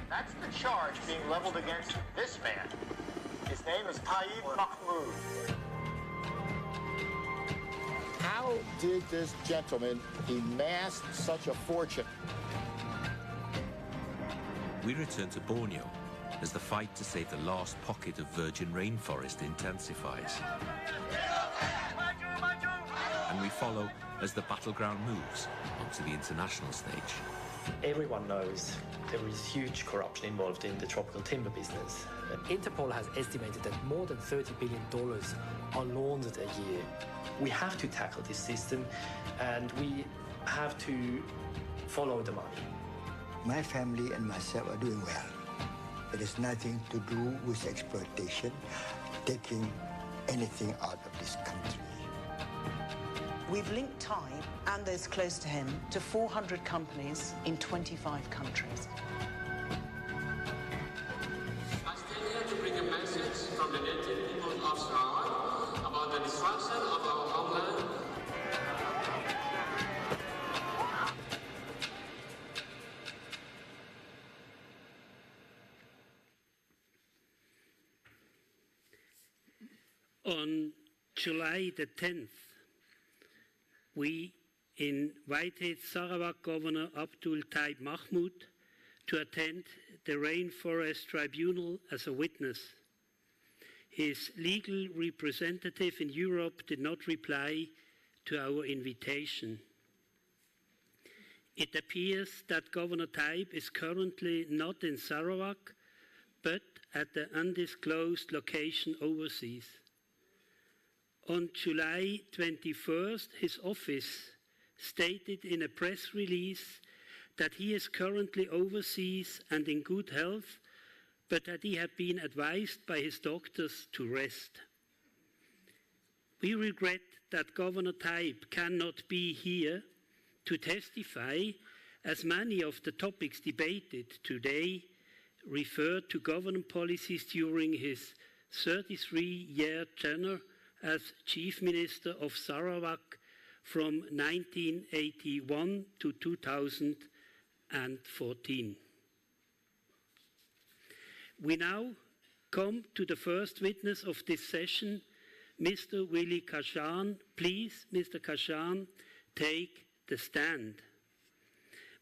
That's the charge being leveled against this man. His name is Taib Mahmoud. How did this gentleman amass such a fortune? We return to Borneo as the fight to save the last pocket of virgin rainforest intensifies. And we follow as the battleground moves onto the international stage. Everyone knows there is huge corruption involved in the tropical timber business. Interpol has estimated that more than $30 billion are laundered a year. We have to tackle this system and we have to follow the money. My family and myself are doing well. It has nothing to do with exploitation, taking anything out of this country. We've linked Taib and those close to him to 400 companies in 25 countries. I stand here to bring a message from the native people of Sarawak about the destruction of our homeland. On July the 10th, we invited Sarawak Governor Abdul Taib Mahmoud to attend the Rainforest Tribunal as a witness. His legal representative in Europe did not reply to our invitation. It appears that Governor Taib is currently not in Sarawak, but at the undisclosed location overseas. On July 21st, his office stated in a press release that he is currently overseas and in good health, but that he had been advised by his doctors to rest. We regret that Governor Taib cannot be here to testify, as many of the topics debated today refer to government policies during his 33-year tenure as Chief Minister of Sarawak from 1981 to 2014. We now come to the first witness of this session, Mr. Willie Kashan. Please, Mr. Kashan, take the stand.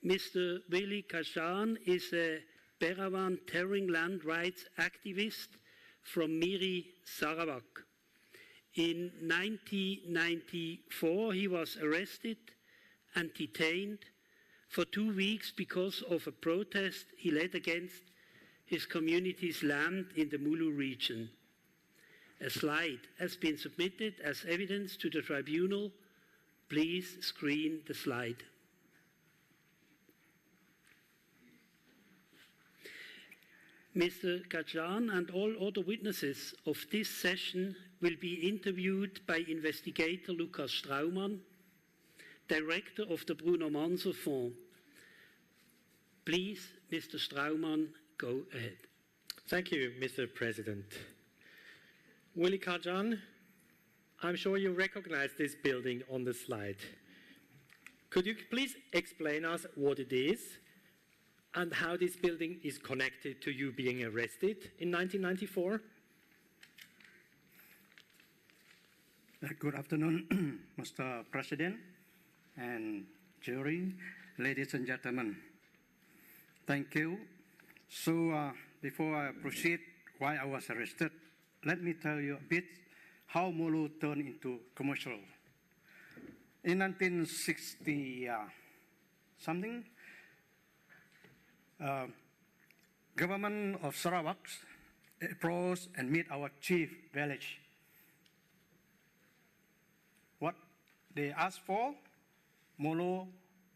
Mr. Willie Kashan is a Perawan Terring land rights activist from Miri, Sarawak. In 1994, he was arrested and detained for 2 weeks because of a protest he led against his community's land in the Mulu region. A slide has been submitted as evidence to the tribunal. Please screen the slide. Mr. Kajan and all other witnesses of this session will be interviewed by investigator Lukas Straumann, director of the Bruno Manso Fonds. Please, Mr. Straumann, go ahead. Thank you, Mr. President. Willie Kajan, I'm sure you recognize this building on the slide. Could you please explain us what it is and how this building is connected to you being arrested in 1994? Good afternoon, Mr. President and jury, ladies and gentlemen. Thank you. So before I proceed why I was arrested, let me tell you a bit how Mulu turned into commercial. In 1960 something, government of Sarawak approached and meet our chief village. What they asked for, Mulu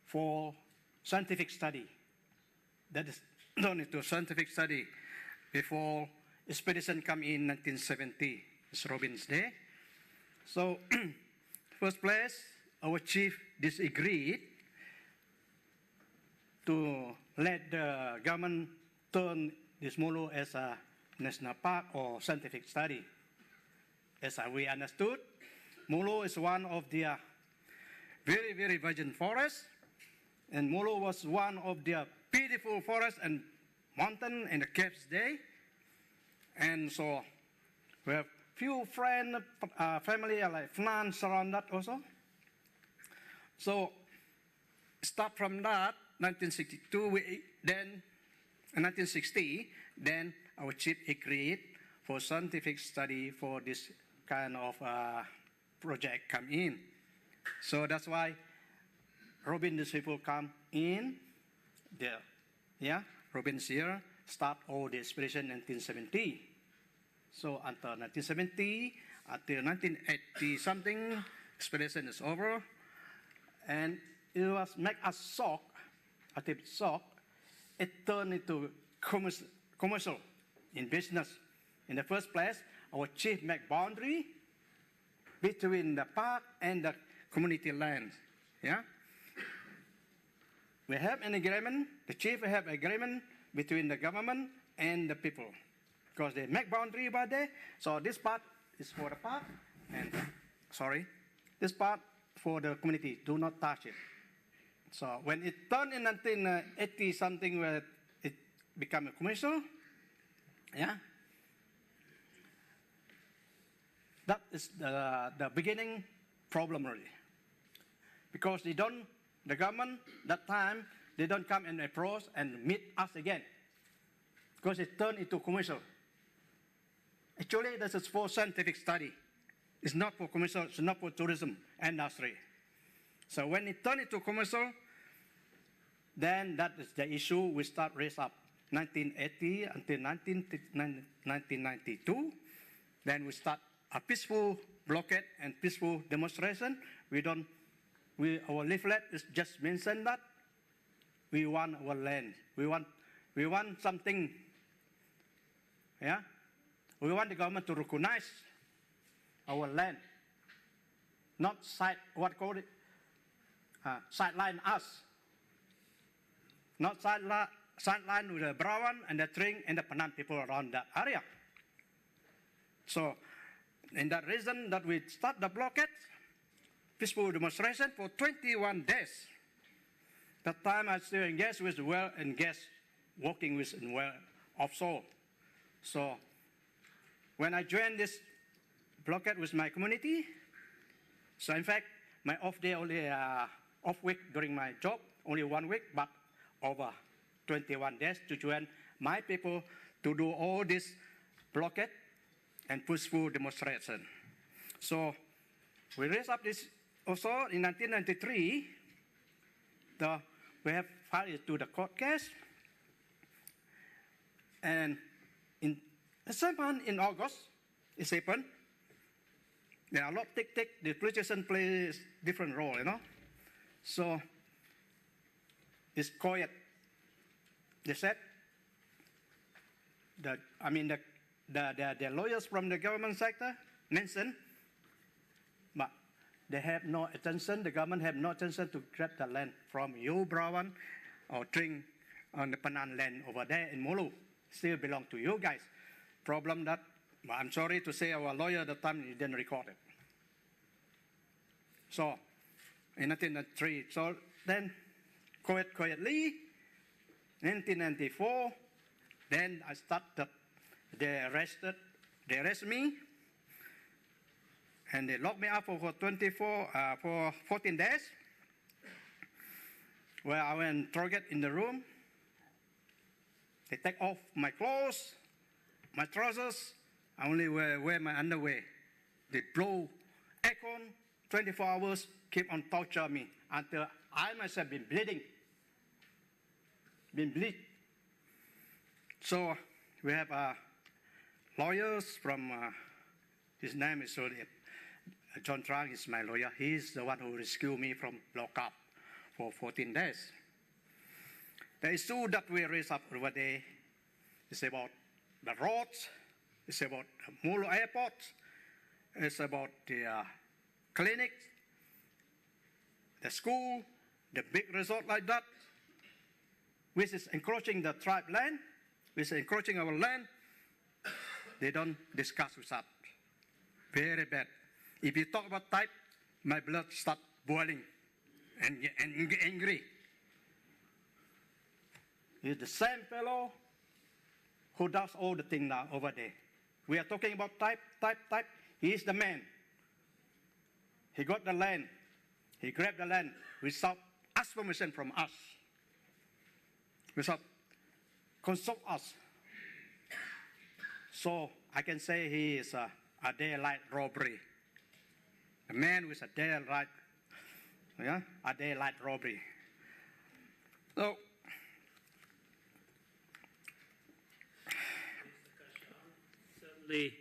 for scientific study. That is done into scientific study before expedition come in 1970. It's Robin's Day. So, first place, our chief disagreed to let the government turn this Mulu as a national park or scientific study. As we understood, Mulu is one of the very, very virgin forests, and Mulu was one of the beautiful forests and mountain and the caves there. And so we have few friends, family like friends around that also. So start from that, 1962, then 1960, then our chief agreed for scientific study for this kind of project come in. So that's why Robin's people come in there. Yeah, Robin's here start all the expedition in 1970. So until 1970, until 1980 something, expedition is over. And it was make us shock, a bit shock. It turned into commercial in business. In the first place, our chief make boundary between the park and the community land. Yeah? We have an agreement, the chief have agreement between the government and the people. Because they make boundary about there. So this part is for the park, and this part for the community. Do not touch it. So when it turned in 1980 something where it became a commercial, yeah, that is the beginning problem really. Because the government that time, they don't come and approach and meet us again. Because it turned into commercial. Actually, this is for scientific study. It's not for commercial, it's not for tourism industry. So when it turned into commercial, then that is the issue we start raise up. 1980 until 1992. Then we start a peaceful blockade and peaceful demonstration. Our leaflet is just mentioned that we want our land. We want something. Yeah? We want the government to recognize our land, not sideline us, not sideline with the Brawan and the Tring and the Penan people around that area. So, in that reason that we start the blockade, peaceful demonstration for 21 days. That time I still engaged with well and gas, working with well offshore. So when I joined this blockade with my community. So in fact, my off day only off week during my job, only 1 week, but over 21 days to join my people to do all this blockade and peaceful demonstration. So we raised up this also in 1993. We have filed it to the court case. And in the same month, in August, it happened. There are a lot of the politician plays different role, you know. So it's quiet. They said that, I mean, the lawyers from the government sector mentioned, but they have no attention, the government have no attention to grab the land from you, Brawan, or Tring on the Panan land over there in Mulu. Still belong to you guys. Problem that, I'm sorry to say, our lawyer at the time, he didn't record it. So, in 1993, so then, quietly, 1994, then I started, they arrested me, and they locked me up for 14 days, where I went interrogate in the room. They take off my clothes, my trousers, I only wear my underwear. They blow aircon 24 hours, keep on torture me until I myself been bleeding. So we have lawyers from, his name is John Trang is my lawyer. He's the one who rescued me from lockup for 14 days. The issue that we raised up over there is about the roads, it's about the Mulu airport, it's about the clinics, the school, the big resort like that, which is encroaching the tribe land, which is encroaching our land. They don't discuss with us. Very bad. If you talk about tribe, my blood starts boiling and angry. He's the same fellow who does all the things now over there. We are talking about type. He is the man. He got the land. He grabbed the land without ask permission from us. Without consult us. So I can say he is a daylight robbery. A man with a daylight robbery. So, certainly,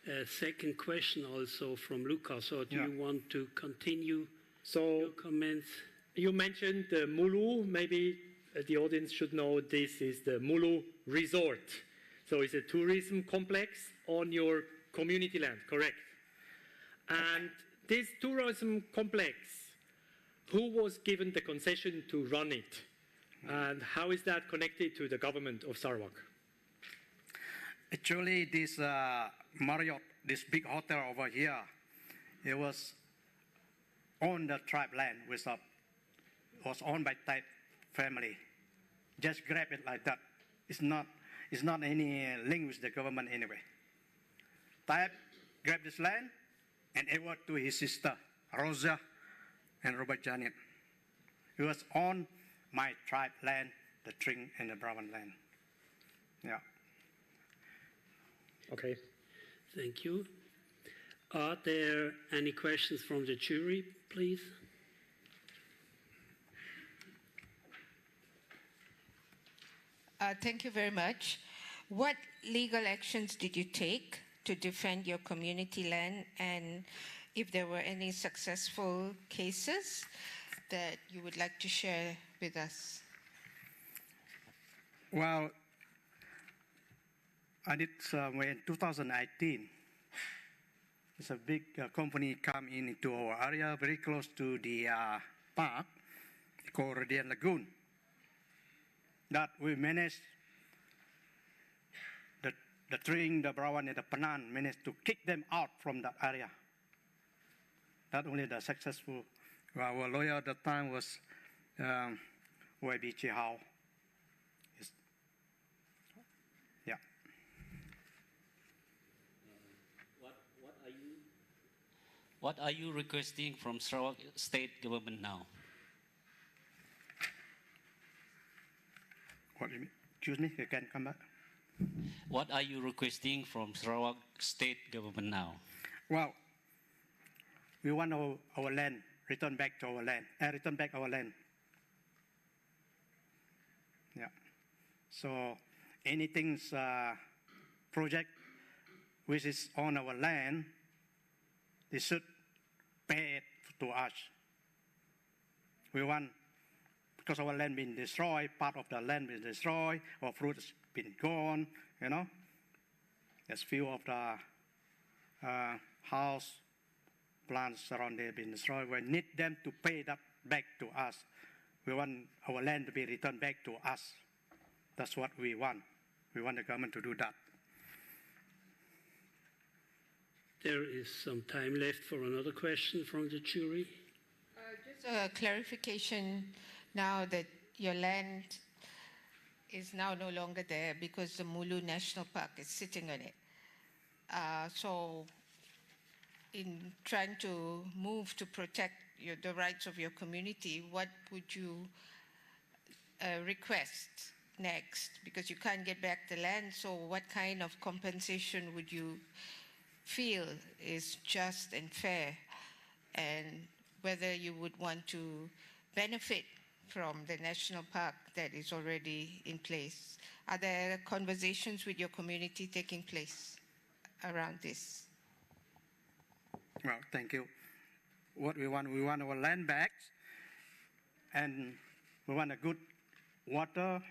a second question also from Lucas. So do you want to continue your comments? You mentioned the Mulu. Maybe the audience should know this is the Mulu Resort. So it's a tourism complex on your community land, correct? And this tourism complex, who was given the concession to run it? And how is that connected to the government of Sarawak? Actually, this Marriott, this big hotel over here, it was on the tribe land, was owned by tribe family. Just grab it like that. It's not any link with the government anyway. Tribe grabbed this land and awarded to his sister, Rosa and Robert Janet. It was on my tribe land, the Tring and the Brawan land. Yeah. Okay. Thank you. Are there any questions from the jury, please? Thank you very much. What legal actions did you take to defend your community land, and if there were any successful cases that you would like to share with us? Well, I did in 2018. It's a big company come into our area, very close to the park called Radiant Lagoon. That we managed, the Tring, the Brawan, and the Panan managed to kick them out from that area. Not only the successful, our lawyer at the time was YB Chihao. What are you What are you requesting from Sarawak state government now? What do you mean? Excuse me, you can come back. What are you requesting from Sarawak state government now? Well, we want our land, return back to our land, return back our land. Yeah. So anything's project which is on our land, they should pay it to us. We want, because our land been destroyed, part of the land been destroyed, our fruits been gone, you know. There's few of the house plants around there been destroyed. We need them to pay that back to us. We want our land to be returned back to us. That's what we want. We want the government to do that. There is some time left for another question from the jury. Just a clarification now that your land is now no longer there because the Mulu National Park is sitting on it. So in trying to move to protect the rights of your community, what would you request next? Because you can't get back the land, so what kind of compensation would you feel is just and fair, and whether you would want to benefit from the national park that is already in place? Are there conversations with your community taking place around this? Well, thank you. What we want our land back, and we want a good water,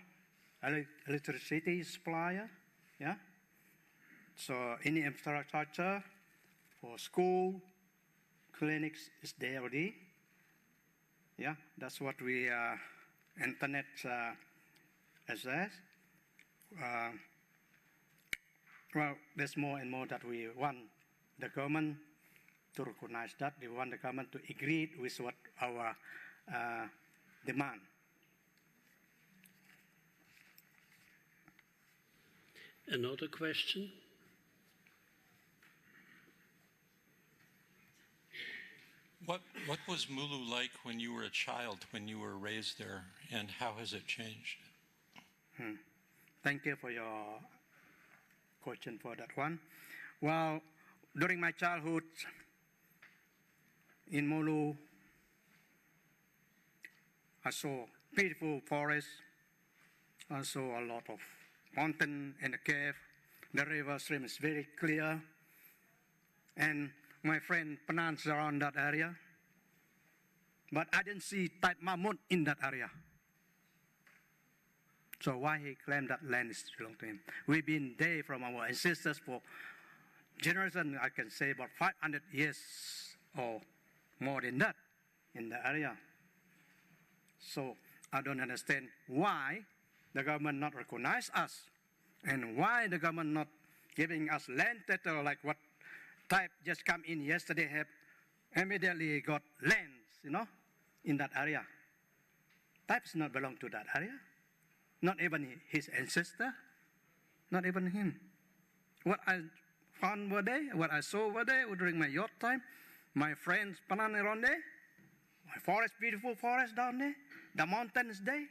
electricity supplier, yeah? So any infrastructure for school, clinics is there already. Yeah, that's what we, internet access. Well, there's more and more that we want the government to recognize that. We want the government to agree with what our demand. Another question? What was Mulu like when you were a child, when you were raised there, and how has it changed? Thank you for your question for that one. Well, during my childhood in Mulu, I saw beautiful forest. I saw a lot of mountain and a cave. The river stream is very clear. And my friend pronounced around that area. But I didn't see type mammoth in that area. So why he claimed that land is belong to him? We've been there from our ancestors for generations, I can say about 500 years or more than that in the area. So I don't understand why the government not recognize us, and why the government not giving us land title like what type just come in yesterday have immediately got lands, you know, in that area. Types not belong to that area. Not even his ancestor, not even him. What I found over there, what I saw over there during my youth time, my friends panan around there, my forest, beautiful forest down there, the mountain is there,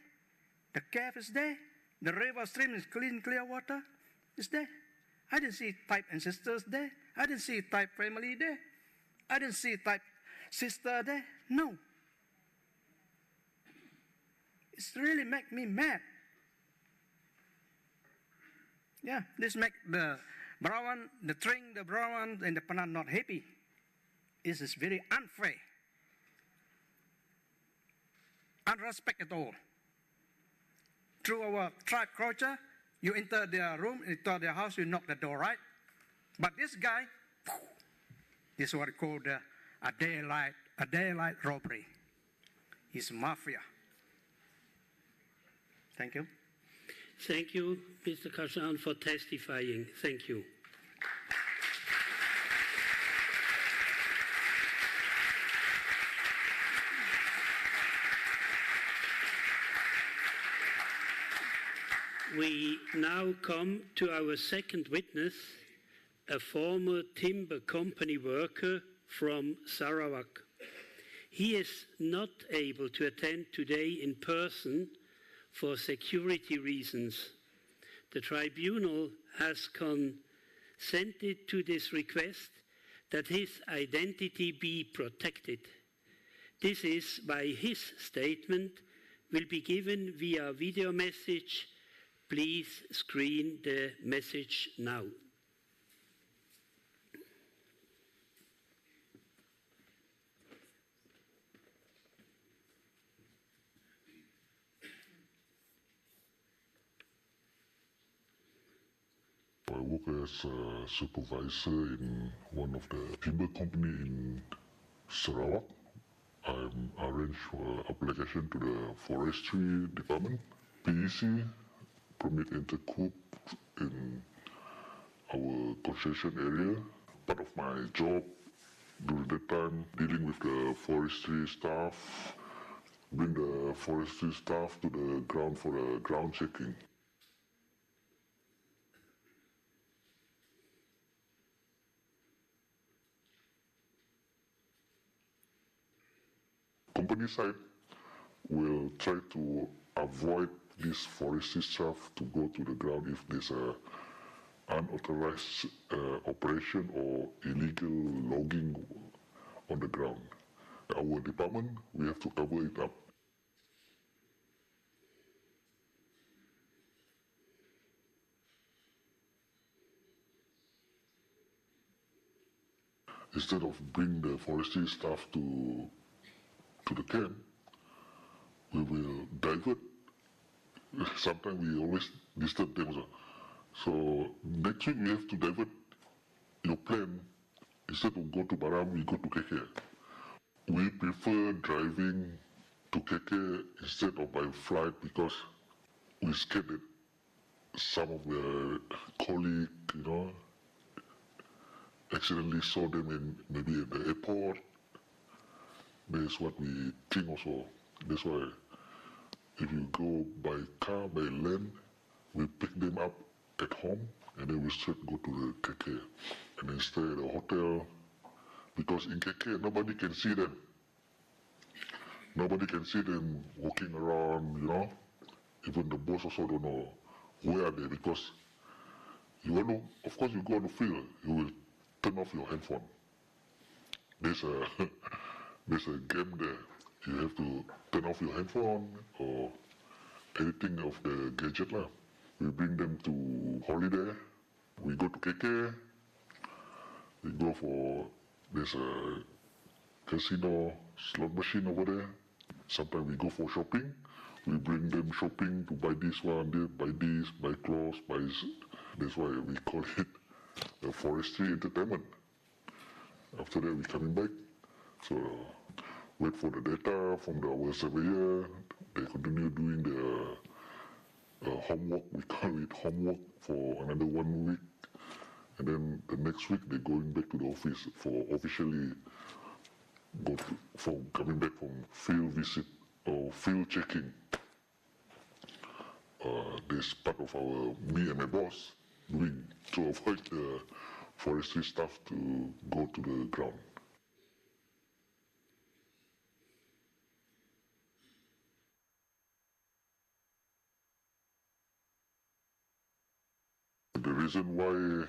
the cave is there, the river stream is clean, clear water is there. I didn't see type ancestors there. I didn't see type family there. I didn't see type sister there. No. It's really make me mad. Yeah, this make the Brown, the Tring, the Brown, and the Panan not happy. This is very unfair. Unrespect at all. Through our tribe culture, you enter their room, enter their house, you knock the door, right? But this guy, this is what we call a daylight robbery. He's mafia. Thank you. Thank you, Mr. Kashan, for testifying. Thank you. We now come to our second witness, a former timber company worker from Sarawak. He is not able to attend today in person for security reasons. The tribunal has consented to this request that his identity be protected. This is by his statement will be given via video message. Please screen the message now. I work as a supervisor in one of the timber company in Sarawak. I'm arranged for application to the forestry department, PEC, permit intercoup in our concession area. Part of my job during that time, dealing with the forestry staff, bring the forestry staff to the ground for the ground checking. Company side will try to avoid this forestry staff to go to the ground if there's a unauthorized operation or illegal logging on the ground. Our department, we have to cover it up. Instead of bring the forestry staff to the camp, we will divert. Sometimes we always disturb them. So next week we have to divert your plan. Instead of go to Baram, we go to KK. We prefer driving to KK instead of by flight because we scared that some of the colleagues, accidentally saw them in maybe at the airport. That's what we think also. That's why if you go by car, by land, we pick them up at home and then we straight go to the KK and then stay at the hotel. Because in KK, nobody can see them. Nobody can see them walking around, Even the boss also don't know where are they because you want to, of course you go on the field, you will turn off your handphone. There's a game there. You have to turn off your handphone or anything of the gadget lah. We bring them to holiday. We go to KK. We go for, there's a casino, slot machine over there. Sometimes we go for shopping. We bring them shopping to buy this one, buy this, buy clothes, buy this. That's why we call it a forestry entertainment. After that, we coming back. So wait for the data from our surveyor. They continue doing the homework. We call it homework for another 1 week. And then the next week, they're going back to the office for officially for coming back from field visit or field checking. This part of me and my boss doing to avoid the forestry staff to go to the ground. The reason why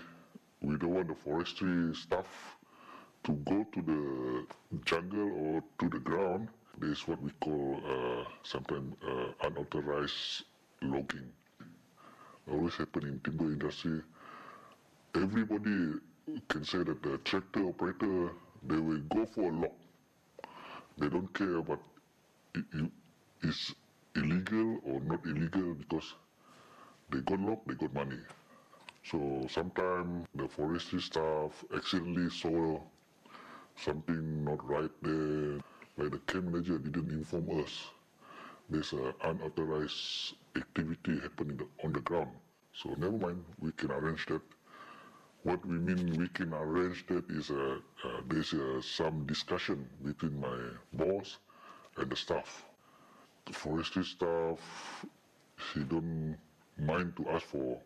we don't want the forestry staff to go to the jungle or to the ground is what we call sometimes unauthorized logging. Always happen in timber industry. Everybody can say that the tractor operator, they will go for a log. They don't care about it's illegal or not illegal because they got log, they got money. So sometimes the forestry staff accidentally saw something not right there, like the camp manager didn't inform us. There's an unauthorized activity happening on the ground. So never mind, we can arrange that. What we mean we can arrange that is there's some discussion between my boss and the staff. The forestry staff, he don't mind to ask for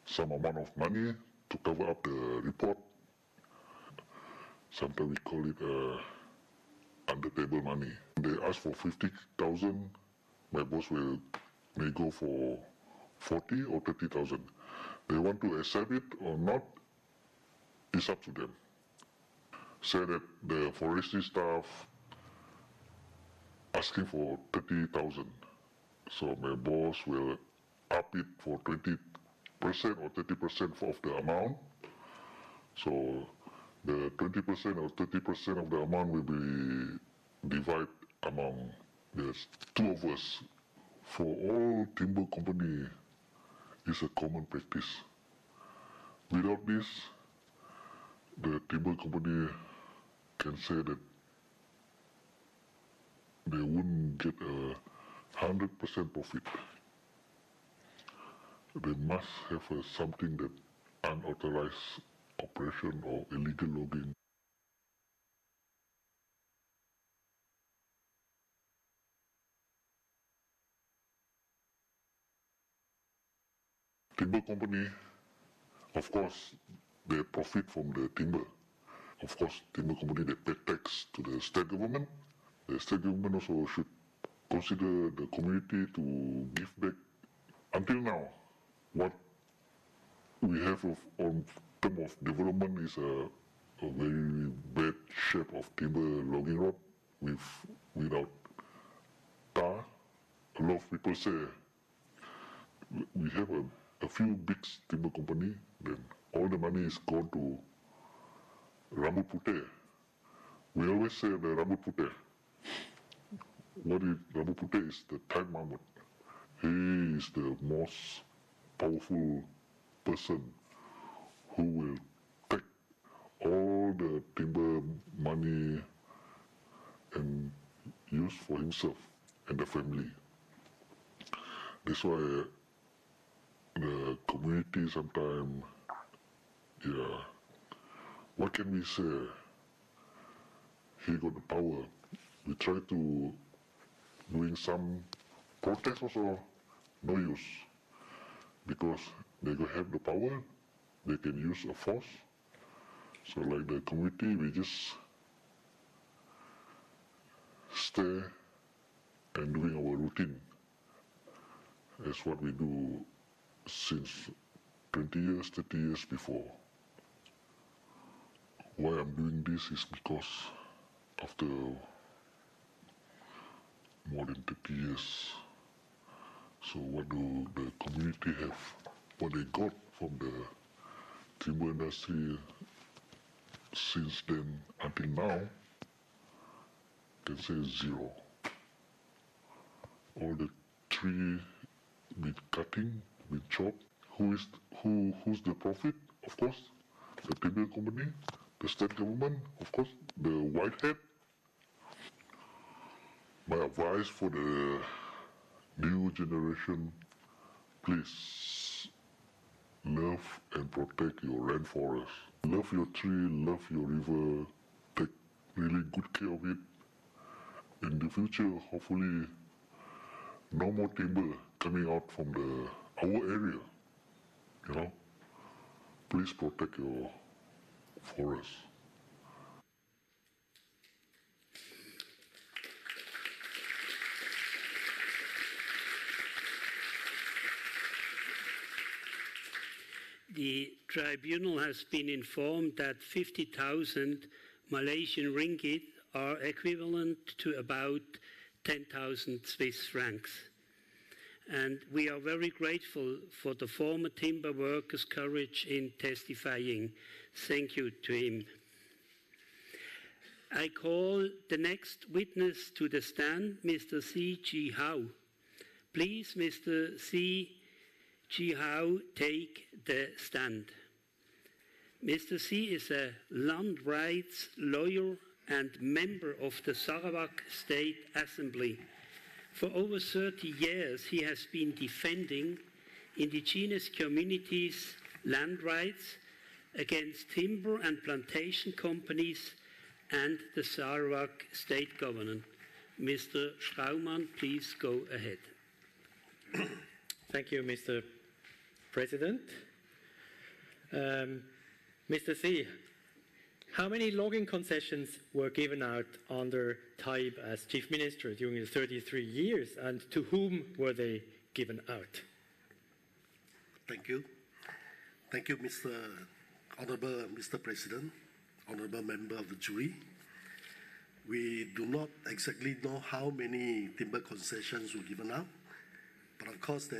some amount of money to cover up the report. Sometimes we call it under table money. They ask for 50,000. My boss may go for 40 or 30,000. They want to accept it or not, it's up to them. Say that the forestry staff asking for 30,000. So my boss will up it for 20% or 30% of the amount. So the 20% or 30% of the amount will be divided among the two of us. For all timber company, it's a common practice. Without this, the timber company can say that they wouldn't get 100% profit. They must have something that unauthorized operation or illegal logging. Timber company, of course, they profit from the timber. Of course, timber company, they pay tax to the state government. The state government also should consider the community to give back. Until now, what we have on term of development is a very bad shape of timber logging road without tar. A lot of people say we have a few big timber company, then all the money is gone to rambut putih. We always say the rambut putih. What is rambut putih is the time mammoth. He is the most powerful person who will take all the timber money and use for himself and the family. That's why the community sometimes, what can we say? He got the power. We try to doing some protest also, no use. Because they go have the power, they can use a force. So like the community, we just stay and doing our routine. That's what we do since 20 years, 30 years before. Why I'm doing this is because after more than 30 years, so what do the community have? What they got from the timber industry since then until now, can say zero. All the tree been cutting, been chopped. Who's the profit? Of course, the timber company, the state government, of course, the white hat. My advice for the new generation, please love and protect your rainforest. Love your tree, love your river, take really good care of it. In the future, hopefully, no more timber coming out from our area, Please protect your forest. The tribunal has been informed that 50,000 Malaysian ringgit are equivalent to about 10,000 Swiss francs. And we are very grateful for the former timber worker's courage in testifying. Thank you to him. I call the next witness to the stand, Mr. C. Ji Hao. Please, Mr. C. Ji Hao, take the stand. Mr. C is a land rights lawyer and member of the Sarawak State Assembly. For over 30 years, he has been defending indigenous communities' land rights against timber and plantation companies and the Sarawak state government. Mr. Straumann, please go ahead. Thank you, Mr. President. Mr. C, How many logging concessions were given out under Taib as chief minister during the 33 years, and to whom were they given out? Thank you. Thank you, Honorable Mr. President, honorable member of the jury. We do not exactly know how many timber concessions were given out, but of course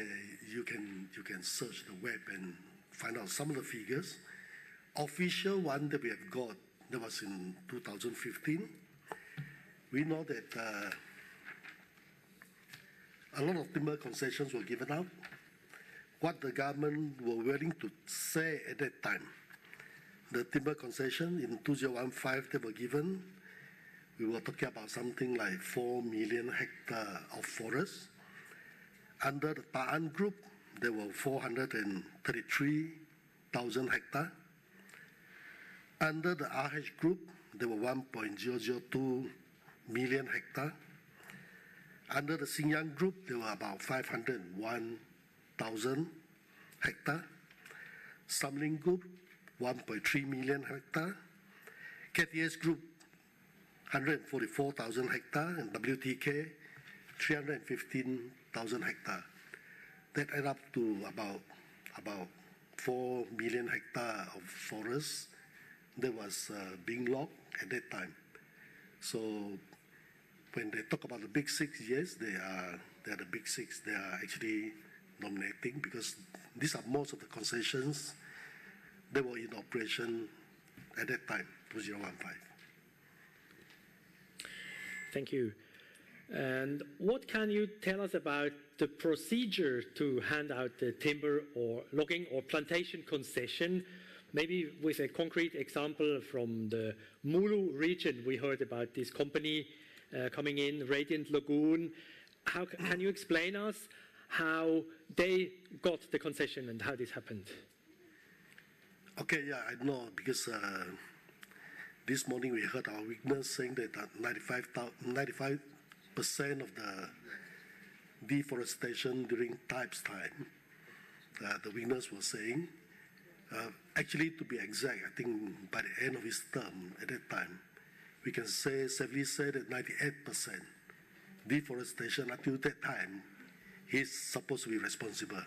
you can search the web and find out some of the figures. Official one that we have got, that was in 2015. We know that a lot of timber concessions were given out. What the government were willing to say at that time, the timber concession in 2015 that were given, we were talking about something like 4 million hectares of forest. Under the Ta'an group, there were 433,000 hectares. Under the RH group, there were 1.002 million hectares. Under the Xinjiang group, there were about 501,000 hectares. Samling group, 1.3 million hectares. KTS group, 144,000 hectares, and WTK, 315,000 hectares. That add up to about 4 million hectares of forest that was being logged at that time. So when they talk about the big six, yes, they are the big six. They are actually nominating, because these are most of the concessions that were in operation at that time, 2015. Thank you. And what can you tell us about the procedure to hand out the timber or logging or plantation concession? Maybe with a concrete example from the Mulu region, we heard about this company coming in, Radiant Lagoon. How can you explain us how they got the concession and how this happened? Okay, yeah, I know, because this morning we heard our witness saying that 95% of the deforestation during Taib's time, the witness was saying, actually to be exact, I think by the end of his term at that time, we can safely say that 98% deforestation until that time, he's supposed to be responsible.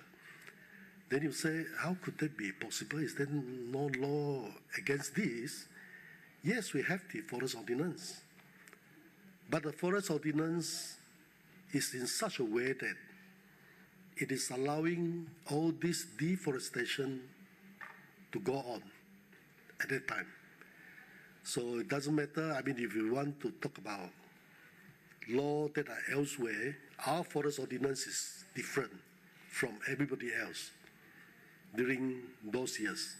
Then you say, how could that be possible? Is there no law against this? Yes, we have the forest ordinance. But the forest ordinance is in such a way that it is allowing all this deforestation to go on at that time. So it doesn't matter. I mean, if you want to talk about law that are elsewhere, our forest ordinance is different from everybody else during those years,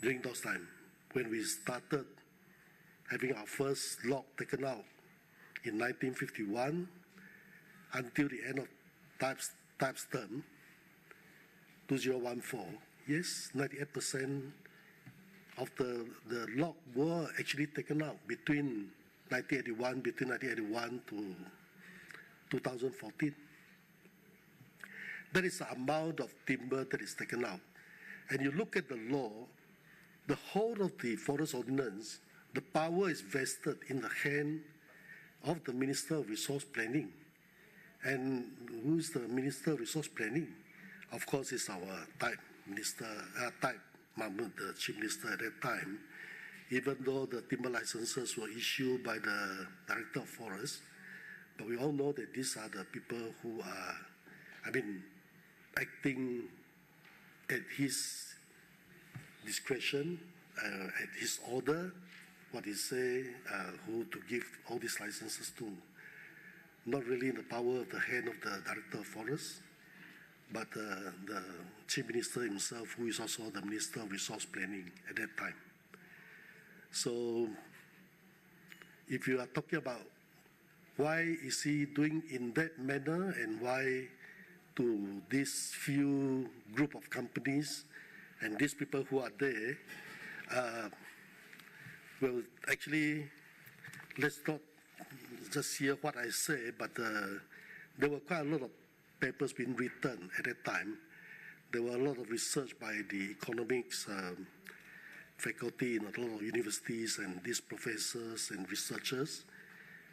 during those times, when we started having our first log taken out in 1951 until the end of Taib's term, 2014. Yes, 98% of the log were actually taken out between 1981 to 2014. That is the amount of timber that is taken out. And you look at the law, the whole of the forest ordinance, the power is vested in the hand of the Minister of Resource Planning. And who is the Minister of Resource Planning? Of course, it's our Taib Minister, Taib Mahmud, the Chief Minister at that time. Even though the timber licenses were issued by the Director of Forests, but we all know that these are the people who are, acting at his discretion, at his order, what he say, who to give all these licenses to. Not really in the power of the hand of the Director of Forests, but the Chief Minister himself, who is also the Minister of Resource Planning at that time. So, if you are talking about why is he doing in that manner and why to this few group of companies and these people who are there, well, actually, let's not just hear what I say, but there were quite a lot of papers being written at that time. There were a lot of research by the economics faculty in a lot of universities and these professors and researchers.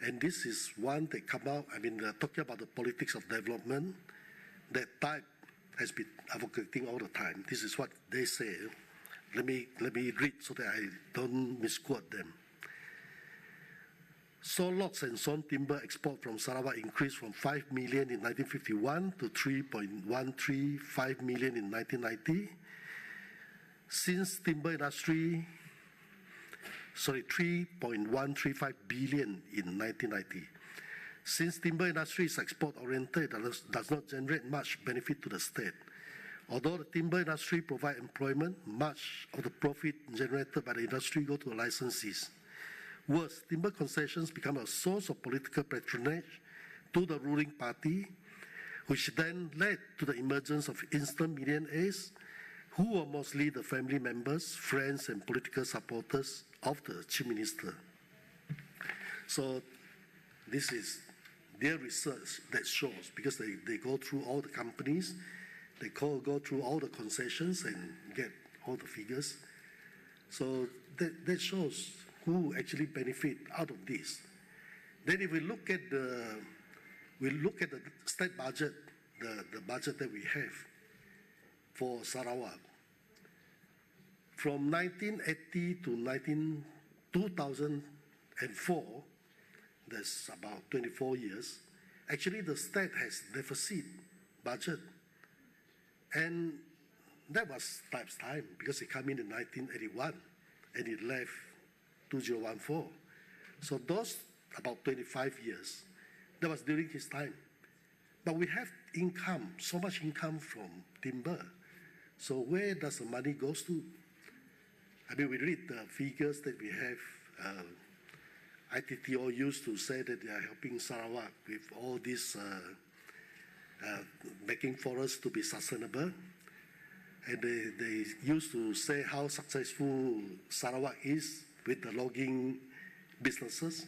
And this is one that come out, talking about the politics of development, that type has been advocating all the time. This is what they say. Let me read so that I don't misquote them. Saw logs and sawn timber export from Sarawak increased from 5 million in 1951 to 3.135 million in 1990. Since timber industry, 3.135 billion in 1990. Since timber industry is export-oriented and does not generate much benefit to the state. Although the timber industry provides employment, much of the profit generated by the industry go to the licensees. Worse, timber concessions become a source of political patronage to the ruling party, which then led to the emergence of instant millionaires, who were mostly the family members, friends, and political supporters of the Chief Minister. So this is their research that shows, because they go through all the companies, they go through all the concessions and get all the figures. So that shows who actually benefit out of this. Then if we look at the state budget, the budget that we have for Sarawak, from 1980 to 2004, that's about 24 years, actually the state has deficit budget. And that was Type's time, because it came in 1981 and it left 2014. So those about 25 years, that was during his time. But we have income, so much income from timber. So where does the money goes to? We read the figures that we have. ITTO used to say that they are helping Sarawak with all this, making forests to be sustainable. And they used to say how successful Sarawak is with the logging businesses.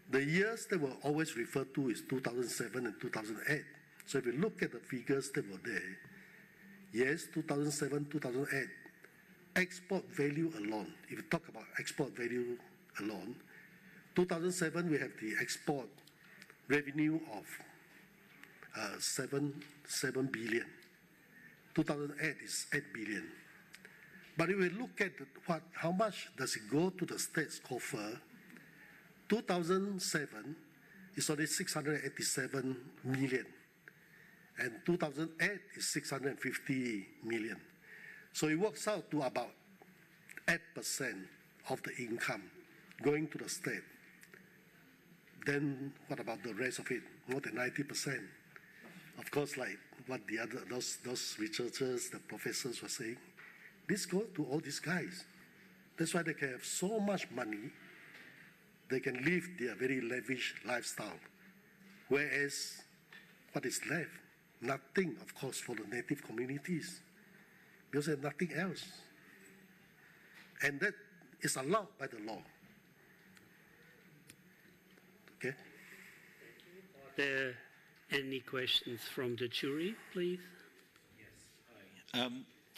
The years that were always referred to is 2007 and 2008. So if you look at the figures that were there, yes, 2007, 2008, export value alone, if you talk about export value alone, 2007 we have the export revenue of 7 billion. 2008 is 8 billion. But if we look at how much does it go to the state's coffer, 2007 is only 687 million, and 2008 is 650 million. So it works out to about 8% of the income going to the state. Then what about the rest of it? More than 90%. Of course, like what those researchers, the professors were saying, this goes to all these guys. That's why they can have so much money, they can live their very lavish lifestyle. Whereas, what is left? Nothing, of course, for the native communities. Because there's nothing else. And that is allowed by the law. Okay? Are there any questions from the jury, please? Yes.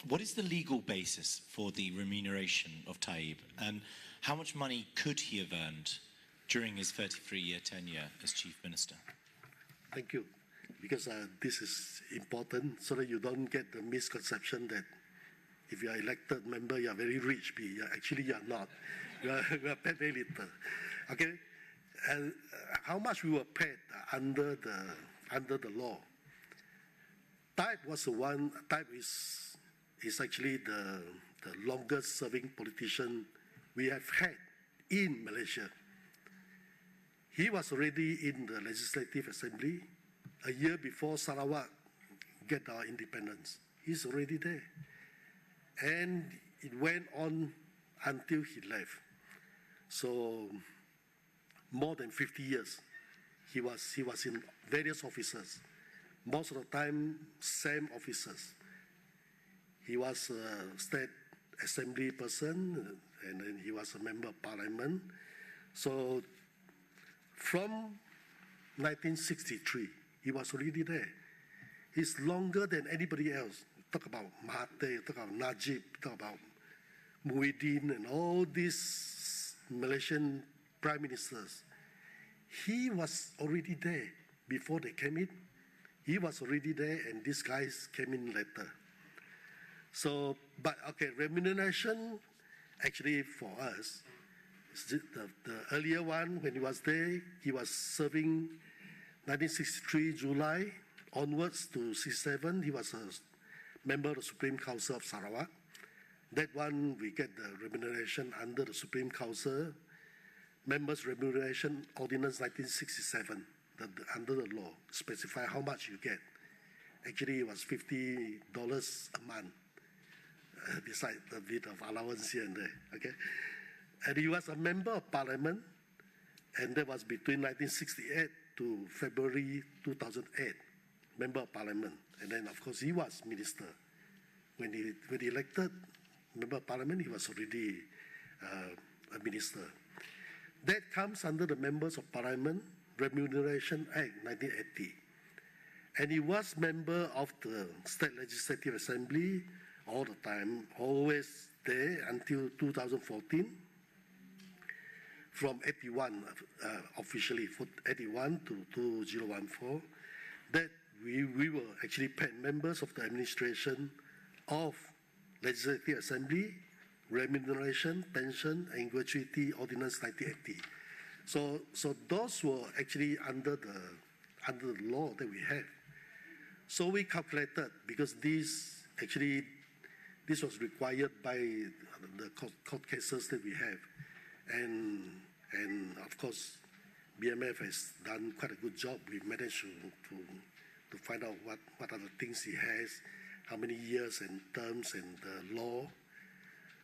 What is the legal basis for the remuneration of Taib, and how much money could he have earned during his 33-year tenure as Chief Minister? Thank you. Because this is important, so that you don't get the misconception that if you are elected member, you are very rich. Actually, you are not. You are paid very little. Okay? And how much we were paid under the law? Taib was the one. Taib is actually the longest serving politician we have had in Malaysia. He was already in the Legislative Assembly a year before Sarawak get our independence. He's already there. And it went on until he left. So more than 50 years, he was in various offices. Most of the time, same officers. He was a state assembly person, and then he was a member of parliament. So from 1963, he was already there. He's longer than anybody else. Talk about Mahathir, talk about Najib, talk about Muhyiddin and all these Malaysian prime ministers, he was already there before they came in. He was already there, and these guys came in later. So, but okay, remuneration, actually for us, the earlier one, when he was there, he was serving 1963 July onwards to 67. He was a member of the Supreme Council of Sarawak. That one, we get the remuneration under the Supreme Council, Members Remuneration Ordinance 1967, under the law, specify how much you get. Actually, it was $50 a month, besides a bit of allowance here and there, okay? And he was a member of parliament, and that was between 1968 to February 2008, member of parliament. And then, of course, he was minister. When he elected member of parliament, he was already a minister. That comes under the Members of Parliament Remuneration Act 1980. And he was member of the State Legislative Assembly all the time, always there until 2014. From 81, officially, 81 to 2014, that we were actually paid members of the administration of Legislative Assembly, Remuneration, Pension, and Gratuity Ordinance 1980. So those were actually under the law that we have. So we calculated, because this was required by the court cases that we have. And of course, BMF has done quite a good job. We managed to find out what are the things he has, how many years and terms and the law.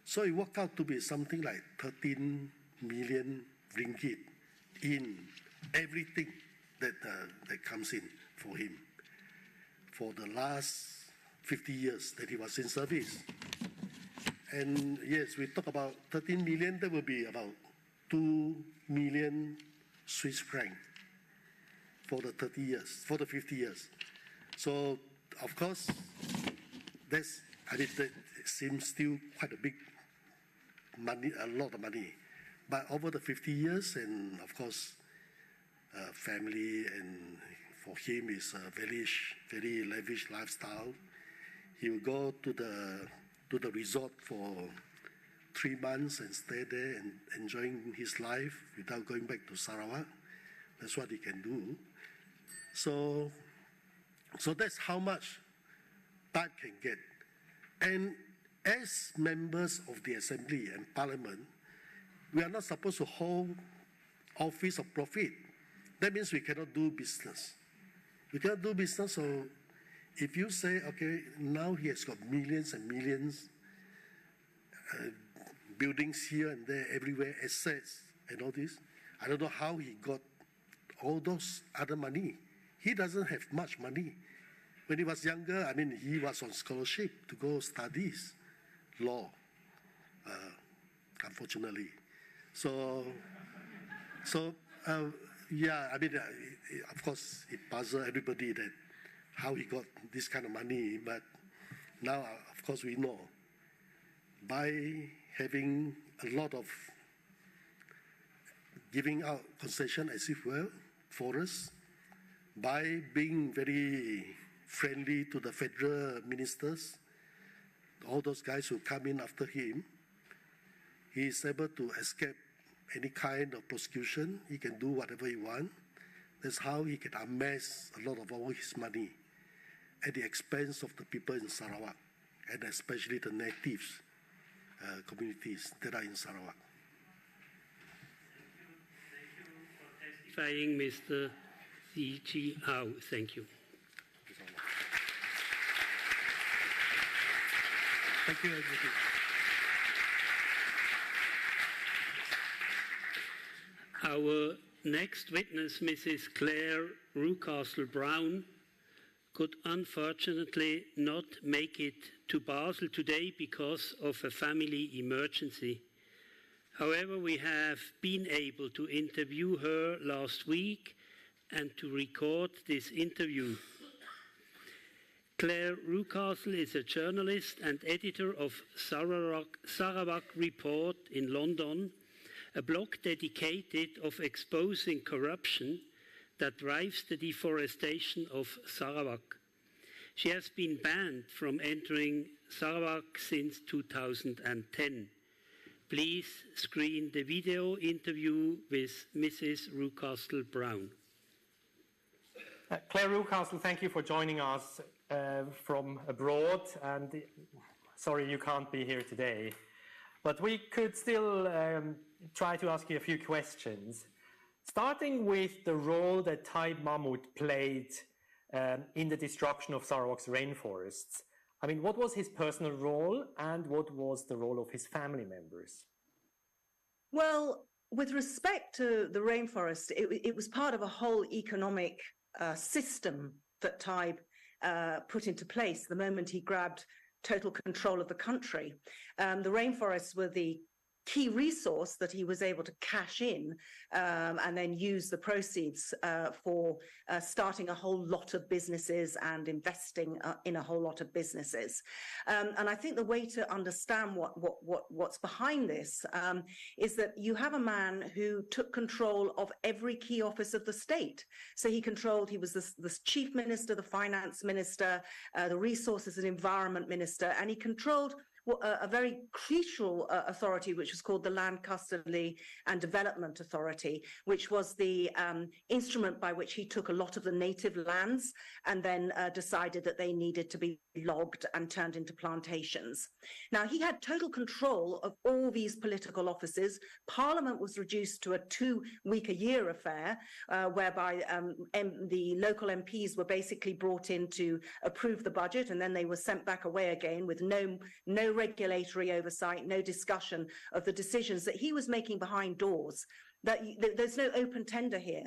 So it worked out to be something like 13 million ringgit in everything that comes in for him for the last 50 years that he was in service. And yes, we talk about 13 million, that will be about 2 million Swiss francs for the 30 years, for the 50 years. So, of course, that seems still quite a big money, a lot of money. But over the 50 years, and of course, family, and for him is a very lavish lifestyle. He will go to the resort for 3 months and stay there and enjoying his life without going back to Sarawak. That's what he can do. So that's how much that can get. And as members of the Assembly and Parliament, we are not supposed to hold office of profit. That means we cannot do business. We cannot do business, so if you say, okay, now he has got millions and millions, buildings here and there, everywhere, assets and all this, I don't know how he got all those other money. He doesn't have much money. When he was younger, I mean, he was on scholarship to go studies law, unfortunately. Yeah, I mean, of course, it puzzles everybody that how he got this kind of money, but now, of course, we know. By having a lot of giving out concession as if well, forests, by being very friendly to the federal ministers, all those guys who come in after him, he is able to escape any kind of prosecution. He can do whatever he wants. That's how he can amass a lot of all his money at the expense of the people in Sarawak, and especially the natives communities that are in Sarawak. Thank you for testifying, Mr. C.G. Au. Thank you. Thank you, Executive. Our next witness, Mrs. Claire Rucastle-Brown, could unfortunately not make it to Basel today because of a family emergency. However, we have been able to interview her last week and to record this interview. Claire Rucastle is a journalist and editor of Sarawak Report in London, a blog dedicated of exposing corruption that drives the deforestation of Sarawak. She has been banned from entering Sarawak since 2010. Please screen the video interview with Mrs. Rucastle-Brown. Claire Rucastle, thank you for joining us from abroad, and sorry you can't be here today. But we could still try to ask you a few questions, starting with the role that Taib Mahmud played in the destruction of Sarawak's rainforests. I mean, what was his personal role and what was the role of his family members? Well, with respect to the rainforest, it was part of a whole economic system that Taib put into place the moment he grabbed total control of the country. The rainforests were the key resource that he was able to cash in and then use the proceeds for starting a whole lot of businesses and investing in a whole lot of businesses. And I think the way to understand what's behind this is that you have a man who took control of every key office of the state. So he was the chief minister, the finance minister, the resources and environment minister, and he controlled a very crucial authority, which was called the Land Custody and Development Authority, which was the instrument by which he took a lot of the native lands and then decided that they needed to be logged and turned into plantations. Now, he had total control of all these political offices. Parliament was reduced to a 2-week-a-year affair, whereby the local MPs were basically brought in to approve the budget, and then they were sent back away again with no regulatory oversight, no discussion of the decisions that he was making behind doors. There's no open tender here.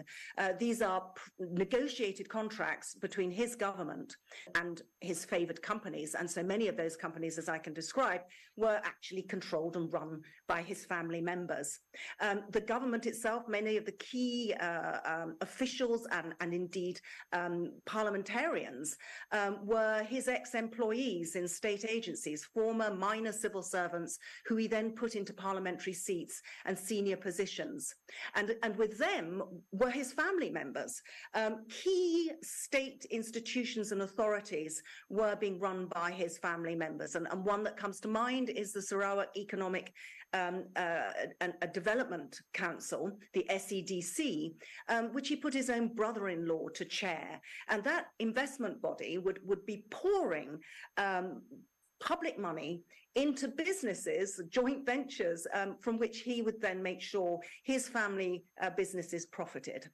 These are negotiated contracts between his government and his favoured companies. And so many of those companies, as I can describe, were actually controlled and run by his family members. The government itself, many of the key officials and indeed parliamentarians were his ex-employees in state agencies, former minor civil servants who he then put into parliamentary seats and senior positions. And with them were his family members. Key state institutions and authorities were being run by his family members. And one that comes to mind is the Sarawak Economic Development Council, the SEDC, which he put his own brother-in-law to chair. And that investment body would be pouring public money into businesses, joint ventures, from which he would then make sure his family businesses profited.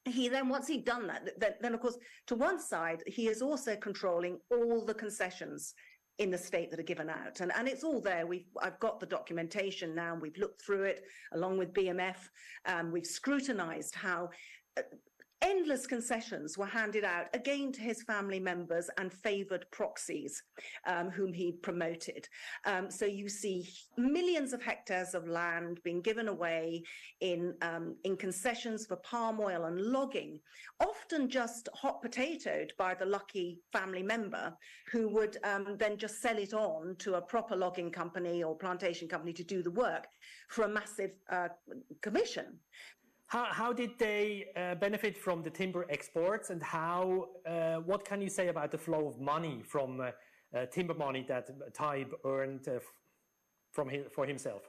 Once he'd done that, then of course, to one side, he is also controlling all the concessions in the state that are given out. And it's all there. I've got the documentation now. We've looked through it along with BMF. We've scrutinized how endless concessions were handed out again to his family members and favoured proxies whom he promoted. So you see millions of hectares of land being given away in concessions for palm oil and logging, often just hot potatoed by the lucky family member who would then just sell it on to a proper logging company or plantation company to do the work for a massive commission. How did they benefit from the timber exports, and what can you say about the flow of money from timber money that Taib earned for himself?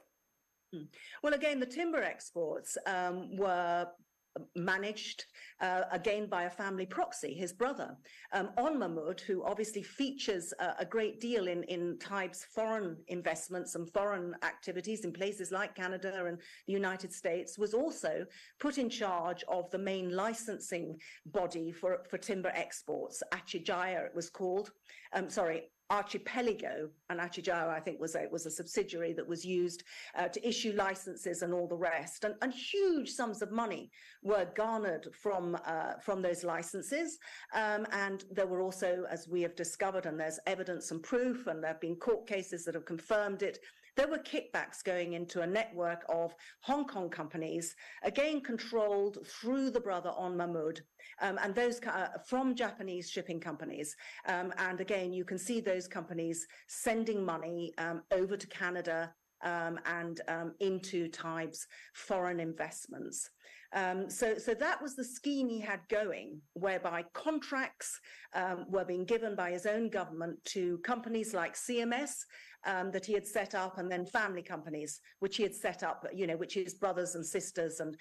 Well, again, the timber exports were managed again by a family proxy, his brother, On Mahmud, who obviously features a great deal in Taib's foreign investments and foreign activities in places like Canada and the United States, was also put in charge of the main licensing body for timber exports. Achijaya it was called. Archipelago, and Achijaya, I think, was a subsidiary that was used to issue licenses and all the rest. And huge sums of money were garnered from those licenses. And there were also, as we have discovered, and there's evidence and proof, and there have been court cases that have confirmed it, there were kickbacks going into a network of Hong Kong companies, again controlled through the brother On Mahmood, and those from Japanese shipping companies. And again, you can see those companies sending money over to Canada and into Taib's foreign investments. So that was the scheme he had going, whereby contracts were being given by his own government to companies like CMS that he had set up, and then family companies which he had set up, which his brothers and sisters and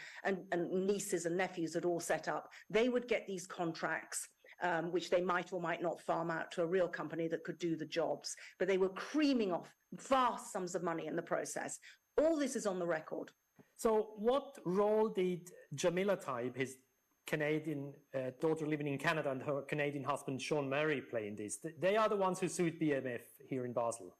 nieces and nephews had all set up. They would get these contracts, which they might or might not farm out to a real company that could do the jobs, but they were creaming off vast sums of money in the process. All this is on the record. So what role did Jamila Taib, his Canadian daughter living in Canada, and her Canadian husband Sean Murray play in this? They are the ones who sued BMF here in Basel.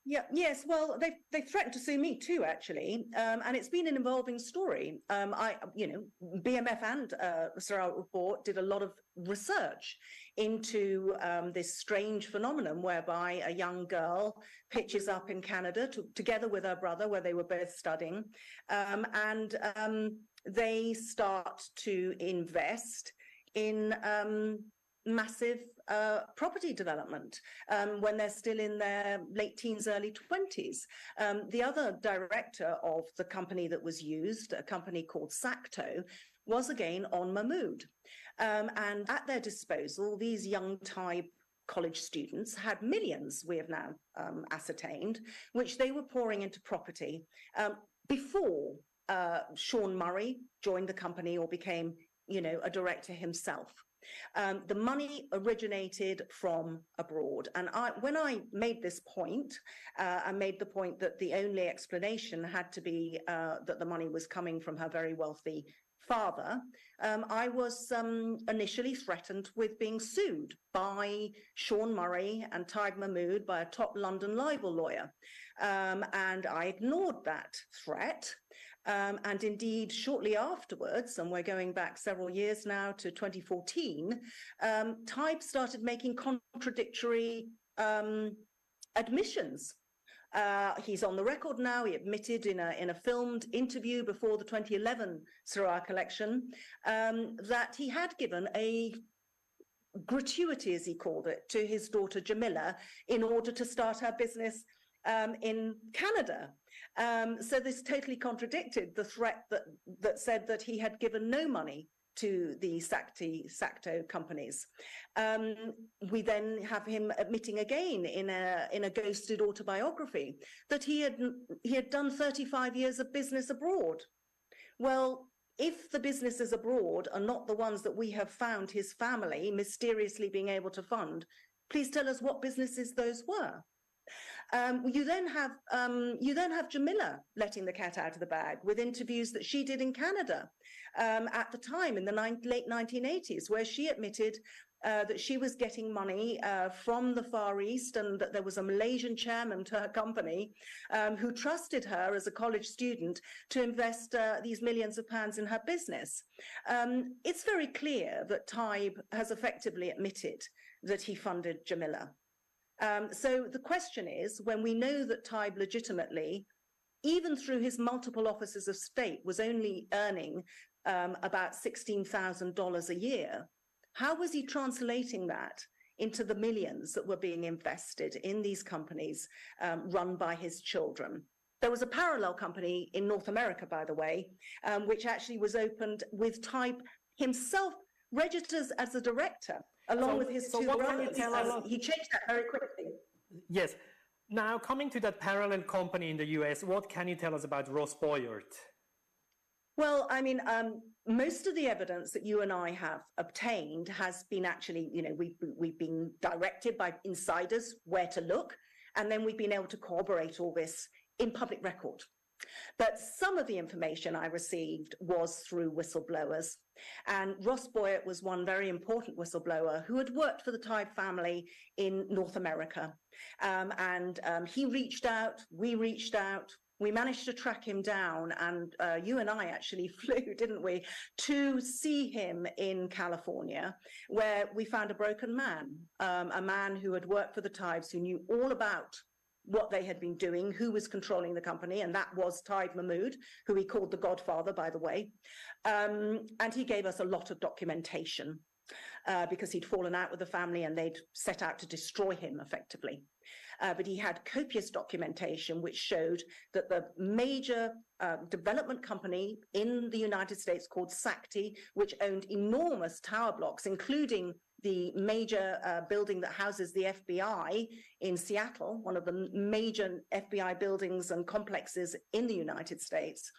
Yeah, yes, well, they threatened to sue me too, actually, and it's been an evolving story. BMF and Sarawak Report did a lot of research into this strange phenomenon whereby a young girl pitches up in Canada together with her brother, where they were both studying, and they start to invest in massive property development when they're still in their late teens, early 20s. The other director of the company that was used, a company called Sacto, was again On Mahmood. And at their disposal, these young Thai college students had millions, we have now ascertained, which they were pouring into property before Sean Murray joined the company or became, a director himself. The money originated from abroad. And when I made this point, I made the point that the only explanation had to be that the money was coming from her very wealthy father. I was initially threatened with being sued by Sean Murray and Taib Mahmood, by a top London libel lawyer. And I ignored that threat. And indeed, shortly afterwards, and we're going back several years now to 2014, Taib started making contradictory admissions. He's on the record now. He admitted in a filmed interview before the 2011 Sarawak election that he had given a gratuity, as he called it, to his daughter Jamila in order to start her business in Canada. So this totally contradicted the threat that said that he had given no money to the Sacto companies. We then have him admitting again in a ghosted autobiography that he had done 35 years of business abroad. Well, if the businesses abroad are not the ones that we have found his family mysteriously being able to fund, please tell us what businesses those were. You then have Jamila letting the cat out of the bag with interviews that she did in Canada at the time in the late 1980s, where she admitted that she was getting money from the Far East, and that there was a Malaysian chairman to her company who trusted her as a college student to invest these millions of pounds in her business. It's very clear that Taib has effectively admitted that he funded Jamila. So the question is, when we know that Taib legitimately, even through his multiple offices of state, was only earning about $16,000 a year, how was he translating that into the millions that were being invested in these companies run by his children? There was a parallel company in North America, by the way, which actually was opened with Taib himself registered as a director, along with his two brothers. He changed that very quickly. Yes. Now, coming to that parallel company in the US, what can you tell us about Ross Boyert? Well, I mean, most of the evidence that you and I have obtained has been actually, we've been directed by insiders where to look, and then we've been able to corroborate all this in public record. But some of the information I received was through whistleblowers. And Ross Boyert was one very important whistleblower who had worked for the Taib family in North America. He reached out, we reached out, we managed to track him down, and you and I actually flew, didn't we, to see him in California, where we found a broken man, a man who had worked for the Taibs, who knew all about what they had been doing, who was controlling the company, and that was Taib Mahmood, who he called the Godfather, by the way. And he gave us a lot of documentation because he'd fallen out with the family and they'd set out to destroy him effectively. But he had copious documentation which showed that the major development company in the United States called SACTI, which owned enormous tower blocks, including the major building that houses the FBI in Seattle, one of the major FBI buildings and complexes in the United States,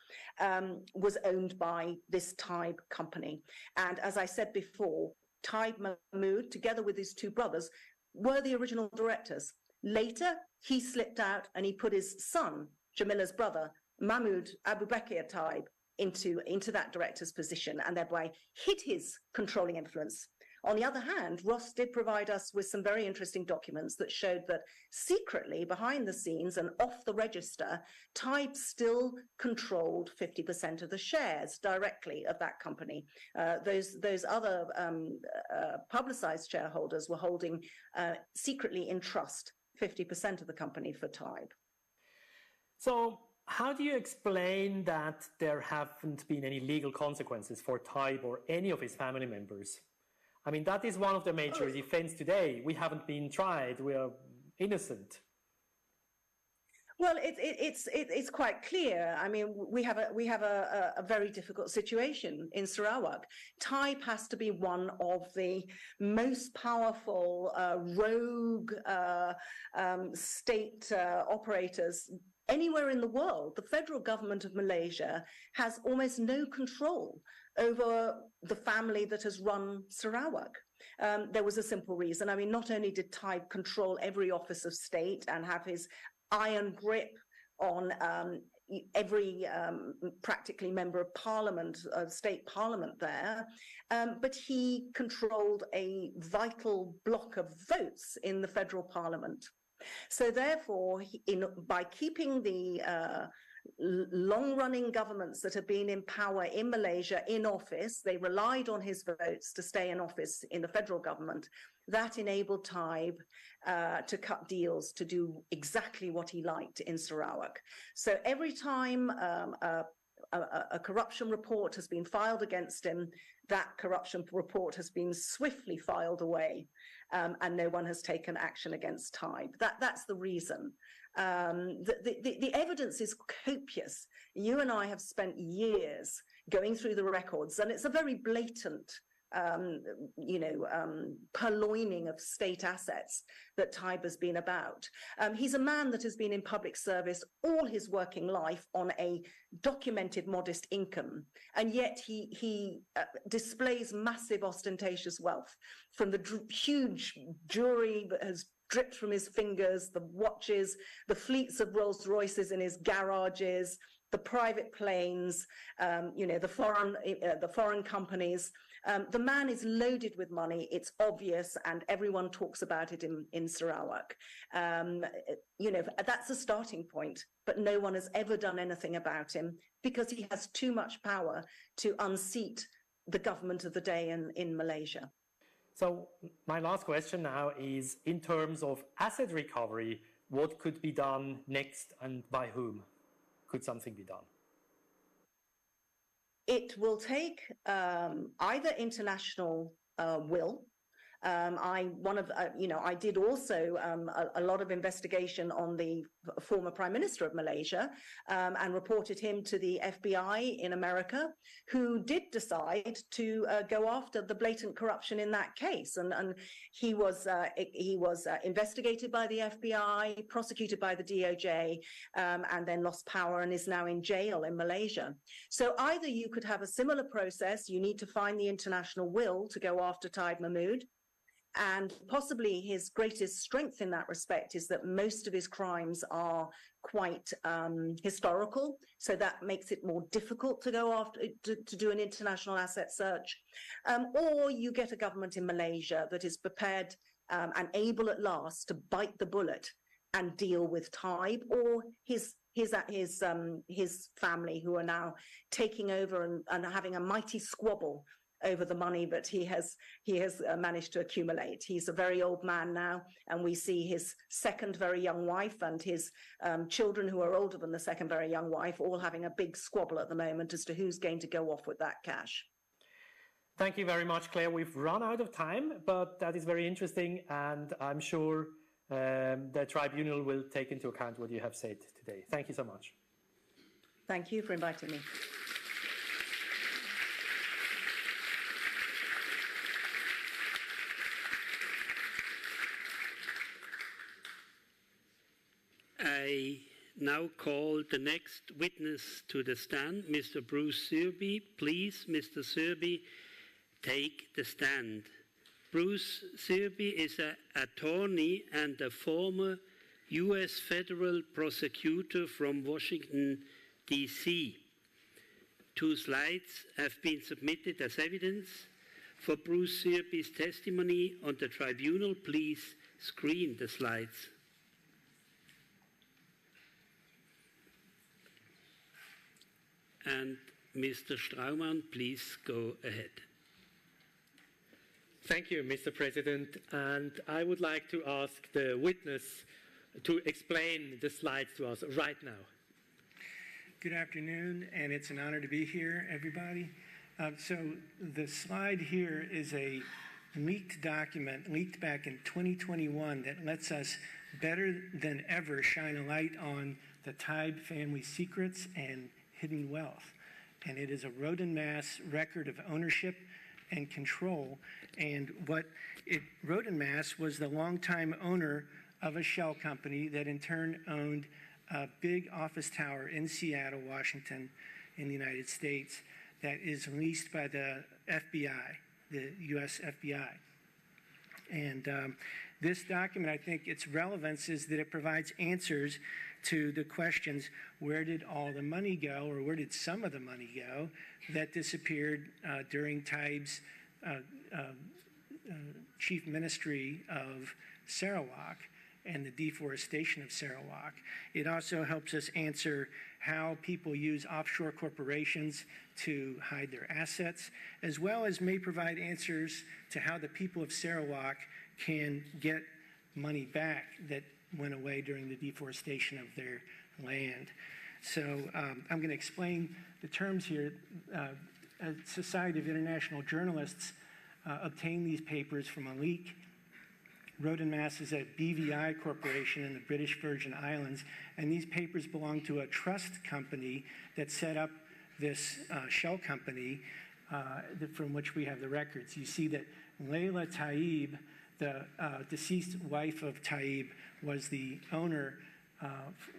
was owned by this Taib company. And as I said before, Taib Mahmood, together with his two brothers, were the original directors. Later, he slipped out and he put his son, Jamila's brother, Mahmoud Abu Bakr Taib, into that director's position and thereby hid his controlling influence. On the other hand, Ross did provide us with some very interesting documents that showed that secretly, behind the scenes and off the register, Taib still controlled 50% of the shares directly of that company. Those other publicized shareholders were holding secretly in trust 50% of the company for Taib. So how do you explain that there haven't been any legal consequences for Taib or any of his family members? I mean, that is one of the major defense today. We haven't been tried. We are innocent. Well, it's quite clear. I mean, we have a very difficult situation in Sarawak. Taib has to be one of the most powerful rogue state operators anywhere in the world. The federal government of Malaysia has almost no control over the family that has run Sarawak. There was a simple reason. I mean, not only did Taib control every office of state and have his iron grip on every practically member of parliament, state parliament there, but he controlled a vital block of votes in the federal parliament. So therefore, by keeping the long-running governments that have been in power in Malaysia in office, they relied on his votes to stay in office in the federal government. That enabled Taib to cut deals to do exactly what he liked in Sarawak. So every time a corruption report has been filed against him, that corruption report has been swiftly filed away, and no one has taken action against Taib. That's the reason. The evidence is copious. You and I have spent years going through the records, and it's a very blatant purloining of state assets that Taib has been about. He's a man that has been in public service all his working life on a documented modest income, and yet he displays massive ostentatious wealth, from the huge jewelry that has dripped from his fingers, the watches, the fleets of Rolls Royces in his garages, the private planes, the foreign companies. The man is loaded with money. It's obvious, and everyone talks about it in Sarawak. That's a starting point, but no one has ever done anything about him because he has too much power to unseat the government of the day in Malaysia. So my last question now is, in terms of asset recovery, what could be done next and by whom? Could something be done? It will take either international will. I did also a lot of investigation on the former Prime Minister of Malaysia and reported him to the FBI in America, who did decide to go after the blatant corruption in that case. And he was investigated by the FBI, prosecuted by the DOJ, and then lost power and is now in jail in Malaysia. So either you could have a similar process, you need to find the international will to go after Taib Mahmood. And possibly his greatest strength in that respect is that most of his crimes are quite historical. So that makes it more difficult to go after, to do an international asset search. Or you get a government in Malaysia that is prepared and able at last to bite the bullet and deal with Taib or his family, who are now taking over and having a mighty squabble over the money that he has managed to accumulate. He's a very old man now, and we see his second very young wife and his children, who are older than the second very young wife, all having a big squabble at the moment as to who's going to go off with that cash. Thank you very much, Claire. We've run out of time, but that is very interesting, and I'm sure the tribunal will take into account what you have said today. Thank you so much. Thank you for inviting me. I now call the next witness to the stand, Mr. Bruce Serby. Please, Mr. Serby, take the stand. Bruce Serby is an attorney and a former U.S. federal prosecutor from Washington, D.C. 2 slides have been submitted as evidence for Bruce Serby's testimony on the tribunal. Please screen the slides. And Mr. Straumann, please go ahead. Thank you, Mr. President. And I would like to ask the witness to explain the slides to us right now. Good afternoon, and it's an honor to be here, everybody. So the slide here is a leaked document, leaked back in 2021, that lets us better than ever shine a light on the Taib family secrets and hidden wealth. And it is a road and mass record of ownership and control. And what Road and Mass was the longtime owner of a shell company that in turn owned a big office tower in Seattle, Washington, in the United States, that is leased by the FBI, the US FBI. And this document, I think its relevance is that it provides answers to the questions: where did all the money go, or where did some of the money go that disappeared during Taib's chief ministry of Sarawak and the deforestation of Sarawak. It also helps us answer how people use offshore corporations to hide their assets, as well as may provide answers to how the people of Sarawak can get money back that went away during the deforestation of their land. So I'm going to explain the terms here. A Society of International Journalists obtained these papers from a leak. Road and Mass is a BVI corporation in the British Virgin Islands, and these papers belong to a trust company that set up this shell company from which we have the records. You see that Layla Taib, the deceased wife of Taib, was the owner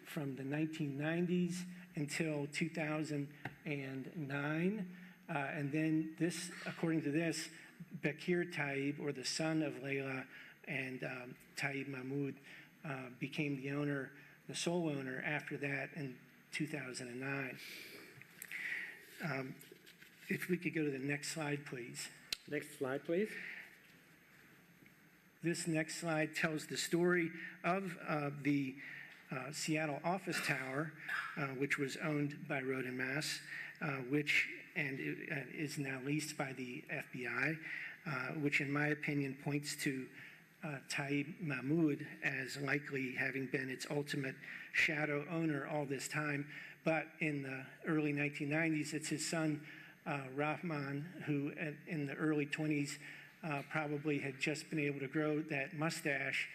from the 1990s until 2009. And then this, according to this, Bakir Taib, or the son of Layla and Taib Mahmoud, became the owner, the sole owner after that in 2009. If we could go to the next slide, please. Next slide, please. This next slide tells the story of the Seattle office tower, which was owned by Road and Mass, which is now leased by the FBI, which in my opinion points to Taib Mahmoud as likely having been its ultimate shadow owner all this time. But in the early 1990s, it's his son, Rahman, who in the early 20s probably had just been able to grow that mustache,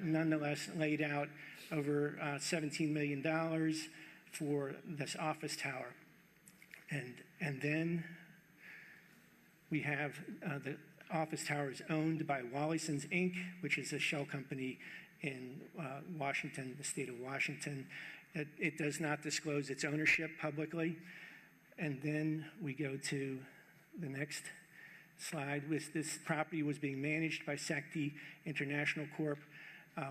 nonetheless laid out over $17 million for this office tower. And then we have the office tower is owned by Wallisons Inc., which is a shell company in Washington, the state of Washington. It does not disclose its ownership publicly. And then we go to the next slide. This property was being managed by Sakti International Corp.,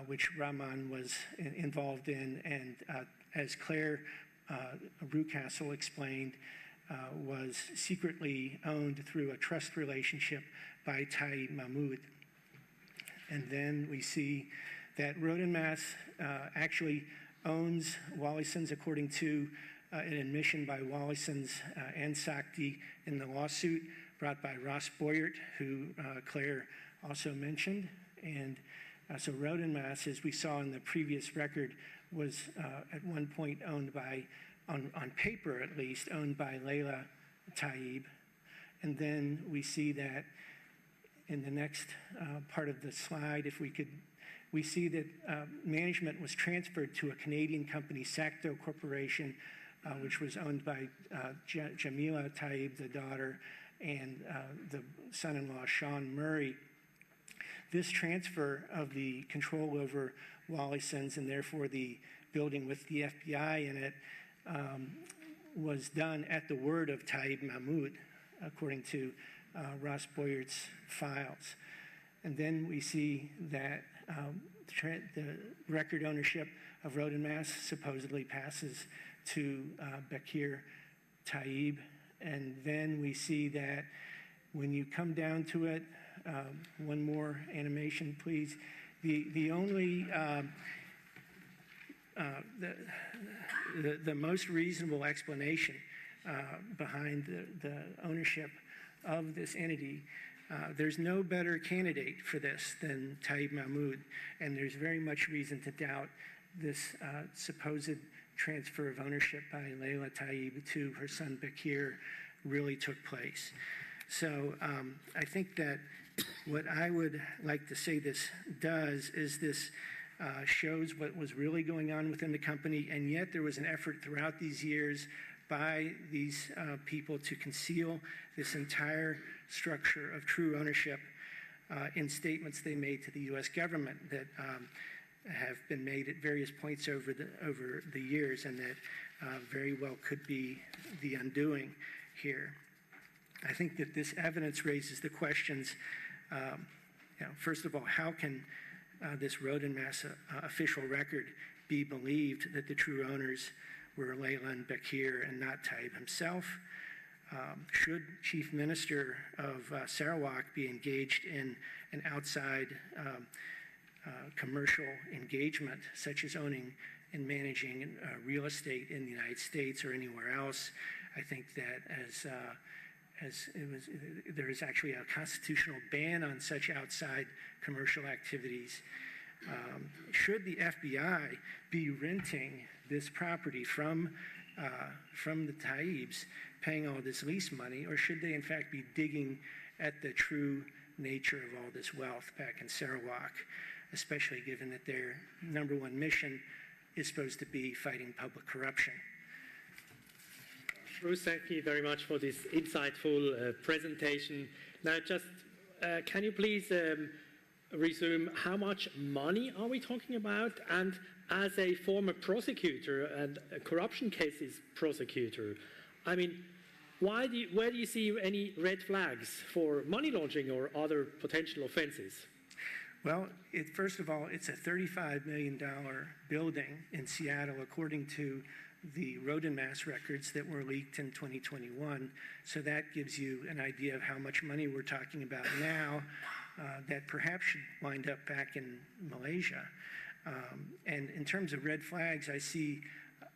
which Rahman was involved in, and as Claire Rucastle explained, was secretly owned through a trust relationship by Taib Mahmoud. And then we see that Road and Mass actually owns Wallisons, according to an admission by Wallisons and Sakti in the lawsuit, brought by Ross Boyert, who Claire also mentioned. And so Roden Mass, as we saw in the previous record, was at one point owned by, on paper at least, owned by Leila Taib. And then we see that in the next part of the slide, if we could, we see that management was transferred to a Canadian company, Sacto Corporation, which was owned by Jamila Taib, the daughter, and the son-in-law, Sean Murray. This transfer of the control over Wallisons and therefore the building with the FBI in it was done at the word of Taib Mahmood, according to Ross Boyert's files. And then we see that the record ownership of Roden Mass supposedly passes to Bekir Taib. And then we see that when you come down to it, one more animation, please. The only, the most reasonable explanation behind the ownership of this entity, there's no better candidate for this than Taib Mahmood, and there's very much reason to doubt this supposed transfer of ownership by Leila Taib to her son Bekir really took place. So I think that what I would like to say this does is this shows what was really going on within the company, and yet there was an effort throughout these years by these people to conceal this entire structure of true ownership in statements they made to the U.S. government that have been made at various points over the years, and that very well could be the undoing here. I think that this evidence raises the questions, first of all, how can this Roden Mass official record be believed that the true owners were Leila and Bekir and not Taib himself? Should Chief Minister of Sarawak be engaged in an outside commercial engagement, such as owning and managing real estate in the United States or anywhere else? I think that there is actually a constitutional ban on such outside commercial activities. Should the FBI be renting this property from the Taibs, paying all this lease money, or should they in fact be digging at the true nature of all this wealth back in Sarawak, especially given that their number one mission is supposed to be fighting public corruption? Bruce, thank you very much for this insightful presentation. Now, just can you please resume how much money are we talking about? And as a former prosecutor and a corruption cases prosecutor, I mean, where do you see any red flags for money laundering or other potential offenses? Well, first of all, it's a $35 million building in Seattle, according to the Roden Mass records that were leaked in 2021. So that gives you an idea of how much money we're talking about now that perhaps should wind up back in Malaysia. And in terms of red flags, I see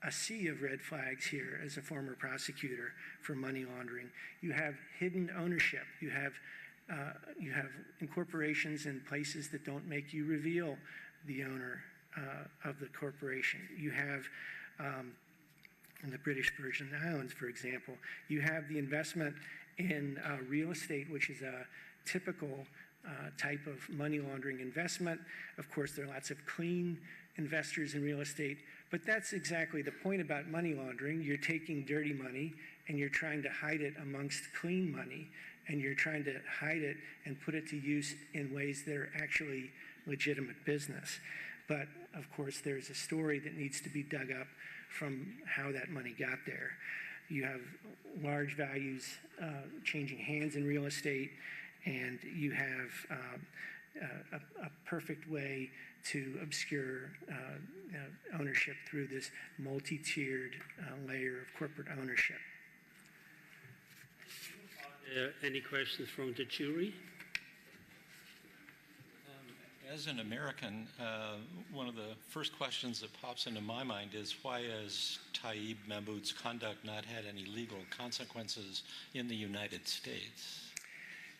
a sea of red flags here as a former prosecutor for money laundering. You have hidden ownership. You have incorporations in places that don't make you reveal the owner of the corporation. You have, in the British Virgin Islands, for example, you have the investment in real estate, which is a typical type of money laundering investment. Of course, there are lots of clean investors in real estate, but that's exactly the point about money laundering. You're taking dirty money and you're trying to hide it amongst clean money, and you're trying to hide it and put it to use in ways that are actually legitimate business. But of course, there's a story that needs to be dug up from how that money got there. You have large values changing hands in real estate, and you have a perfect way to obscure ownership through this multi-tiered layer of corporate ownership. Any questions from the jury? As an American, one of the first questions that pops into my mind is, why has Taib Mahmood's conduct not had any legal consequences in the United States?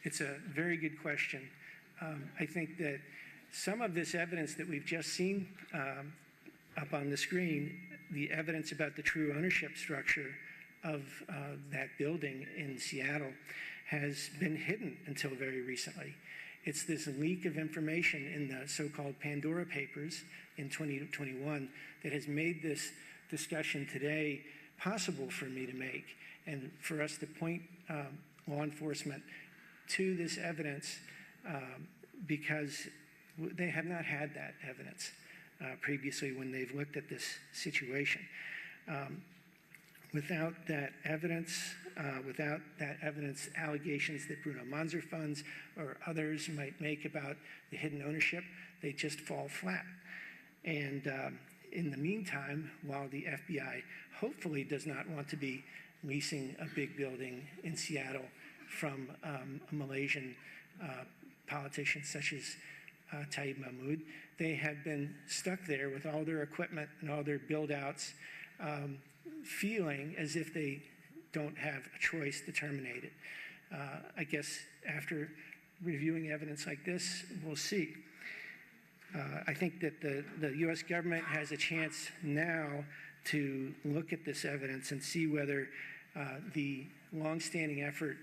It's a very good question. I think that some of this evidence that we've just seen up on the screen, the evidence about the true ownership structure of that building in Seattle, has been hidden until very recently. It's this leak of information in the so-called Pandora Papers in 2021 that has made this discussion today possible for me to make, and for us to point law enforcement to this evidence because they have not had that evidence previously when they've looked at this situation. Without that evidence, allegations that Bruno Manzer funds or others might make about the hidden ownership, they just fall flat. And in the meantime, while the FBI hopefully does not want to be leasing a big building in Seattle from a Malaysian politician such as Taib Mahmood, they have been stuck there with all their equipment and all their build-outs, feeling as if they don't have a choice to terminate it. I guess after reviewing evidence like this, we'll see. I think that the U.S. government has a chance now to look at this evidence and see whether the longstanding effort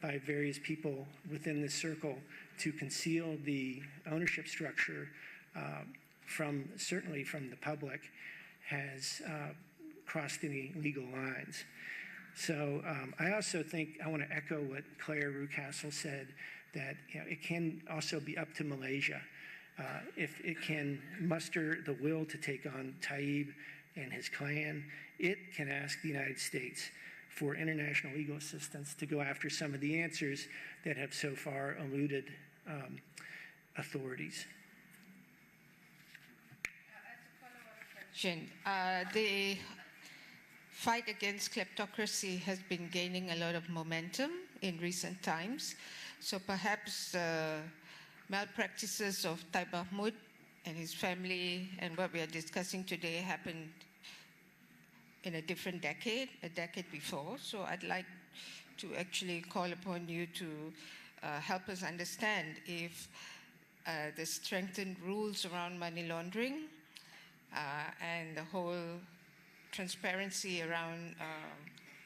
by various people within this circle to conceal the ownership structure certainly from the public has crossed any legal lines. So I also think I want to echo what Claire Rucastle said, that it can also be up to Malaysia. If it can muster the will to take on Taib and his clan, it can ask the United States for international legal assistance to go after some of the answers that have so far eluded authorities. The fight against kleptocracy has been gaining a lot of momentum in recent times. So perhaps malpractices of Taib Mahmood and his family and what we are discussing today happened in a different decade, a decade before. So I'd like to actually call upon you to help us understand if the strengthened rules around money laundering and the whole transparency around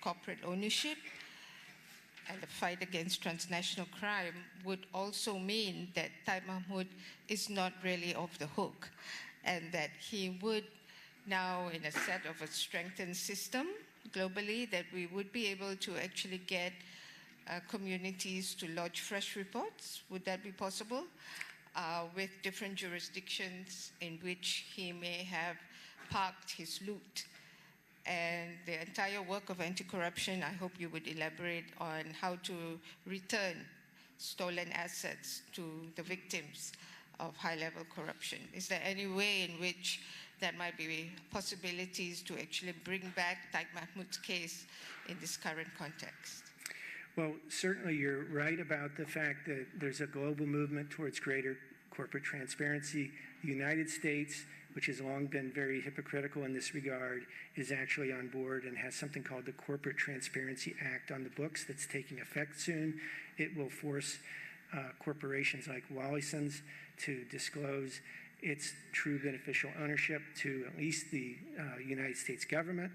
corporate ownership and the fight against transnational crime would also mean that Taib Mahmood is not really off the hook, and that he would now, in a set of a strengthened system globally, that we would be able to actually get communities to lodge fresh reports. Would that be possible? With different jurisdictions in which he may have parked his loot. And the entire work of anti-corruption, I hope you would elaborate on how to return stolen assets to the victims of high-level corruption. Is there any way in which there might be possibilities to actually bring back Taib Mahmood's case in this current context? Well, certainly you're right about the fact that there's a global movement towards greater corporate transparency. The United States, which has long been very hypocritical in this regard, is actually on board and has something called the Corporate Transparency Act on the books that's taking effect soon. It will force corporations like Wallisons to disclose its true beneficial ownership to at least the United States government.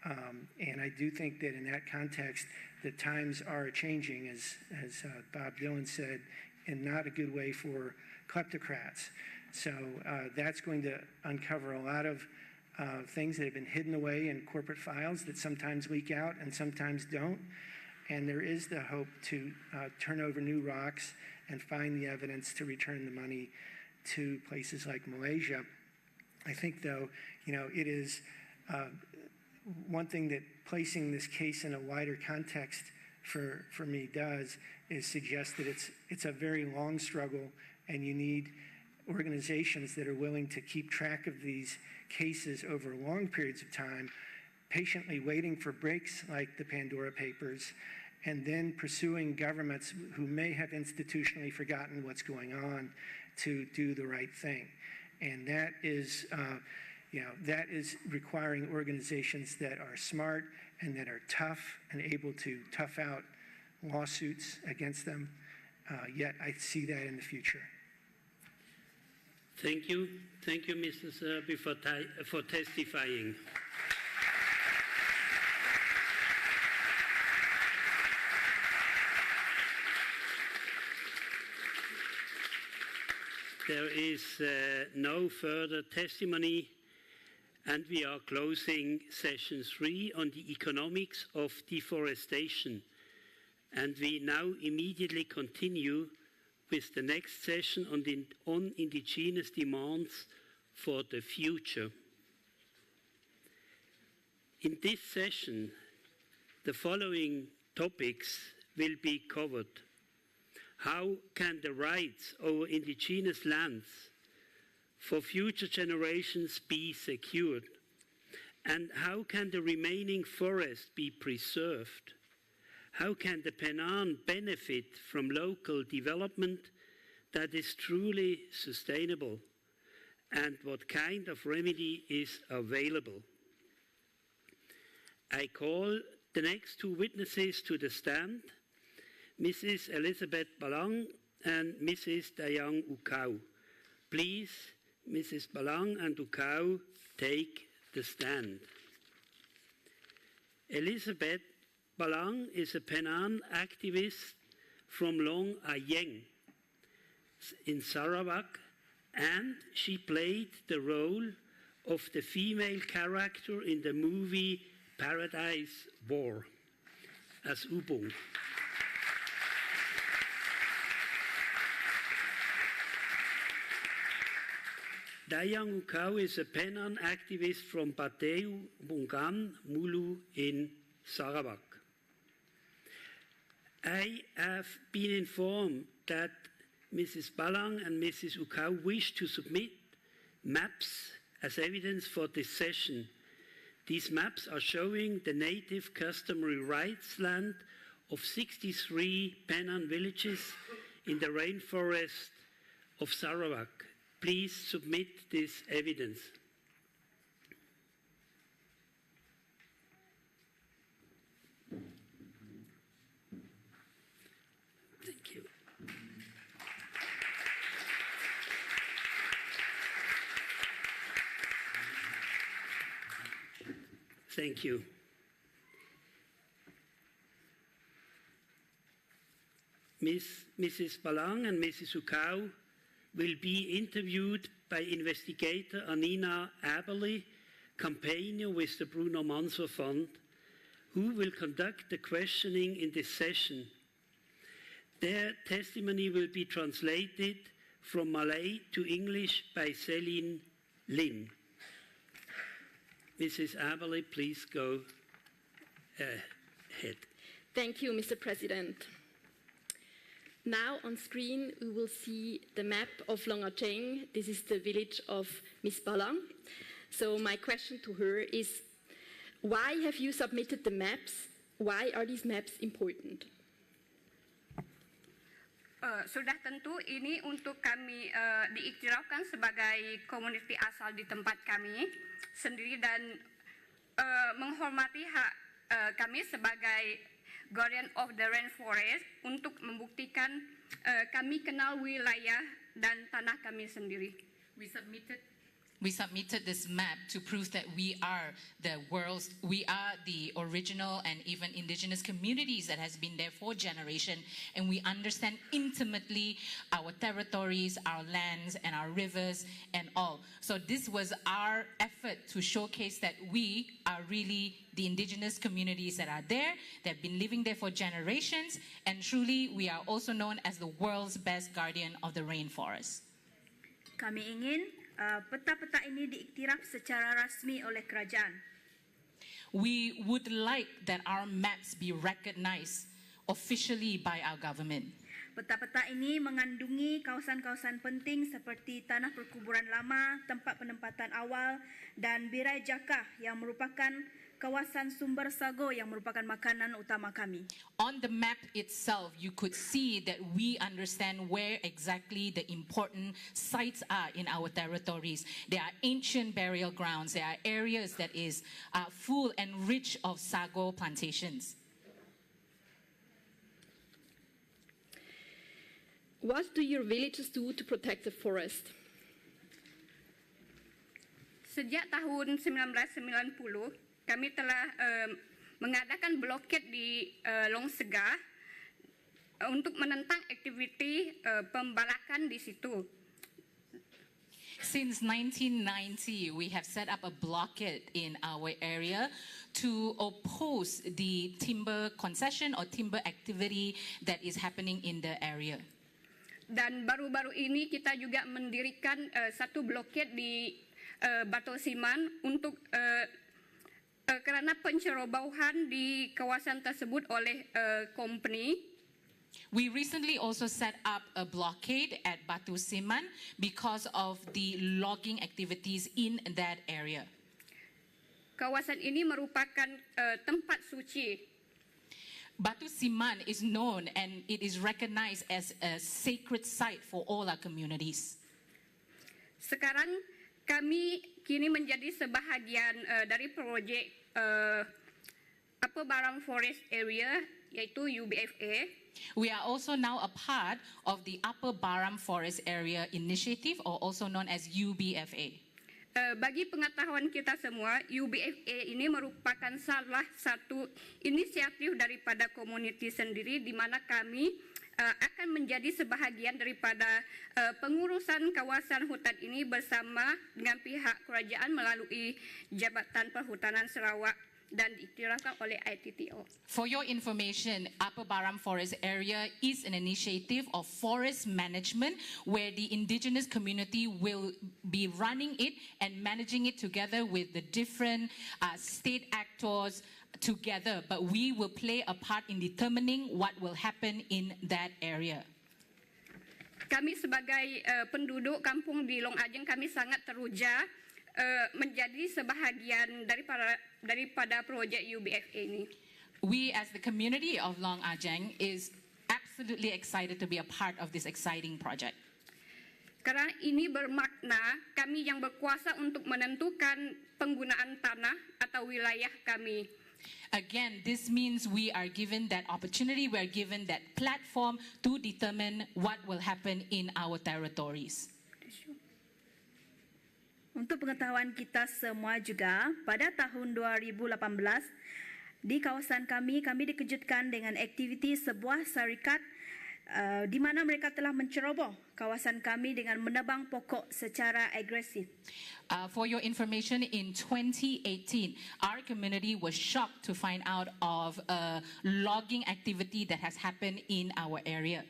And I do think that in that context, the times are changing, as Bob Dylan said, in not a good way for kleptocrats. So that's going to uncover a lot of things that have been hidden away in corporate files that sometimes leak out and sometimes don't. And there is the hope to turn over new rocks and find the evidence to return the money to places like Malaysia. I think, though, it is one thing that placing this case in a wider context for me does is suggest that it's a very long struggle, and you need organizations that are willing to keep track of these cases over long periods of time, patiently waiting for breaks like the Pandora Papers, and then pursuing governments who may have institutionally forgotten what's going on to do the right thing. And that is, that is requiring organizations that are smart and that are tough and able to tough out lawsuits against them. yet I see that in the future. Thank you. Thank you, Mr. Serbi, for testifying. There is no further testimony, and we are closing session 3 on the economics of deforestation. And we now immediately continue with the next session on indigenous demands for the future. In this session, the following topics will be covered. How can the rights over indigenous lands for future generations be secured? And how can the remaining forest be preserved? How can the Penang benefit from local development that is truly sustainable? And what kind of remedy is available? I call the next 2 witnesses to the stand, Mrs. Elizabeth Balang and Mrs. Dayang Ukau. Please, Mrs. Balang and Ukau, take the stand. Elizabeth Balang is a Penang activist from Long Ayeng in Sarawak, and she played the role of the female character in the movie Paradise War as Ubung. Dayang Ukau is a Penang activist from Pateu, Bungan, Mulu in Sarawak. I have been informed that Mrs. Balang and Mrs. Ukau wish to submit maps as evidence for this session. These maps are showing the native customary rights land of 63 Penang villages in the rainforest of Sarawak. Please submit this evidence. Thank you. Thank you. Mrs. Balang and Mrs. Ukau will be interviewed by investigator Anina Aberley, campaigner with the Bruno Manso Fund, who will conduct the questioning in this session. Their testimony will be translated from Malay to English by Celine Lin. Mrs. Aberley, please go ahead. Thank you, Mr. President. Now on screen, we will see the map of Long Acheng. This is the village of Miss Balang. So my question to her is, why have you submitted the maps? Why are these maps important? Sudah tentu ini untuk kami diiktirafkan sebagai komuniti asal di tempat kami sendiri dan menghormati hak kami sebagai Guardian of the Rainforest untuk membuktikan kami kenal wilayah dan tanah kami sendiri. We submitted this map to prove that we are the original and even indigenous communities that has been there for generations, and we understand intimately our territories, our lands, and our rivers, and all. So this was our effort to showcase that we are really the indigenous communities that are there, that have been living there for generations, and truly we are also known as the world's best guardian of the rainforest. Kami ingin peta-peta ini diiktiraf secara rasmi oleh kerajaan. We would like that our maps be recognized officially by our government. Peta-peta ini mengandungi kawasan-kawasan penting seperti tanah perkuburan lama, tempat penempatan awal, dan Birai Jakah yang merupakan kawasan sumber sago yang merupakan makanan utama kami. On the map itself, you could see that we understand where exactly the important sites are in our territories. There are ancient burial grounds. There are areas that is full and rich of sago plantations. What do your villagers do to protect the forest? Sejak tahun 1990, kami telah mengadakan blokade di Long Sega untuk menentang aktiviti pembalakan di situ. Since 1990, we have set up a blockade in our area to oppose the timber concession or timber activity that is happening in the area. Dan baru-baru ini kita juga mendirikan satu blokade di Batu Siman untuk karena pencerobohan di kawasan tersebut oleh company. We recently also set up a blockade at Batu Siman because of the logging activities in that area. Kawasan ini merupakan tempat suci. Batu Siman is known and it is recognized as a sacred site for all our communities. Sekarang kami kini menjadi sebahagian dari proyek Upper Barang Forest Area, yaitu UBFA. We are also now a part of the Upper Barang Forest Area Initiative, or also known as UBFA. Bagi pengetahuan kita semua, UBFA ini merupakan salah satu inisiatif daripada komuniti sendiri di mana kami akan menjadi sebahagian daripada pengurusan kawasan hutan ini bersama dengan pihak kerajaan melalui Jabatan Perhutanan Sarawak dan diiktirafkan oleh ITTO. For your information, Upper Barang Forest Area is an initiative of forest management where the indigenous community will be running it and managing it together with the different state actors together, but we will play a part in determining what will happen in that area. Kami sebagai penduduk kampung di Long Ajeng, kami sangat teruja menjadi sebahagian daripada proyek UBFA ini. We as the community of Long Ajeng is absolutely excited to be a part of this exciting project. Karena ini bermakna kami yang berkuasa untuk menentukan penggunaan tanah atau wilayah kami. Again, this means we are given that opportunity, we are given that platform to determine what will happen in our territories. Untuk pengetahuan kita semua juga, pada tahun 2018, di kawasan kami dikejutkan dengan aktiviti sebuah syarikat di mana mereka telah menceroboh kawasan kami dengan menebang pokok secara agresif. For your information, in 2018, our community was shocked to find out of a logging activity that has happened in our area.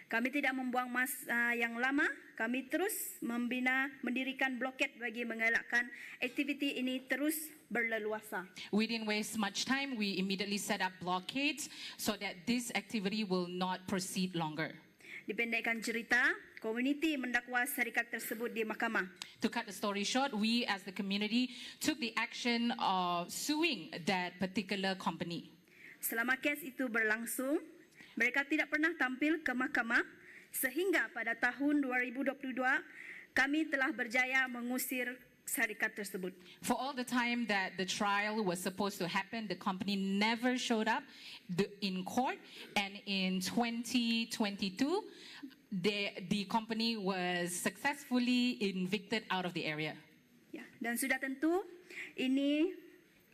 Kami tidak membuang masa yang lama, kami terus mendirikan blokade bagi mengelakkan aktiviti ini terus berleluasa. We didn't waste much time, we immediately set up blockades so that this activity will not proceed longer. Dipendekkan cerita, komuniti mendakwa syarikat tersebut di mahkamah. To cut the story short, we as the community took the action of suing that particular company. Selama kes itu berlangsung, mereka tidak pernah tampil ke mahkamah sehingga pada tahun 2022 kami telah berjaya mengusir syarikat tersebut. For all the time that the trial was supposed to happen, the company never showed up in court, and in 2022 the company was successfully evicted out of the area. Ya, dan sudah tentu ini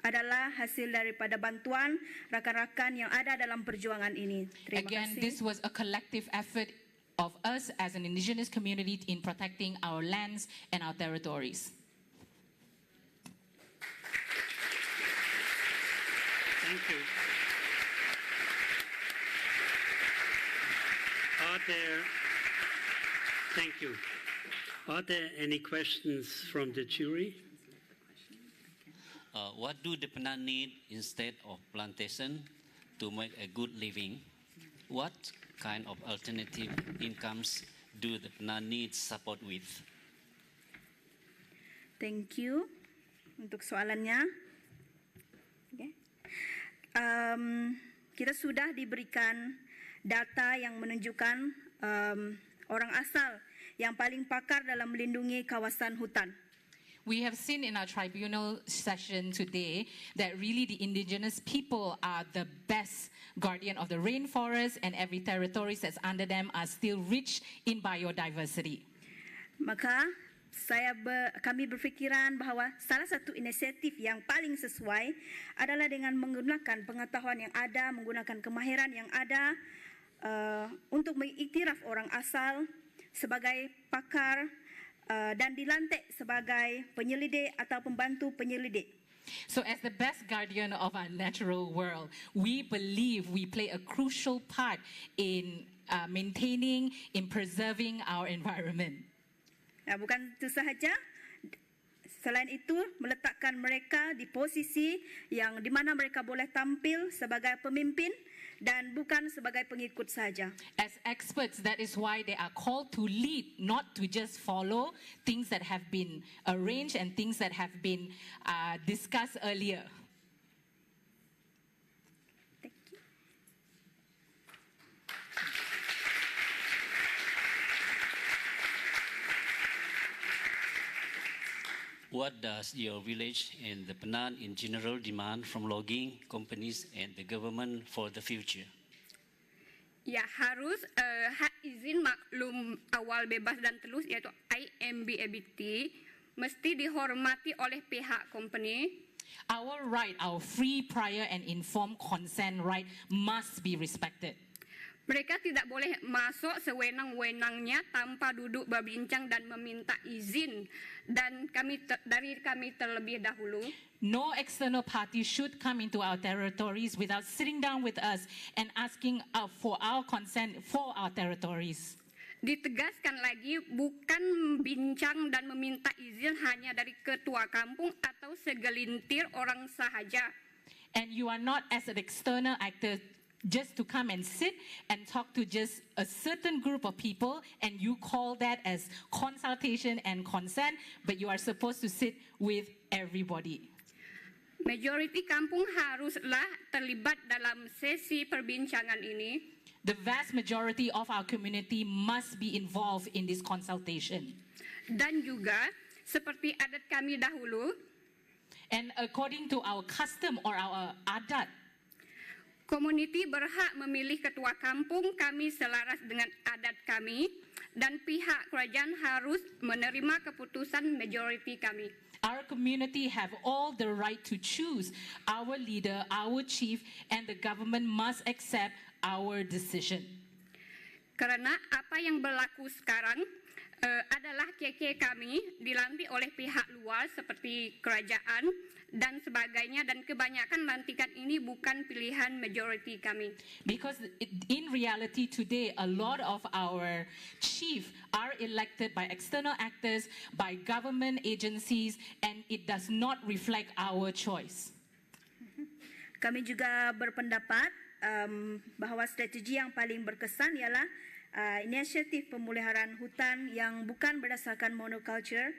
adalah hasil daripada bantuan rakan-rakan yang ada dalam perjuangan ini. Terima Again, kasih. this was a collective effort of us as an indigenous community in protecting our lands and our territories. Thank you. Thank you. Are there any questions from the jury? What do the Pena need instead of plantation to make a good living? What kind of alternative incomes do the Pena need support with? Thank you untuk soalannya. Okay. Kita sudah diberikan data yang menunjukkan orang asal yang paling pakar dalam melindungi kawasan hutan. We have seen in our tribunal session today that really the indigenous people are the best guardian of the rainforest, and every territory that's under them are still rich in biodiversity. Maka kami berfikiran bahawa salah satu inisiatif yang paling sesuai adalah dengan menggunakan pengetahuan yang ada, menggunakan kemahiran yang ada untuk mengiktiraf orang asal sebagai pakar dan dilantik sebagai penyelidik atau pembantu penyelidik. So as the best guardian of our natural world, we believe we play a crucial part in maintaining, in preserving our environment. Bukan itu sahaja, selain itu meletakkan mereka di posisi yang di mana mereka boleh tampil sebagai pemimpin dan bukan sebagai pengikut saja. As experts, that is why they are called to lead, not to just follow things that have been arranged and things that have been discussed earlier. What does your village and the Penan in general demand from logging companies and the government for the future? Ya, harus hak izin maklum awal bebas dan telus yaitu IMBABT mesti dihormati oleh pihak company. Our right, our free, prior and informed consent right must be respected. Mereka tidak boleh masuk sewenang-wenangnya tanpa duduk berbincang dan meminta izin dan dari kami terlebih dahulu. No external party should come into our territories without sitting down with us and asking for our consent for our territories. Ditegaskan lagi, bukan bincang dan meminta izin hanya dari ketua kampung atau segelintir orang sahaja. And you are not as an external actor just to come and sit and talk to just a certain group of people and you call that as consultation and consent, but you are supposed to sit with everybody. Majoriti kampung haruslah terlibat dalam sesi perbincangan ini. The vast majority of our community must be involved in this consultation. Dan juga seperti adat kami dahulu, and according to our custom or our adat, komuniti berhak memilih ketua kampung kami selaras dengan adat kami dan pihak kerajaan harus menerima keputusan majoriti kami. Our community have all the right to choose our leader, our chief, and the government must accept our decision. Karena apa yang berlaku sekarang adalah KK kami dilantik oleh pihak luar seperti kerajaan dan sebagainya, dan kebanyakan lantikan ini bukan pilihan majority kami. Because in reality today, a lot of our chief are elected by external actors, by government agencies, and it does not reflect our choice. Kami juga berpendapat bahawa strategi yang paling berkesan ialah inisiatif pemeliharaan hutan yang bukan berdasarkan monoculture,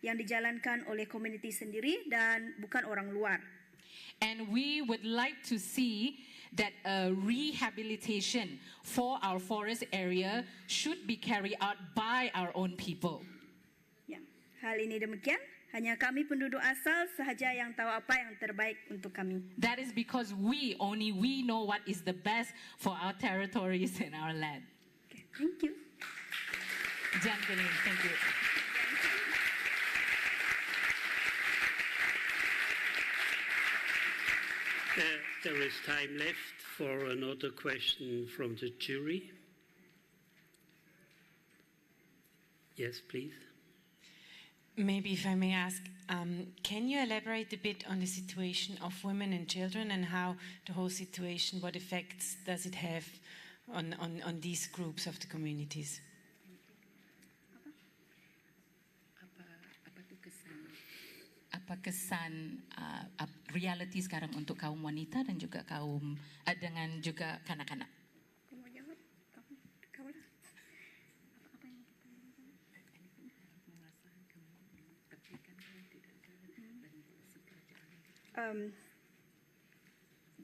yang dijalankan oleh komuniti sendiri dan bukan orang luar. And we would like to see that a rehabilitation for our forest area should be carried out by our own people. Ya, hal ini demikian. Hanya kami penduduk asal sahaja yang tahu apa yang terbaik untuk kami. That is because only we know what is the best for our territories and our land. Okay, thank you. Thank you. There is time left for another question from the jury. Yes, please. Maybe if I may ask, can you elaborate a bit on the situation of women and children and how the whole situation, what effects does it have on these groups of the communities? Apa kesan reality sekarang untuk kaum wanita dan juga kaum dengan juga kanak-kanak?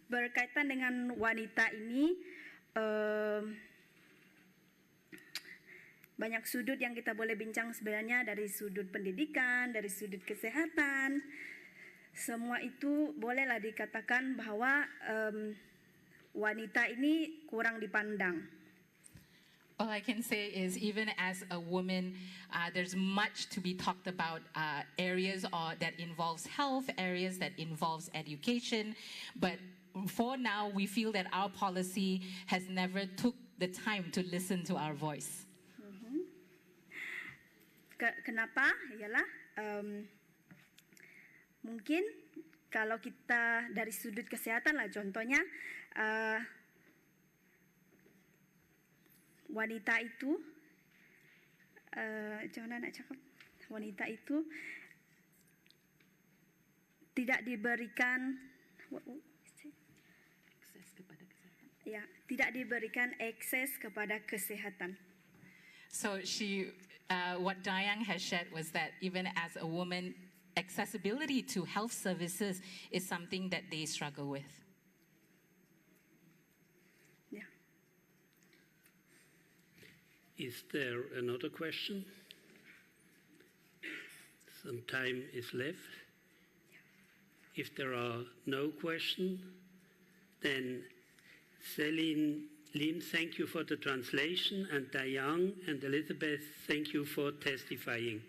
Berkaitan dengan wanita ini, Banyak sudut yang kita boleh bincang sebenarnya, dari sudut pendidikan, dari sudut kesehatan. Semua itu bolehlah dikatakan bahwa wanita ini kurang dipandang. All I can say is, even as a woman, there's much to be talked about, areas that involves health, areas that involves education. But for now, we feel that our policy has never took the time to listen to our voice. Kenapa? Ialah mungkin kalau kita dari sudut kesehatan lah, contohnya wanita itu, macam mana nak cakap? Wanita itu tidak diberikan tidak diberikan akses kepada kesehatan. So what Dayang has shared was that even as a woman, accessibility to health services is something that they struggle with. Yeah. Is there another question? Some time is left. If there are no questions, then Celine Lim, thank you for the translation, and Dayang and Elizabeth, thank you for testifying.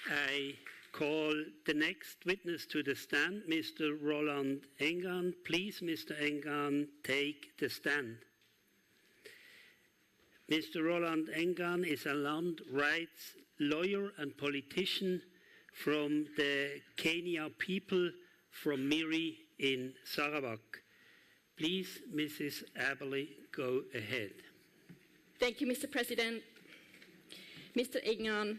I call the next witness to the stand, Mr. Roland Engan. Please, Mr. Engan, take the stand. Mr. Roland Engan is a land rights lawyer and politician from the Kenya people from Miri in Sarawak. Please, Mrs. Aberley, go ahead. Thank you, Mr. President. Mr. Engan,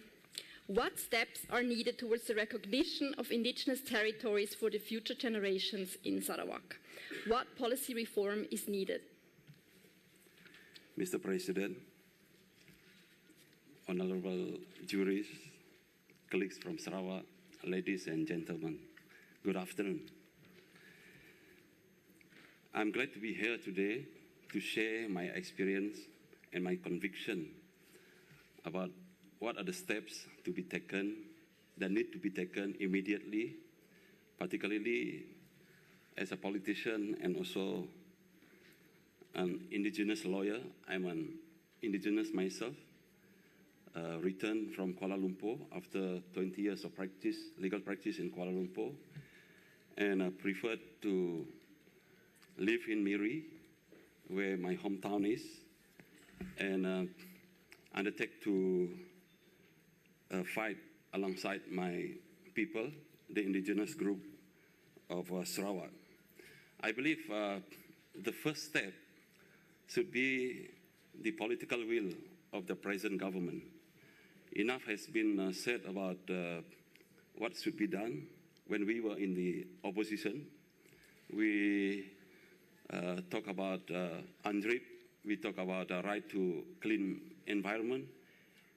what steps are needed towards the recognition of indigenous territories for the future generations in Sarawak? What policy reform is needed? Mr. President, honorable juries, colleagues from Sarawak, ladies and gentlemen, good afternoon. I'm glad to be here today to share my experience and my conviction about what are the steps to be taken, that need to be taken immediately, particularly as a politician and also an indigenous lawyer. I'm an indigenous myself, returned from Kuala Lumpur after 20 years of practice, legal practice in Kuala Lumpur, and I preferred to live in Miri, where my hometown is, and undertake to fight alongside my people, the indigenous group of Sarawak. I believe the first step should be the political will of the present government. Enough has been said about what should be done. When we were in the opposition, we talk about UNDRIP, we talk about the right to clean environment,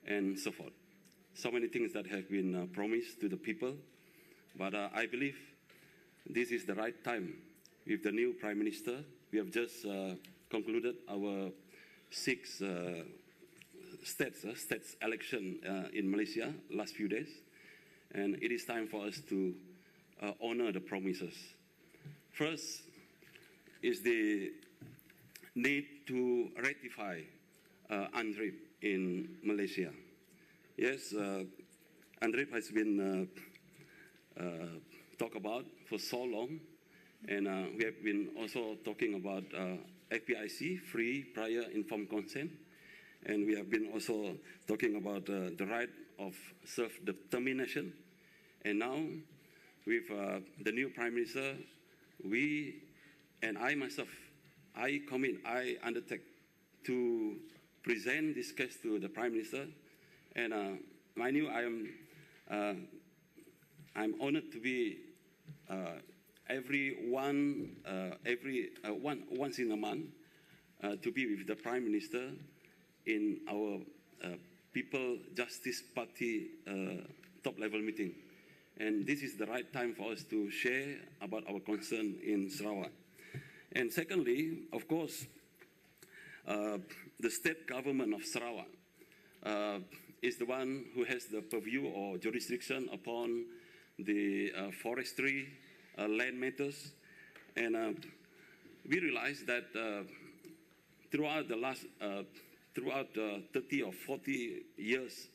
and so forth. So many things that have been promised to the people, but I believe this is the right time. With the new Prime Minister, we have just concluded our sixth states election in Malaysia last few days, and it is time for us to honor the promises. First is the need to ratify UNDRIP in Malaysia. Yes, UNDRIP has been talked about for so long, and we have been also talking about FPIC, free prior informed consent, and we have been also talking about the right of self-determination. And now, with the new Prime Minister, we and I myself, I undertake to present this case to the Prime Minister, and mind you, I'm honored to be once in a month to be with the Prime Minister in our People Justice Party top-level meeting. And this is the right time for us to share about our concern in Sarawak. And secondly, of course, the state government of Sarawak is the one who has the purview or jurisdiction upon the forestry land matters. And we realized that throughout the last 30 or 40 years,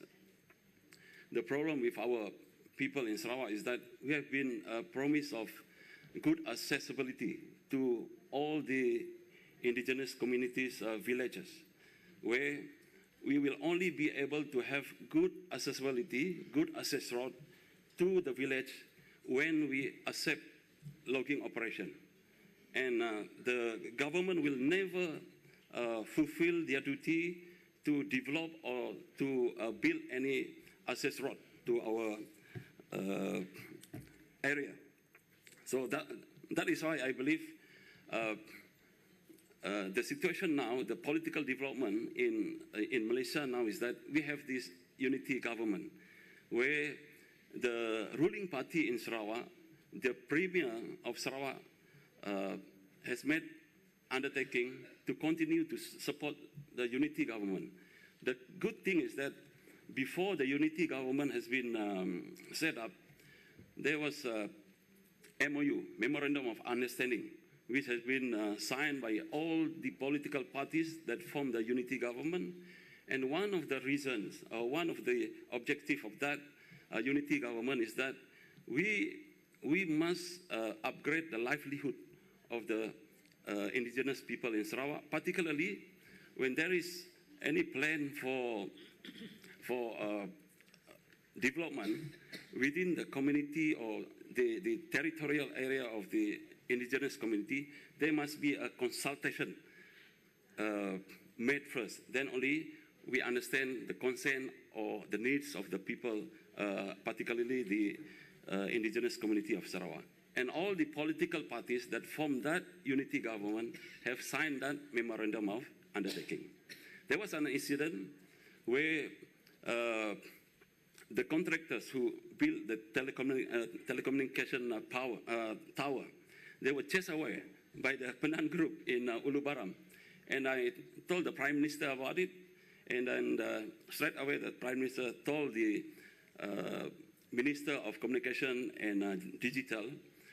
the problem with our people in Sarawak is that we have been promised of good accessibility to all the indigenous communities, villages, where we will only be able to have good accessibility, good access road to the village when we accept logging operation. And the government will never fulfill their duty to develop or to build any access road to our area. So that is why I believe the situation now, the political development in Malaysia now is that we have this unity government where the ruling party in Sarawak, the Premier of Sarawak, has made undertaking to continue to support the unity government. The good thing is that before the unity government has been set up, there was a MOU, Memorandum of Understanding, which has been signed by all the political parties that form the unity government. And one of the reasons, or one of the objectives of that unity government is that we must upgrade the livelihood of the indigenous people in Sarawak, particularly when there is any plan for development within the community or the territorial area of the indigenous community. There must be a consultation made first. Then only we understand the concern or the needs of the people, particularly the indigenous community of Sarawak. And all the political parties that form that unity government have signed that memorandum of undertaking. There was an incident where the contractors who built the telecommunication tower, they were chased away by the Penan group in Ulubaram. And I told the Prime Minister about it, and then straight away the Prime Minister told the Minister of Communication and Digital,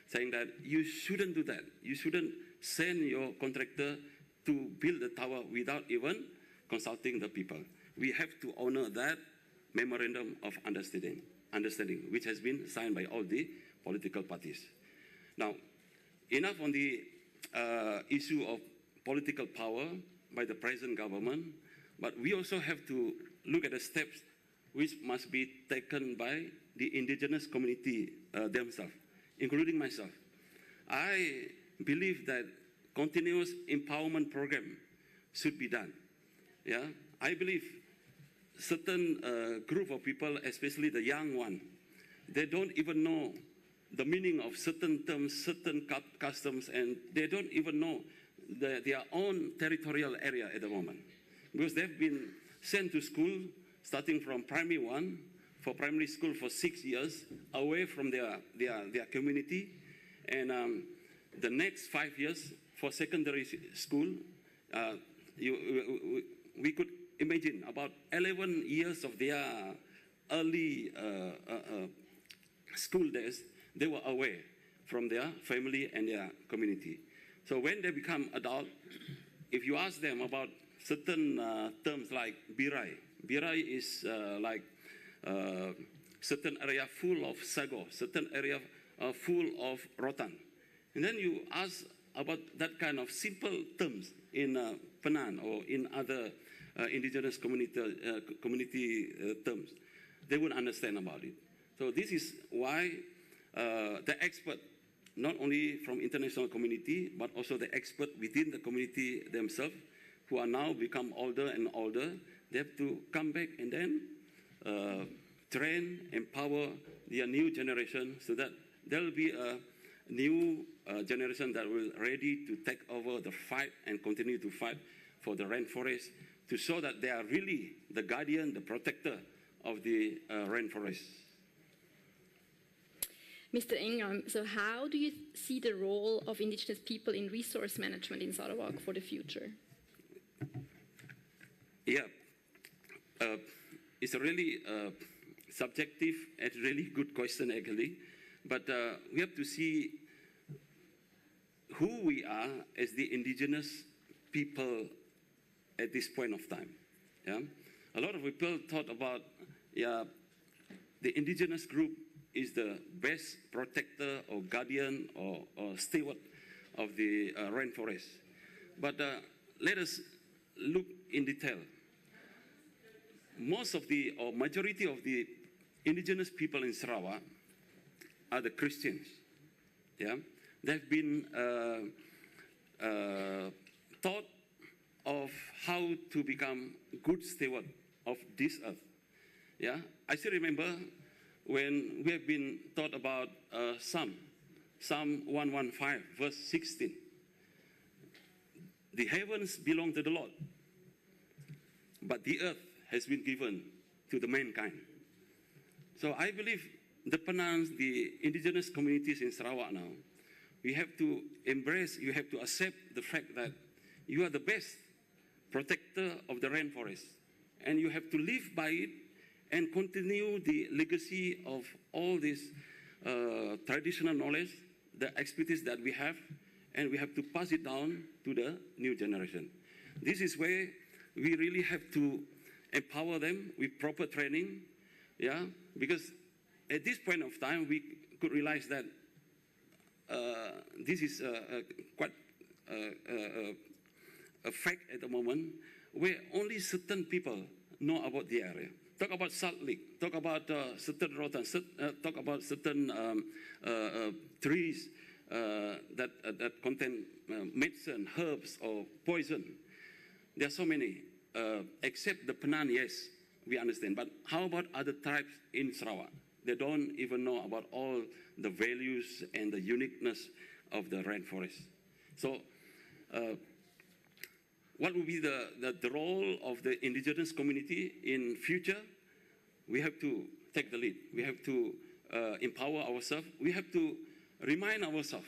saying that you shouldn't do that. You shouldn't send your contractor to build the tower without even consulting the people. We have to honor that memorandum of understanding, which has been signed by all the political parties. Now, enough on the issue of political power by the present government, but we also have to look at the steps which must be taken by the indigenous community themselves, including myself. I believe that continuous empowerment program should be done. Yeah, I believe certain group of people, especially the young one, they don't even know the meaning of certain terms, certain customs, and they don't even know their own territorial area at the moment. Because they've been sent to school, starting from primary one, for primary school for 6 years, away from their community, and the next 5 years for secondary school, we could imagine about 11 years of their early school days, they were away from their family and their community. So when they become adult, if you ask them about certain terms like birai is like certain area full of sago, certain area full of rotan. And then you ask about that kind of simple terms in Penan or in other indigenous community terms, they wouldn't understand about it. So this is why the expert, not only from international community, but also the expert within the community themselves, who are now become older and older, they have to come back and then train, empower their new generation so that there will be a new generation that will ready to take over the fight and continue to fight for the rainforest, to show that they are really the guardian, the protector of the rainforest. Mr. Ingham, so how do you see the role of indigenous people in resource management in Sarawak for the future? Yeah, it's a really subjective and really good question, actually. But we have to see who we are as the indigenous people at this point of time. Yeah? A lot of people thought about, the indigenous group is the best protector or guardian or steward of the rainforest. But let us look in detail. Most of the, or majority of the indigenous people in Sarawak are the Christians. Yeah? They've been taught of how to become good steward of this earth. Yeah? I still remember when we have been taught about Psalm 115, verse 16. The heavens belong to the Lord, but the earth has been given to the mankind. So I believe the Penang, the indigenous communities in Sarawak now, we have to embrace, you have to accept the fact that you are the best protector of the rainforest, and you have to live by it and continue the legacy of all this traditional knowledge, the expertise that we have, and we have to pass it down to the new generation. This is where we really have to empower them with proper training, yeah, because at this point of time, we could realize that this is quite a fact at the moment, where only certain people know about the area. Talk about salt lick, talk about certain rodents, talk about certain trees that contain medicine, herbs, or poison. There are so many. Except the Penang, yes, we understand. But how about other tribes in Sarawak? They don't even know about all the values and the uniqueness of the rainforest. So what will be the role of the indigenous community in future? We have to take the lead. We have to empower ourselves. We have to remind ourselves.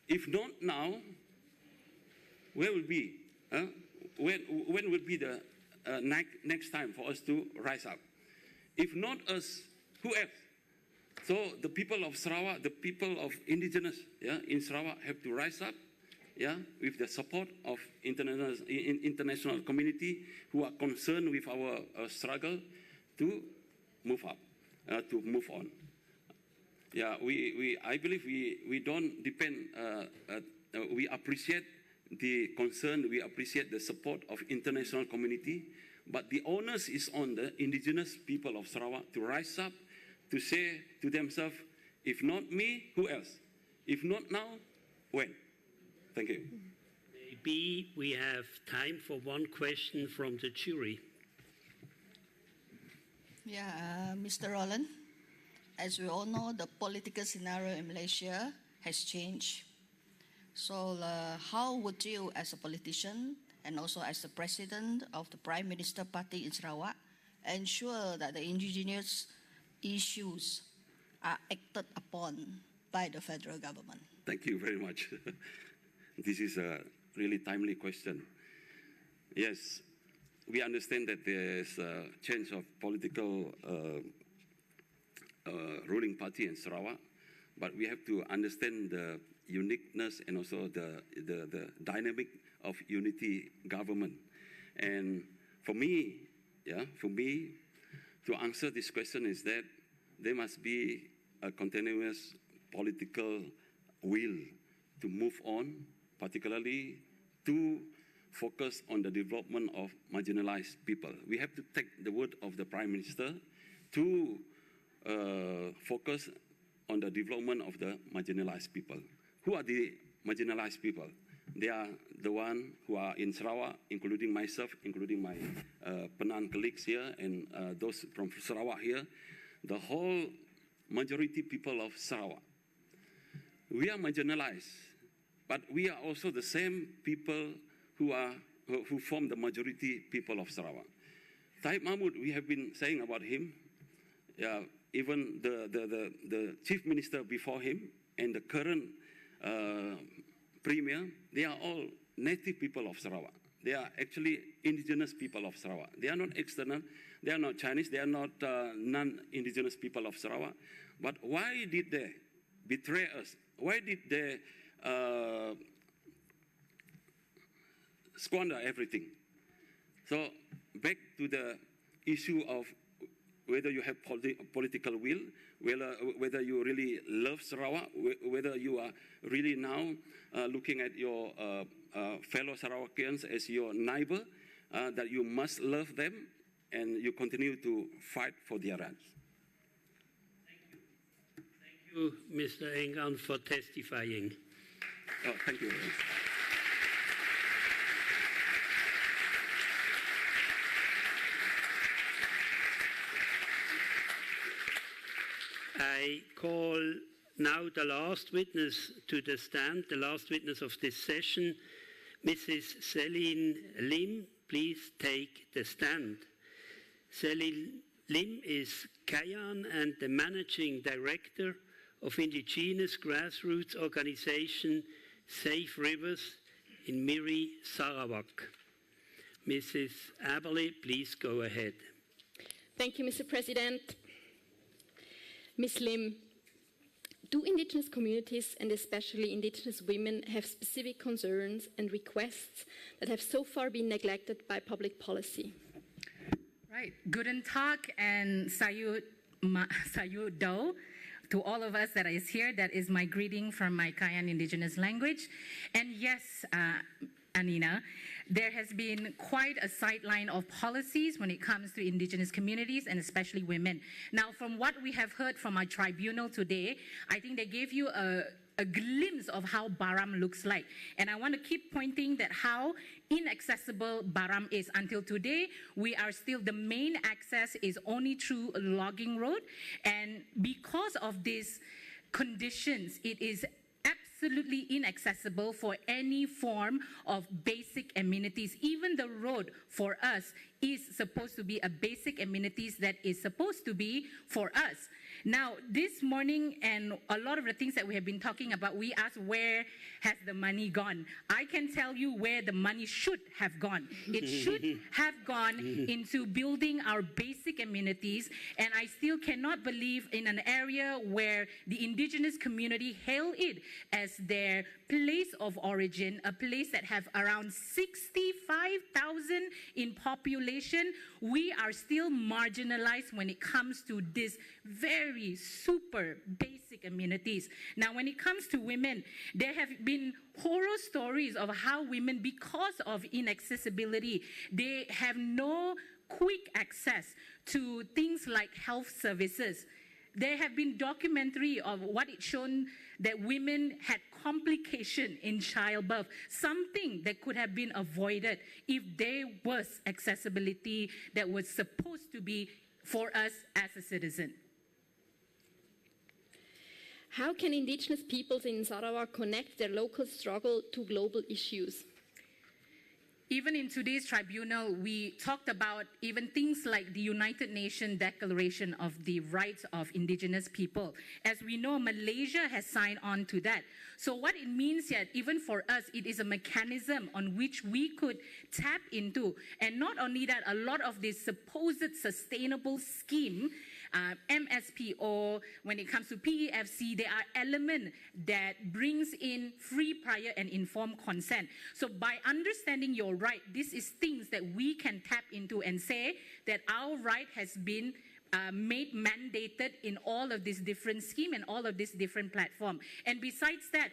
If not now, where will be? When will be the next time for us to rise up? If not us, who else? So the people of Sarawak, the people of indigenous in Sarawak have to rise up, with the support of international community who are concerned with our struggle to move up, to move on. Yeah, I believe we don't depend, we appreciate the concern, we appreciate the support of international community, but the onus is on the indigenous people of Sarawak to rise up, to say to themselves, if not me, who else? If not now, when? Thank you. Maybe we have time for one question from the jury. Yeah, Mr. Roland, as we all know, the political scenario in Malaysia has changed. So how would you, as a politician and also as the president of the Prime Minister Party in Sarawak, ensure that the indigenous issues are acted upon by the federal government? Thank you very much. This is a really timely question. Yes, we understand that there's a change of political ruling party in Sarawak, but we have to understand the uniqueness and also the dynamic of unity government. And for me, to answer this question is that there must be a continuous political will to move on, particularly to focus on the development of marginalized people. We have to take the word of the Prime Minister to focus on the development of the marginalized people. Who are the marginalized people? They are the ones who are in Sarawak, including myself, including my Penang colleagues here, and those from Sarawak here, the whole majority people of Sarawak. We are marginalized, but we are also the same people who are who form the majority people of Sarawak. Taib Mahmud, we have been saying about him, even the chief minister before him and the current premier, they are all native people of Sarawak. They are actually indigenous people of Sarawak. They are not external, they are not Chinese, they are not non-indigenous people of Sarawak. But why did they betray us? Why did they squander everything? So back to the issue of whether you have political will, whether you really love Sarawak, whether you are really now looking at your fellow Sarawakians as your neighbor, that you must love them and you continue to fight for their rights. Thank you, Mr. Engan, for testifying. Oh, thank you. I call now the last witness to the stand, the last witness of this session, Mrs. Celine Lim. Please take the stand. Celine Lim is Kayan and the Managing Director of indigenous grassroots organization Safe Rivers in Miri, Sarawak. Mrs. Aberley, please go ahead. Thank you, Mr. President. Ms. Lim, do indigenous communities and especially indigenous women have specific concerns and requests that have so far been neglected by public policy? Right. Guten Tag and Sayud Do to all of us that is here. That is my greeting from my Kayan indigenous language. And yes, Anina, there has been quite a sideline of policies when it comes to indigenous communities and especially women. Now, from what we have heard from our tribunal today, I think they gave you a glimpse of how Baram looks like. And I want to keep pointing that how inaccessible Baram is. Until today, we are still, the main access is only through a logging road. And because of these conditions, it is absolutely inaccessible for any form of basic amenities. Even the road for us is supposed to be a basic amenities that is supposed to be for us. Now, this morning, and a lot of the things that we have been talking about, we asked where has the money gone. I can tell you where the money should have gone. It should have gone into building our basic amenities, and I still cannot believe in an area where the indigenous community hail it as their place of origin, a place that have around 65,000 in population, we are still marginalized when it comes to this very super basic amenities. Now, when it comes to women, there have been horror stories of how women, because of inaccessibility, they have no quick access to things like health services. There have been documentary of what it shown that women had complication in childbirth, something that could have been avoided if there was accessibility that was supposed to be for us as a citizen. How can indigenous peoples in Sarawak connect their local struggle to global issues? Even in today's tribunal, we talked about even things like the United Nations Declaration of the Rights of Indigenous People. As we know, Malaysia has signed on to that. So what it means here, even for us, it is a mechanism on which we could tap into. And not only that, a lot of this supposed sustainable scheme, MSP, or when it comes to PEFC, there are elements that brings in free, prior, and informed consent. So by understanding your right, this is things that we can tap into and say that our right has been made mandated in all of this different scheme and all of this different platform. And besides that,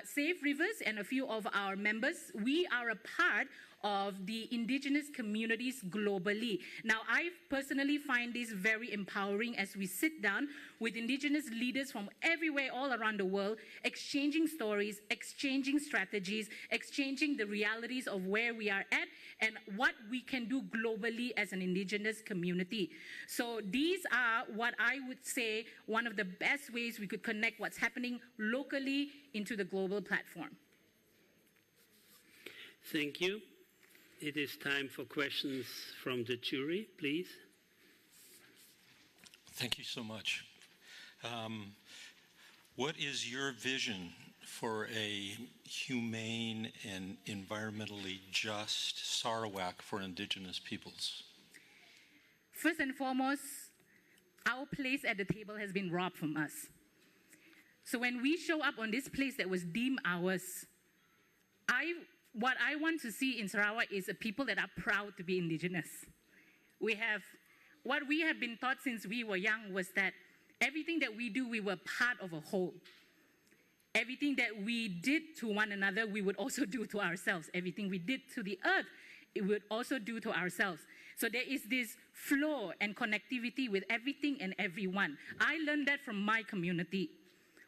Safe Rivers and a few of our members, we are a part of the indigenous communities globally. Now, I personally find this very empowering as we sit down with indigenous leaders from everywhere all around the world, exchanging stories, exchanging strategies, exchanging the realities of where we are at and what we can do globally as an indigenous community. So these are what I would say one of the best ways we could connect what's happening locally into the global platform. Thank you. it is time for questions from the jury, please. Thank you so much. What is your vision for a humane and environmentally just Sarawak for Indigenous peoples? First and foremost, our place at the table has been robbed from us. So when we show up on this place that was deemed ours, what I want to see in Sarawak is a people that are proud to be Indigenous. What we have been taught since we were young was that everything that we do, we were part of a whole. Everything that we did to one another, we would also do to ourselves. Everything we did to the earth, it would also do to ourselves. So there is this flow and connectivity with everything and everyone. I learned that from my community.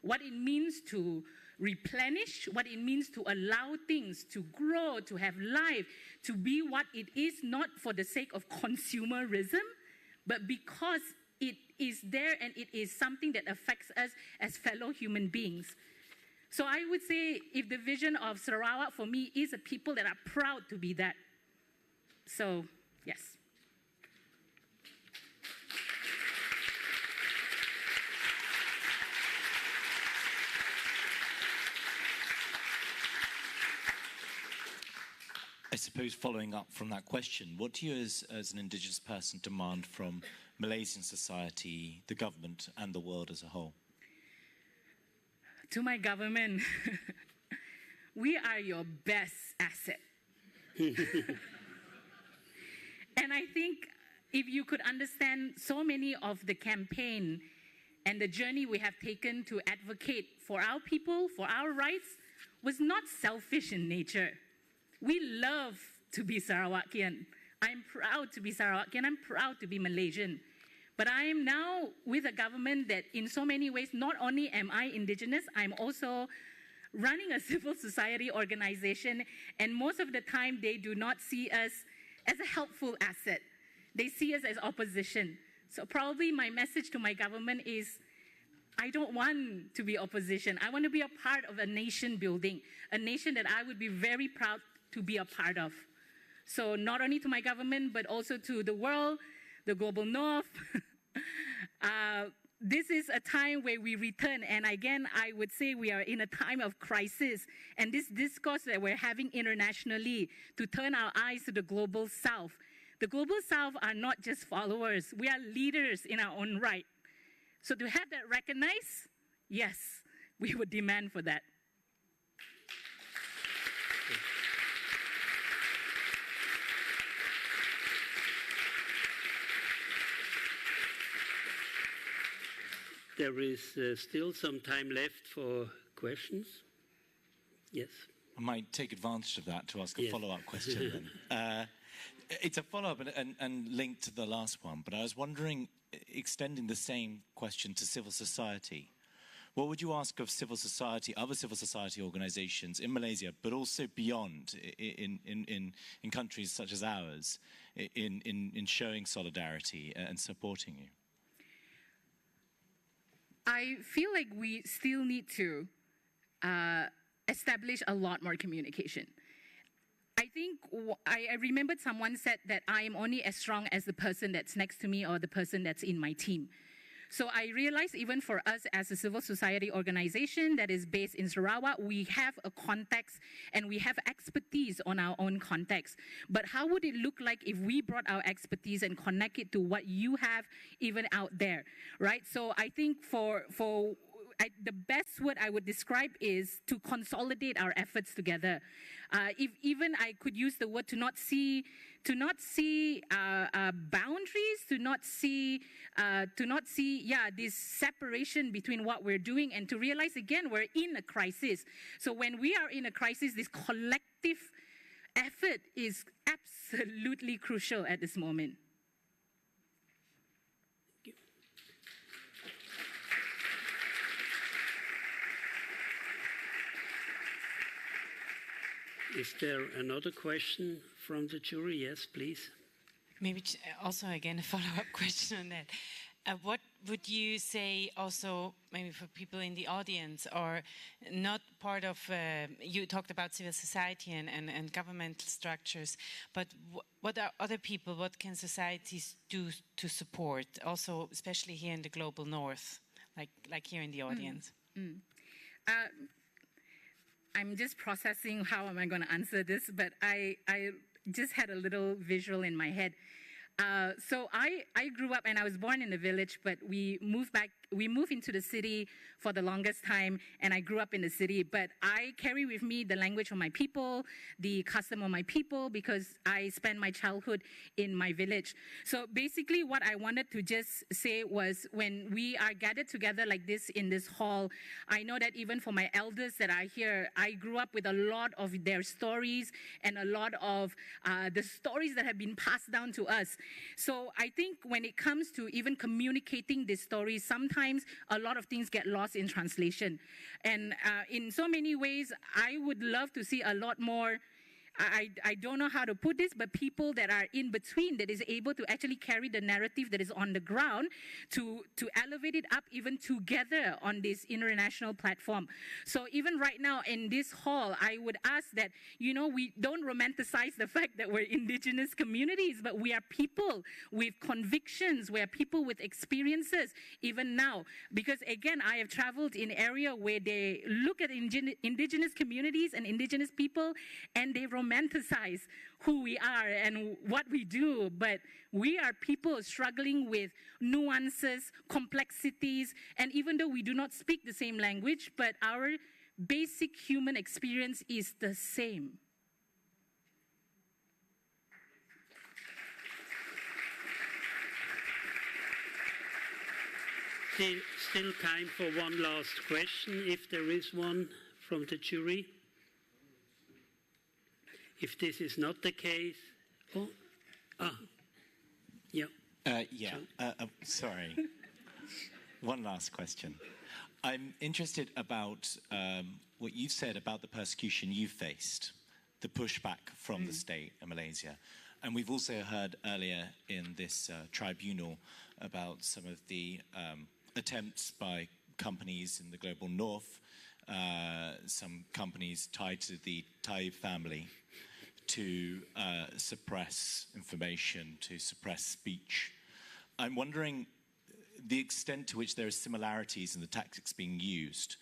What it means to replenish, what it means to allow things to grow, to have life, to be what it is, not for the sake of consumerism, but because it is there and it is something that affects us as fellow human beings. So I would say if the vision of Sarawak for me is a people that are proud to be that. So, yes. I suppose following up from that question, what do you as an Indigenous person demand from Malaysian society, the government and the world as a whole? To my government, we are your best asset. And I think if you could understand so many of the campaign and the journey we have taken to advocate for our people, for our rights, was not selfish in nature. We love to be Sarawakian. I'm proud to be Sarawakian. I'm proud to be Malaysian. But I am now with a government that in so many ways, not only am I Indigenous, I'm also running a civil society organization. And most of the time, they do not see us as a helpful asset. They see us as opposition. So probably my message to my government is, I don't want to be opposition. I want to be a part of a nation building, a nation that I would be very proud to be a part of. So not only to my government, but also to the world, the global north. This is a time where we return. And again, I would say we are in a time of crisis. And this discourse that we're having internationally to turn our eyes to the global south. The global south are not just followers. We are leaders in our own right. So to have that recognized, yes, we would demand for that. There is still some time left for questions. Yes. I might take advantage of that to ask a follow-up question then. It's a follow-up and linked to the last one, but I was wondering, extending the same question to civil society, what would you ask of civil society, other civil society organizations in Malaysia, but also beyond, in countries such as ours, in showing solidarity and supporting you? I feel like we still need to establish a lot more communication. I think I remembered someone said that I am only as strong as the person that's next to me or the person that's in my team. So I realized even for us as a civil society organization that is based in Sarawak, we have a context and we have expertise on our own context. But how would it look like if we brought our expertise and connect it to what you have even out there, right? So I think the best word I would describe is to consolidate our efforts together. If even I could use the word to not see boundaries, to not see this separation between what we're doing, and to realize again we're in a crisis. So when we are in a crisis, this collective effort is absolutely crucial at this moment. Is there another question from the jury? Yes, please. Maybe also again a follow-up question on that. would you say also, maybe for people in the audience, or not part of, you talked about civil society and governmental structures, but what are other people, what can societies do to support, also especially here in the global north, like here in the audience? I'm just processing how am I going to answer this, but I just had a little visual in my head. So I grew up and I was born in a village, but we moved into the city for the longest time, and I grew up in the city, but I carry with me the language of my people, the custom of my people, because I spent my childhood in my village. So basically what I wanted to just say was, when we are gathered together like this in this hall, I know that even for my elders that are here, I grew up with a lot of their stories and a lot of the stories that have been passed down to us. So I think when it comes to even communicating these stories, sometimes a lot of things get lost in translation. And in so many ways, I would love to see a lot more, I don't know how to put this, but people that are in between, that is able to actually carry the narrative that is on the ground to elevate it up even together on this international platform. So even right now in this hall, I would ask that, you know, we don't romanticize the fact that we're indigenous communities, but we are people with convictions, we are people with experiences even now. Because again, I have traveled in area where they look at indigenous communities and indigenous people, and they romanticize who we are and what we do, but we are people struggling with nuances, complexities, and even though we do not speak the same language, but our basic human experience is the same. Still time for one last question, if there is one from the jury. If this is not the case, sorry. One last question. I'm interested about what you've said about the persecution you've faced, the pushback from the state in Malaysia. And we've also heard earlier in this tribunal about some of the attempts by companies in the global north, some companies tied to the Taib family, to suppress information, to suppress speech. I'm wondering the extent to which there are similarities in the tactics being used,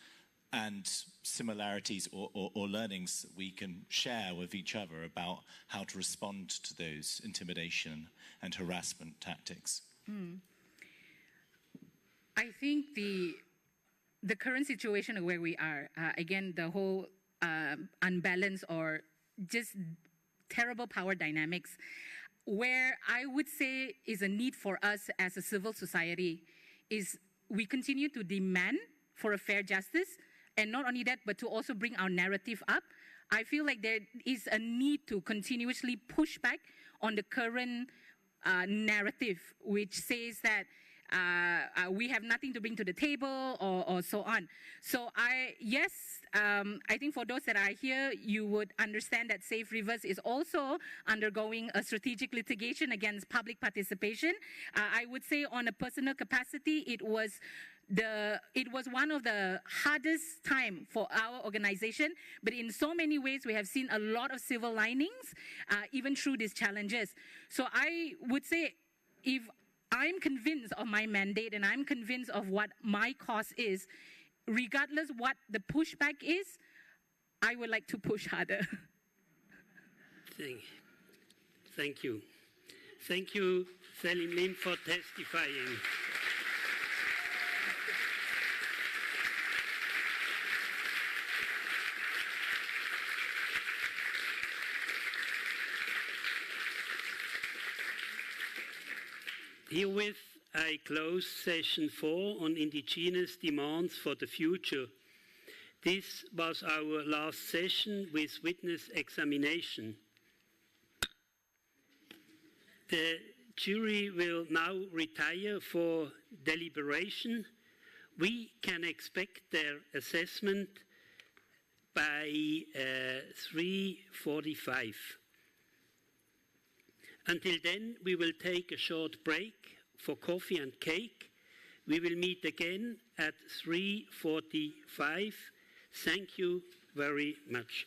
and similarities or learnings that we can share with each other about how to respond to those intimidation and harassment tactics. I think the current situation of where we are, again, the whole unbalance or just terrible power dynamics, where I would say is a need for us as a civil society is we continue to demand for a fair justice, and not only that, but to also bring our narrative up. I feel like there is a need to continuously push back on the current narrative, which says that we have nothing to bring to the table or so on. So I think for those that are here, you would understand that Safe Rivers is also undergoing a strategic litigation against public participation. I would say on a personal capacity, it was one of the hardest time for our organization, but in so many ways we have seen a lot of silver linings even through these challenges. So I would say, if I'm convinced of my mandate and I'm convinced of what my cause is, regardless what the pushback is, I would like to push harder. Thank you. Thank you, Selim Lim, for testifying. Herewith, I close session 4 on indigenous demands for the future. This was our last session with witness examination. The jury will now retire for deliberation. We can expect their assessment by 3:45. Until then, we will take a short break for coffee and cake We will meet again at 3:45. Thank you very much.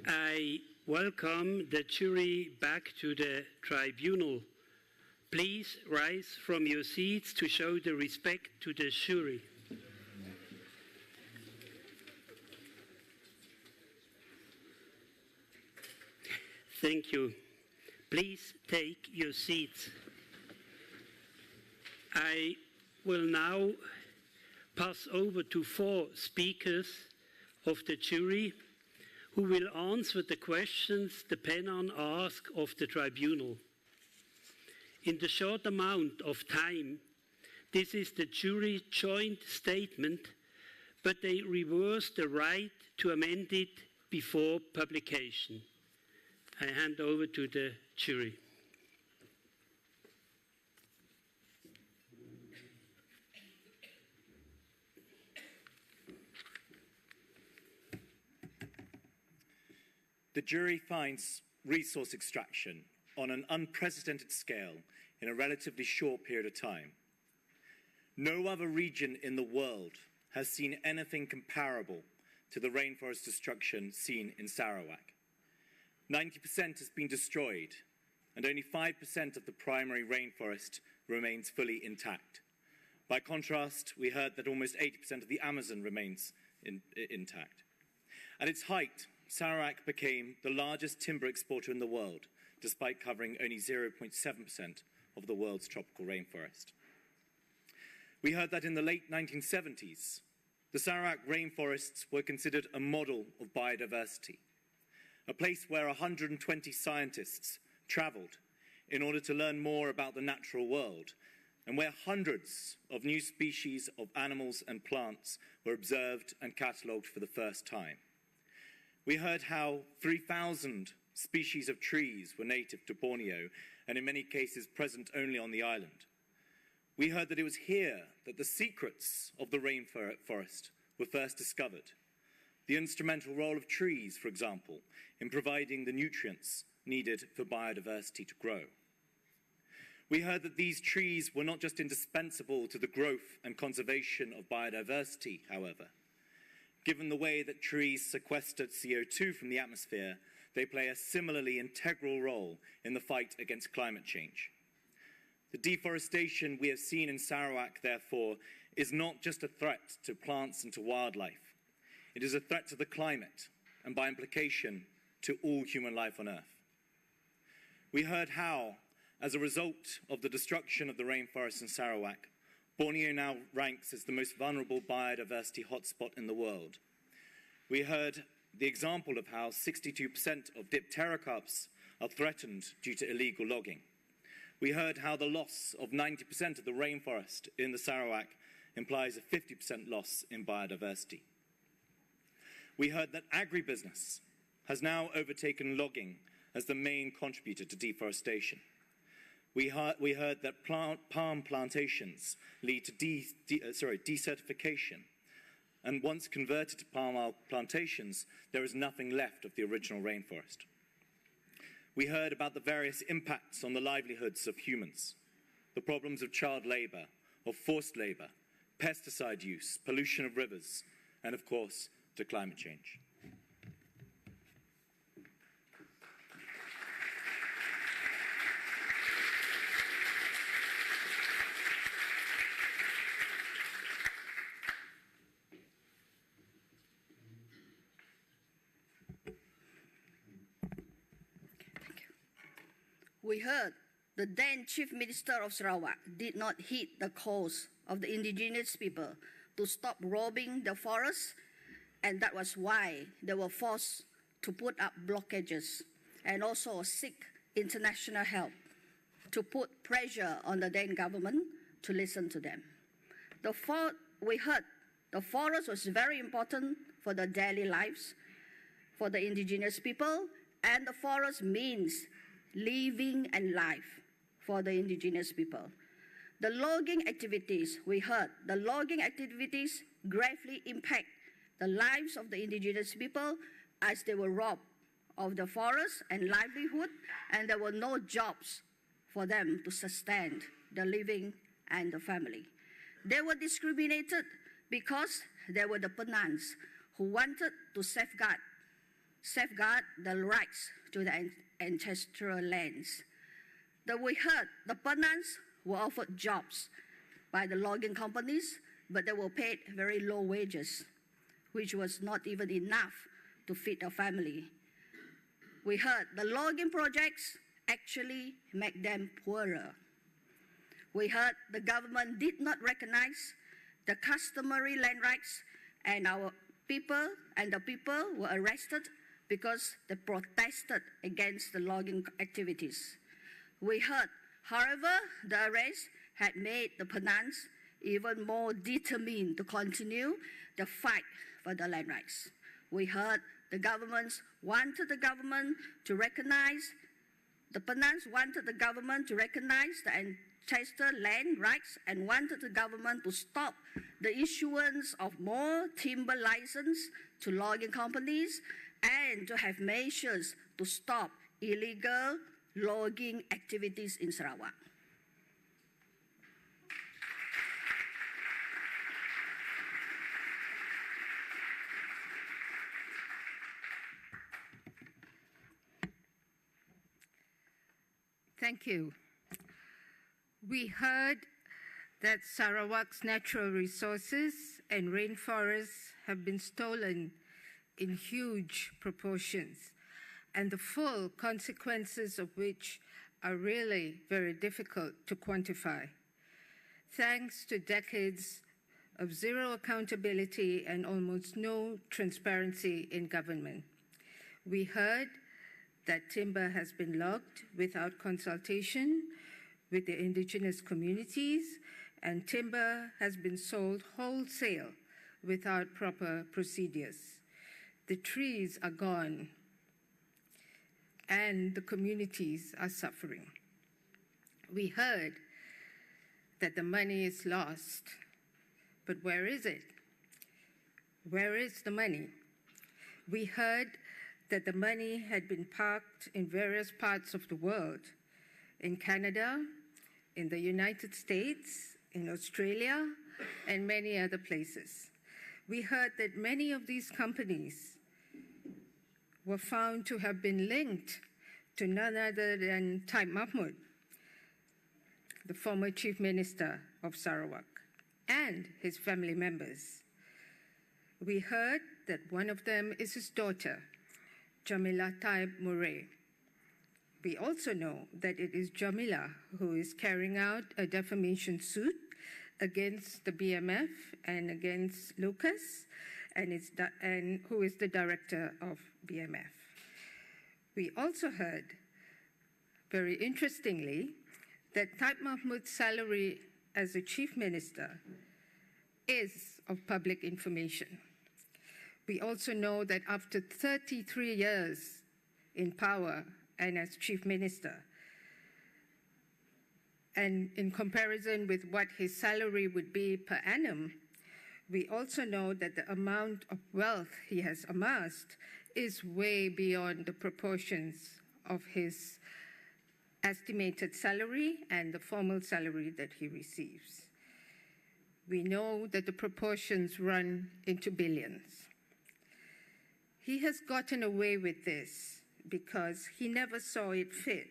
I welcome the jury back to the tribunal. Please rise from your seats to show the respect to the jury. Thank you. Please take your seats. I will now pass over to 4 speakers of the jury who will answer the questions the Penang asked of the tribunal. In the short amount of time, this is the jury joint statement, but they reverse the right to amend it before publication. I hand over to the jury. The jury finds resource extraction on an unprecedented scale in a relatively short period of time. No other region in the world has seen anything comparable to the rainforest destruction seen in Sarawak. 90% has been destroyed, and only 5% of the primary rainforest remains fully intact. By contrast, we heard that almost 80% of the Amazon remains intact. At its height, Sarawak became the largest timber exporter in the world, despite covering only 0.7% of the world's tropical rainforest. We heard that in the late 1970s, the Sarawak rainforests were considered a model of biodiversity, a place where 120 scientists travelled in order to learn more about the natural world, and where hundreds of new species of animals and plants were observed and catalogued for the first time. We heard how 3,000 species of trees were native to Borneo, and in many cases present only on the island. We heard that it was here that the secrets of the rainforest were first discovered. The instrumental role of trees, for example, in providing the nutrients needed for biodiversity to grow. We heard that these trees were not just indispensable to the growth and conservation of biodiversity, however. Given the way that trees sequestered CO2 from the atmosphere, they play a similarly integral role in the fight against climate change. The deforestation we have seen in Sarawak, therefore, is not just a threat to plants and to wildlife. It is a threat to the climate, and by implication, to all human life on Earth. We heard how, as a result of the destruction of the rainforest in Sarawak, Borneo now ranks as the most vulnerable biodiversity hotspot in the world. We heard the example of how 62% of dipterocarps are threatened due to illegal logging. We heard how the loss of 90% of the rainforest in the Sarawak implies a 50% loss in biodiversity. We heard that agribusiness has now overtaken logging as the main contributor to deforestation. We heard that palm plantations lead to desertification, and once converted to palm oil plantations, there is nothing left of the original rainforest. We heard about the various impacts on the livelihoods of humans, the problems of child labour, of forced labour, pesticide use, pollution of rivers, and of course, to climate change. We heard the then Chief Minister of Sarawak did not heed the calls of the indigenous people to stop robbing the forests, and that was why they were forced to put up blockages and also seek international help to put pressure on the then government to listen to them. We heard the forest was very important for the daily lives for the indigenous people, and the forest means living and life for the indigenous people. The logging activities, we heard, the logging activities gravely impact the lives of the indigenous people as they were robbed of the forest and livelihood, and there were no jobs for them to sustain the living and the family. They were discriminated because they were the Penans who wanted to safeguard safeguard the rights to the ancestral lands. That we heard the Penans were offered jobs by the logging companies, but they were paid very low wages, which was not even enough to feed a family. We heard the logging projects actually make them poorer. We heard the government did not recognize the customary land rights, and the people were arrested because they protested against the logging activities. We heard, however, the arrest had made the Penans even more determined to continue the fight for the land rights. We heard the Penans wanted the government to recognize the ancestral land rights and wanted the government to stop the issuance of more timber licenses to logging companies and to have measures to stop illegal logging activities in Sarawak. Thank you. We heard that Sarawak's natural resources and rainforests have been stolen in huge proportions, and the full consequences of which are really very difficult to quantify. Thanks to decades of zero accountability and almost no transparency in government. We heard that timber has been logged without consultation with the indigenous communities, and timber has been sold wholesale without proper procedures. The trees are gone, and the communities are suffering. We heard that the money is lost, but where is it? Where is the money? We heard that the money had been parked in various parts of the world, in Canada, in the United States, in Australia, and many other places. We heard that many of these companies were found to have been linked to none other than Taib Mahmud, the former Chief Minister of Sarawak, and his family members. We heard that one of them is his daughter, Jamila Taib Murray. We also know that it is Jamila who is carrying out a defamation suit against the BMF and against Lucas, and who is the director of BMF. We also heard, very interestingly, that Taib Mahmud's salary as a chief minister is of public information. We also know that after 33 years in power and as chief minister, and in comparison with what his salary would be per annum, we also know that the amount of wealth he has amassed is way beyond the proportions of his estimated salary and the formal salary that he receives. We know that the proportions run into billions. He has gotten away with this because he never saw it fit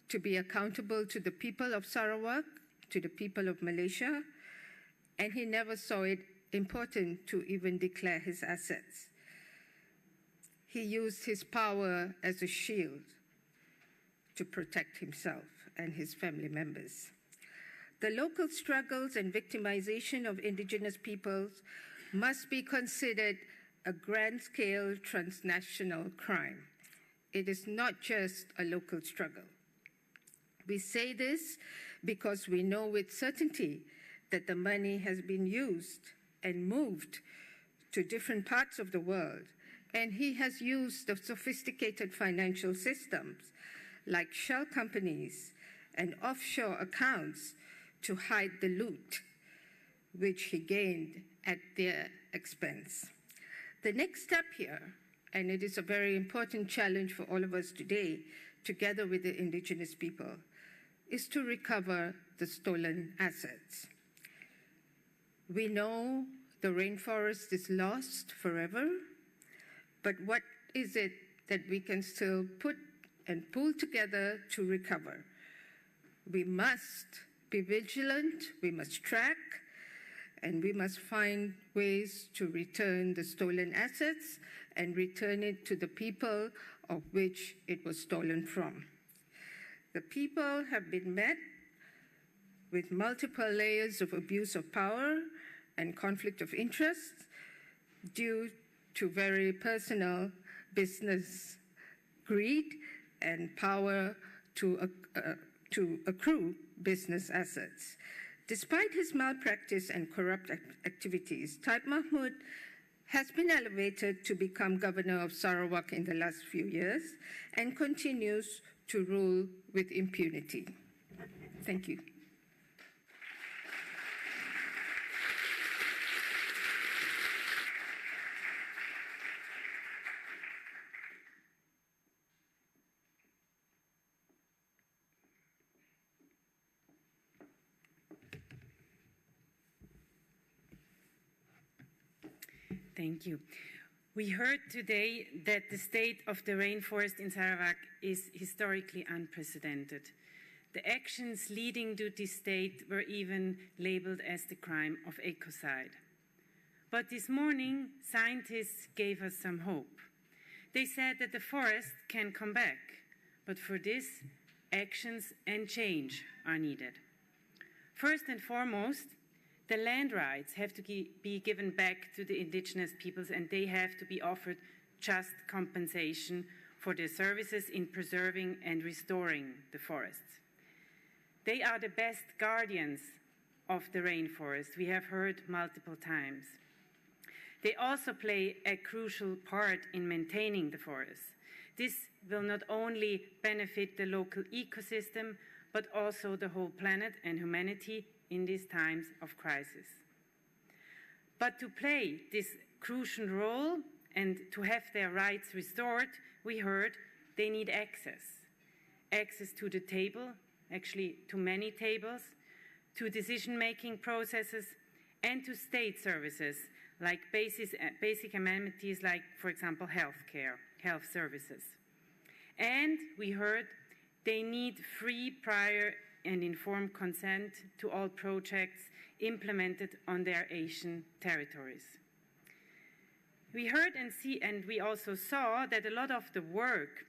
to be accountable to the people of Sarawak, to the people of Malaysia, and he never saw it important to even declare his assets. He used his power as a shield to protect himself and his family members. The local struggles and victimization of indigenous peoples must be considered a grand-scale transnational crime. It is not just a local struggle. We say this because we know with certainty that the money has been used and moved to different parts of the world, and he has used the sophisticated financial systems like shell companies and offshore accounts to hide the loot, which he gained at their expense. The next step here, and it is a very important challenge for all of us today, together with the indigenous people, is to recover the stolen assets. We know the rainforest is lost forever, but what is it that we can still put and pull together to recover? We must be vigilant, we must track, and we must find ways to return the stolen assets and return it to the people of which it was stolen from. The people have been met with multiple layers of abuse of power and conflict of interest due to very personal business greed and power to accrue business assets. Despite his malpractice and corrupt activities, Taib Mahmud has been elevated to become governor of Sarawak in the last few years and continues to rule with impunity. Thank you. Thank you. We heard today that the state of the rainforest in Sarawak is historically unprecedented. The actions leading to this state were even labeled as the crime of ecocide. But this morning, scientists gave us some hope. They said that the forest can come back, but for this, actions and change are needed. First and foremost, the land rights have to be given back to the indigenous peoples, and they have to be offered just compensation for their services in preserving and restoring the forests. They are the best guardians of the rainforest, we have heard multiple times. They also play a crucial part in maintaining the forests. This will not only benefit the local ecosystem, but also the whole planet and humanity in these times of crisis. But to play this crucial role and to have their rights restored, we heard they need access. Access to the table, actually to many tables, to decision-making processes, and to state services like basic amenities like, for example, healthcare, health services. And we heard they need free, prior, and informed consent to all projects implemented on their Asian territories. We heard and we also saw that a lot of the work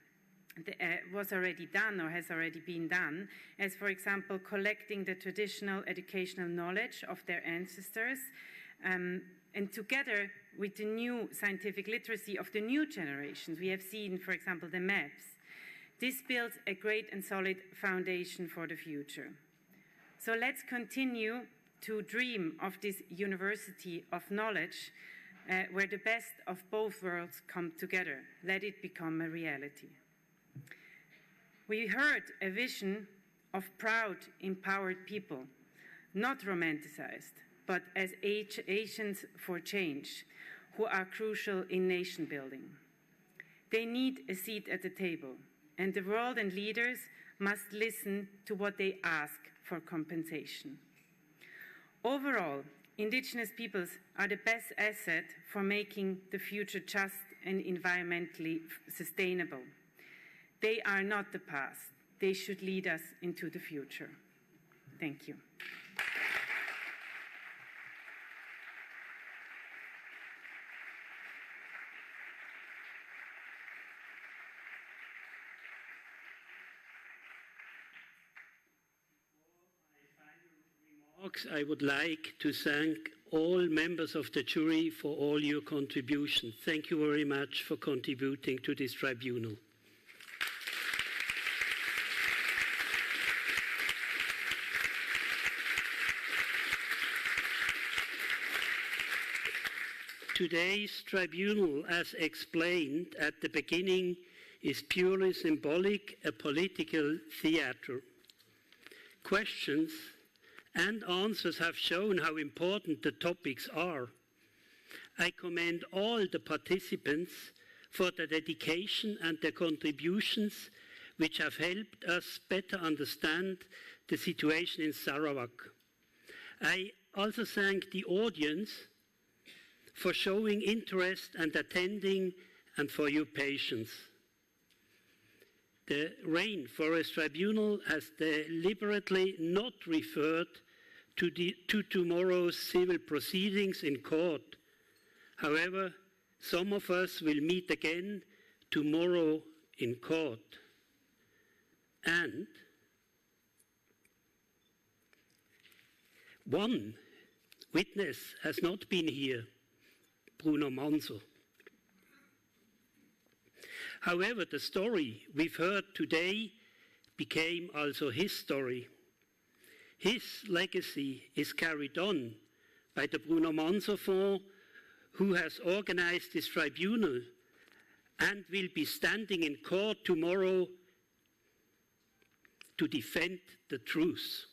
was already done or has already been done, as for example, collecting the traditional educational knowledge of their ancestors, and together with the new scientific literacy of the new generations. We have seen, for example, the maps. This builds a great and solid foundation for the future. So let's continue to dream of this university of knowledge where the best of both worlds come together. Let it become a reality. We heard a vision of proud, empowered people, not romanticized, but as agents for change, who are crucial in nation building. They need a seat at the table, and the world and leaders must listen to what they ask for compensation. Overall, indigenous peoples are the best asset for making the future just and environmentally sustainable. They are not the past. They should lead us into the future. Thank you. I would like to thank all members of the jury for all your contributions. Thank you very much for contributing to this tribunal. Today's tribunal, as explained at the beginning, is purely symbolic, a political theatre. Questions and answers have shown how important the topics are. I commend all the participants for their dedication and their contributions, which have helped us better understand the situation in Sarawak. I also thank the audience for showing interest and attending and for your patience. The Rainforest Tribunal has deliberately not referred to tomorrow's civil proceedings in court. However, some of us will meet again tomorrow in court. And one witness has not been here, Bruno Manso. However, the story we've heard today became also his story. His legacy is carried on by the Bruno Manso Fund, who has organized this tribunal and will be standing in court tomorrow to defend the truth.